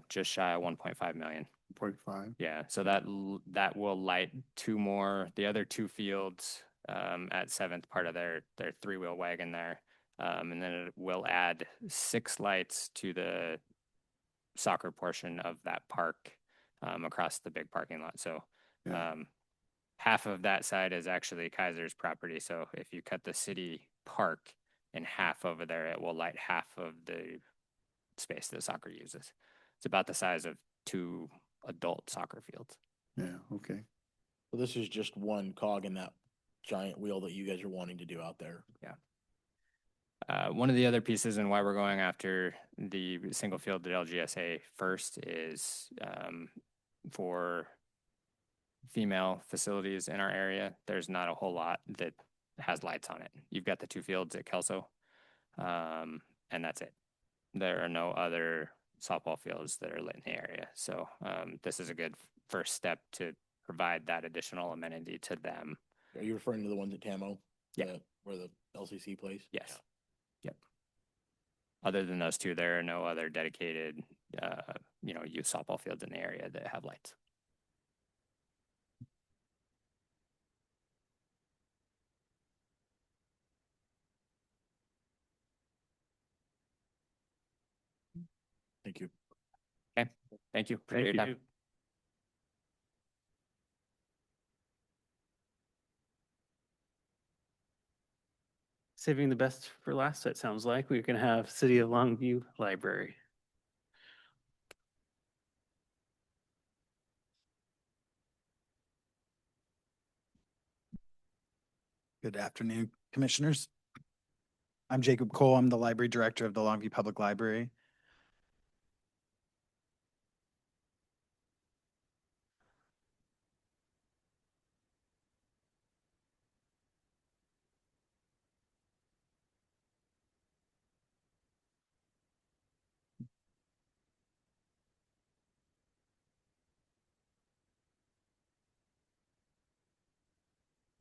S11: just shy of 1.5 million.
S10: 0.5.
S11: Yeah, so that will light the other two fields at 7th, part of their 3-wheel wagon there. And then it will add 6 lights to the soccer portion of that park across the big parking lot. So half of that side is actually Kaiser's property. So if you cut the city park in half over there, it will light half of the space that soccer uses. It's about the size of 2 adult soccer fields.
S10: Yeah, okay.
S3: So this is just one cog in that giant wheel that you guys are wanting to do out there.
S11: Yeah. One of the other pieces and why we're going after the single field at LGSA first is for female facilities in our area. There's not a whole lot that has lights on it. You've got the 2 fields at Kelso, and that's it. There are no other softball fields that are lit in the area. So this is a good first step to provide that additional amenity to them.
S3: Are you referring to the ones at Tamo?
S11: Yeah.
S3: Where the LCC plays?
S11: Yes.
S3: Yeah.
S11: Yep. Other than those 2, there are no other dedicated, youth softball fields in the area that have lights.
S3: Thank you.
S11: Okay. Thank you. Appreciate your
S6: Thank
S11: time.
S6: you. Saving the best for last, it sounds like. We're going to have City of Longview Library.
S12: Good afternoon, Commissioners. I'm Jacob Cole. I'm the Library Director of the Longview Public Library.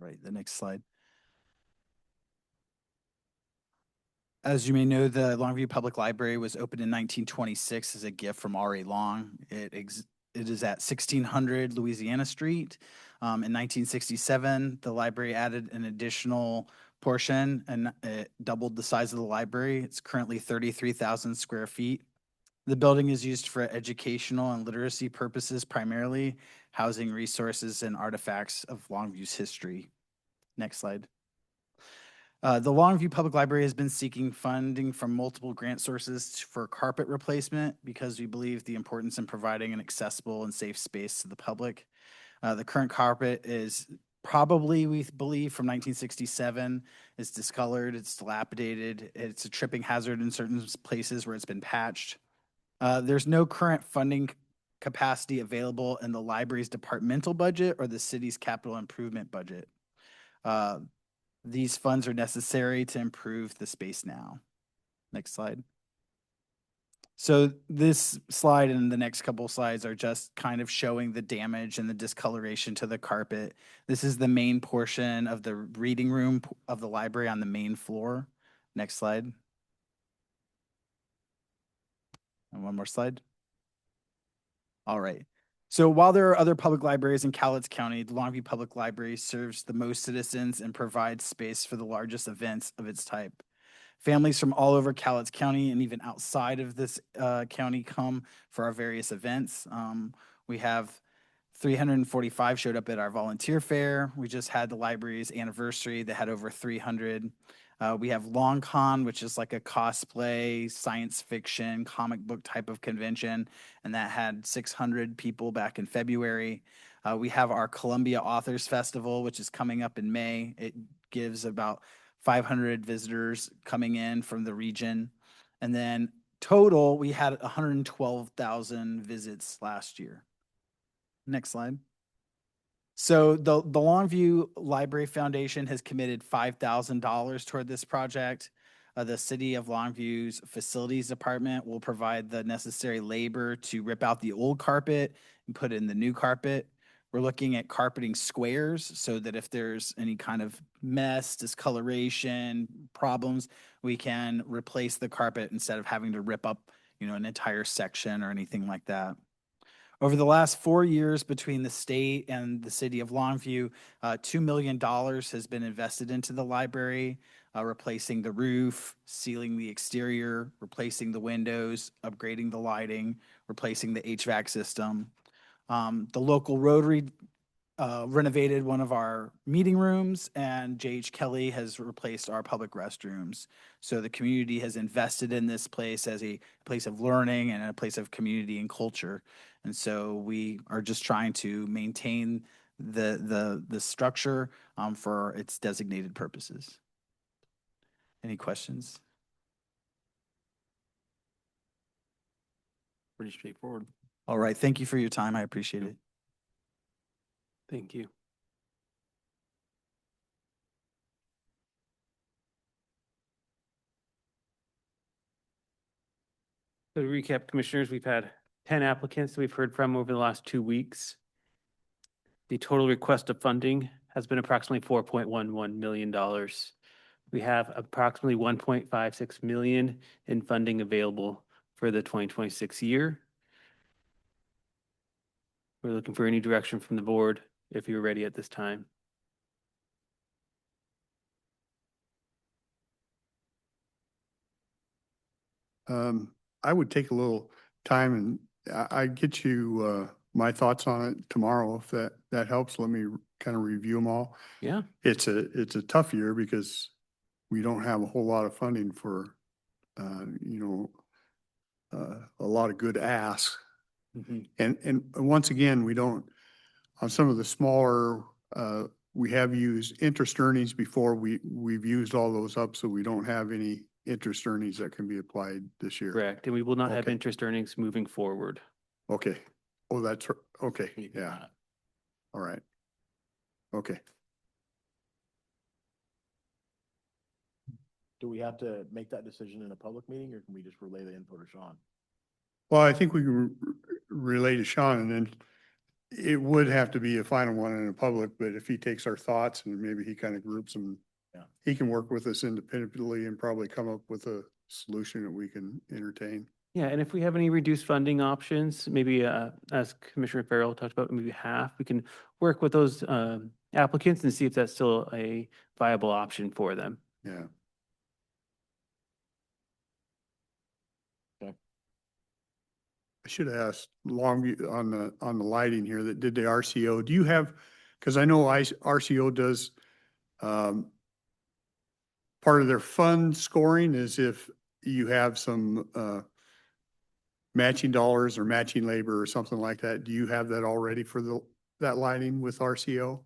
S12: Right, the next slide. As you may know, the Longview Public Library was opened in 1926 as a gift from R.A. Long. It is at 1600 Louisiana Street. In 1967, the library added an additional portion and it doubled the size of the library. It's currently 33,000 square feet. The building is used for educational and literacy purposes primarily, housing resources and artifacts of Longview's history. Next slide. The Longview Public Library has been seeking funding from multiple grant sources for carpet replacement because we believe the importance in providing an accessible and safe space to the public. The current carpet is probably, we believe, from 1967. It's discolored, it's dilapidated, it's a tripping hazard in certain places where it's been patched. There's no current funding capacity available in the library's departmental budget or the city's capital improvement budget. These funds are necessary to improve the space now. Next slide. So this slide and the next couple slides are just kind of showing the damage and the discoloration to the carpet. This is the main portion of the reading room of the library on the main floor. Next slide. And one more slide. All right. So while there are other public libraries in Cowlitz County, the Longview Public Library serves the most citizens and provides space for the largest events of its type. Families from all over Cowlitz County and even outside of this county come for our various events. We have 345 showed up at our volunteer fair. We just had the library's anniversary that had over 300. We have LongCon, which is like a cosplay, science fiction, comic book type of convention, and that had 600 people back in February. We have our Columbia Authors Festival, which is coming up in May. It gives about 500 visitors coming in from the region. And then total, we had 112,000 visits last year. Next slide. So the Longview Library Foundation has committed $5,000 toward this project. The City of Longview's Facilities Department will provide the necessary labor to rip out the old carpet and put in the new carpet. We're looking at carpeting squares so that if there's any kind of mess, discoloration, problems, we can replace the carpet instead of having to rip up, an entire section or anything like that. Over the last 4 years between the state and the city of Longview, $2 million has been invested into the library, replacing the roof, sealing the exterior, replacing the windows, upgrading the lighting, replacing the HVAC system. The local Rotary renovated one of our meeting rooms, and J.H. Kelly has replaced our public restrooms. So the community has invested in this place as a place of learning and a place of community and culture. And so we are just trying to maintain the structure for its designated purposes. Any questions?
S6: Pretty straightforward.
S12: All right. Thank you for your time. I appreciate it.
S6: Thank you. So to recap, commissioners, we've had 10 applicants that we've heard from over the last 2 weeks. The total request of funding has been approximately $4.11 million. We have approximately $1.56 million in funding available for the 2026 year. We're looking for any direction from the board if you're ready at this time.
S10: I would take a little time and I'd get you my thoughts on it tomorrow if that helps. Let me kind of review them all.
S6: Yeah.
S10: It's a tough year because we don't have a whole lot of funding for a lot of good asks.
S6: Mm-hmm.
S10: And once again, we don't, on some of the smaller, we have used interest earnings before. We've used all those up, so we don't have any interest earnings that can be applied this year.
S6: Correct. And we will not have
S10: Okay.
S6: interest earnings moving forward.
S10: Okay. Oh, okay. Yeah. All right. Okay.
S3: Do we have to make that decision in a public meeting, or can we just relay the info to Sean?
S10: Well, I think we can relay to Sean, and then it would have to be a final one in a public, but if he takes our thoughts and maybe he kind of groups them,
S3: Yeah.
S10: he can work with us independently and probably come up with a solution that we can entertain.
S6: Yeah, and if we have any reduced funding options, maybe as Commissioner Farrell talked about, maybe half, we can work with those applicants and see if that's still a viable option for them.
S10: Yeah.
S3: Okay.
S10: I should have asked Longview on the lighting here that did the RCO. Do you have, because I know RCO does, part of their fund scoring is if you have some matching dollars or matching labor or something like that. Do you have that already for that lighting with RCO?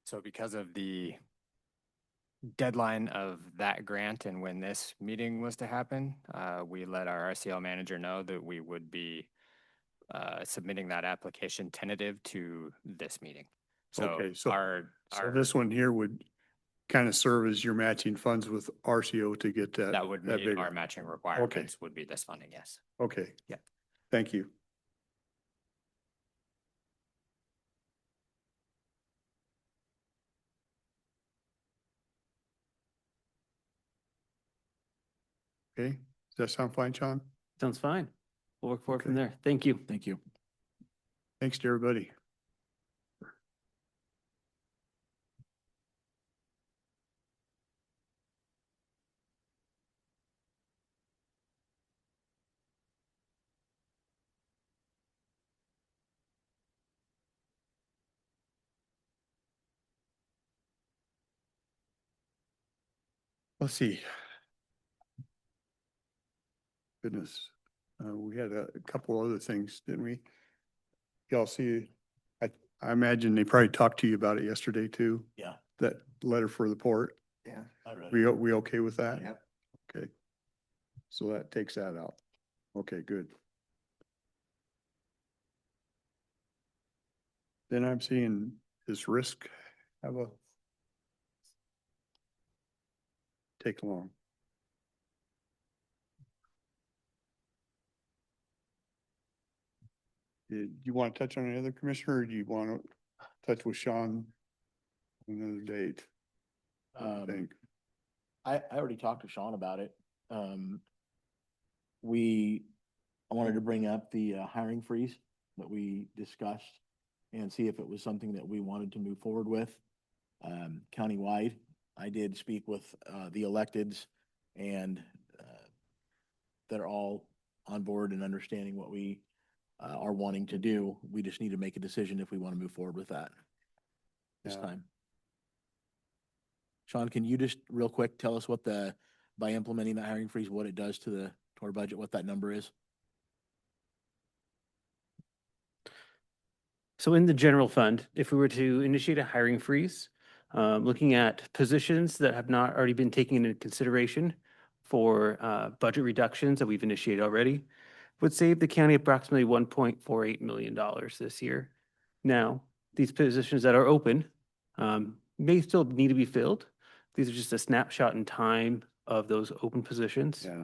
S11: So because of the deadline of that grant and when this meeting was to happen, we let our RCL manager know that we would be submitting that application tentative to this meeting. So
S10: Okay, so-
S11: our,
S10: So this one here would kind of serve as your matching funds with RCO to get that.
S11: that would
S10: that
S11: meet
S10: bigger.
S11: our matching requirements would be this funding, yes.
S10: Okay.
S11: Yeah.
S10: Thank you. Okay, does that sound fine, Sean?
S6: Sounds fine. We'll work forward from
S10: Okay.
S6: there. Thank you.
S3: Thank you.
S10: Thanks to everybody. Let's see. Goodness, we had a couple other things, didn't we? Y'all see, I imagine they probably talked to you about it yesterday too,
S3: Yeah.
S10: that letter for the port.
S4: Yeah.
S3: I read it.
S10: We okay with that?
S4: Yep.
S10: Okay. So that takes that out. Okay, good. Then I'm seeing this risk have a take long. You want to touch on any other commissioner or do you want to touch with Sean on another date? I think.
S3: I already talked to Sean about it. I wanted to bring up the hiring freeze that we discussed and see if it was something that we wanted to move forward with countywide. I did speak with the electeds and they're all on board and understanding what we are wanting to do. We just need to make a decision if we want to move forward with that this
S10: Yeah.
S3: time. Sean, can you just real quick tell us what by implementing the hiring freeze, what it does to our budget, what that number is?
S6: So in the general fund, if we were to initiate a hiring freeze, looking at positions that have not already been taken into consideration for budget reductions that we've initiated already, would save the county approximately $1.48 million this year. Now, these positions that are open may still need to be filled. These are just a snapshot in time of those open positions.
S10: Yeah.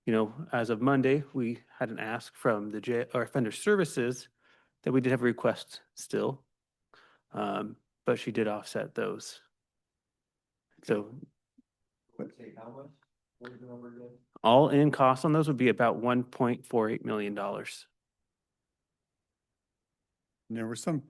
S6: You know, as of Monday, we had an ask from the Offender Services that we did have a request still, but she did offset those. So
S4: How much? What was the number again?
S6: all in costs on those would be about $1.48 million.
S10: And there was some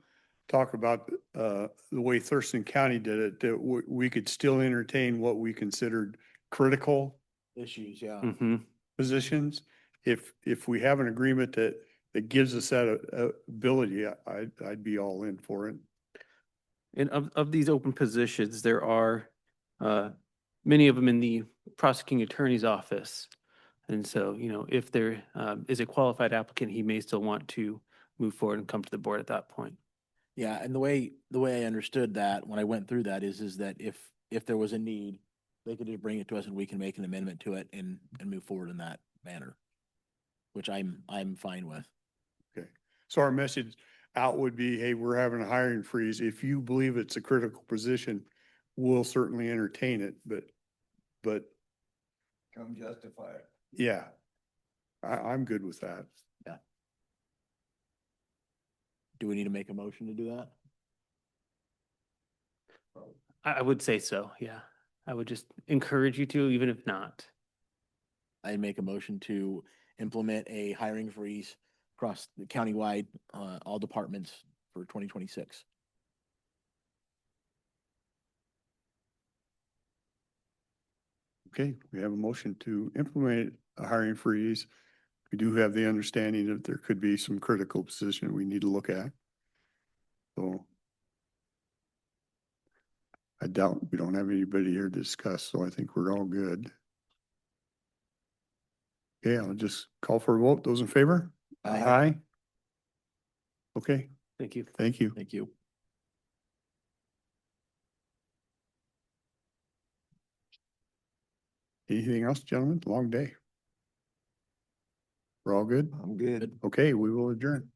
S10: talk about the way Thurston County did it, that we could still entertain what we considered critical
S3: Issues, yeah.
S6: Mhm.
S10: positions. If we have an agreement that gives us that ability, I'd be all in for it.
S6: And of these open positions, there are many of them in the prosecuting attorney's office. And so, you know, if there is a qualified applicant, he may still want to move forward and come to the board at that point.
S3: Yeah, and the way I understood that when I went through that is that if there was a need, they could just bring it to us and we can make an amendment to it and move forward in that manner, which I'm fine with.
S10: Okay. So our message out would be, hey, we're having a hiring freeze. If you believe it's a critical position, we'll certainly entertain it, but
S4: Come justify it.
S10: yeah, I'm good with that.
S3: Do we need to make a motion to do that?
S6: I would say so, yeah. I would just encourage you to, even if not.
S3: I'd make a motion to implement a hiring freeze across the countywide, all departments for 2026.
S10: Okay, we have a motion to implement a hiring freeze. We do have the understanding that there could be some critical position we need to look at. So I doubt we don't have anybody here to discuss, so I think we're all good. Okay, I'll just call for a vote. Those in favor? Aye. Okay,
S6: Thank you.
S10: thank you.
S3: Thank you.
S10: Anything else, gentlemen? Long day. We're all good?
S4: I'm good.
S10: Okay, we will adjourn.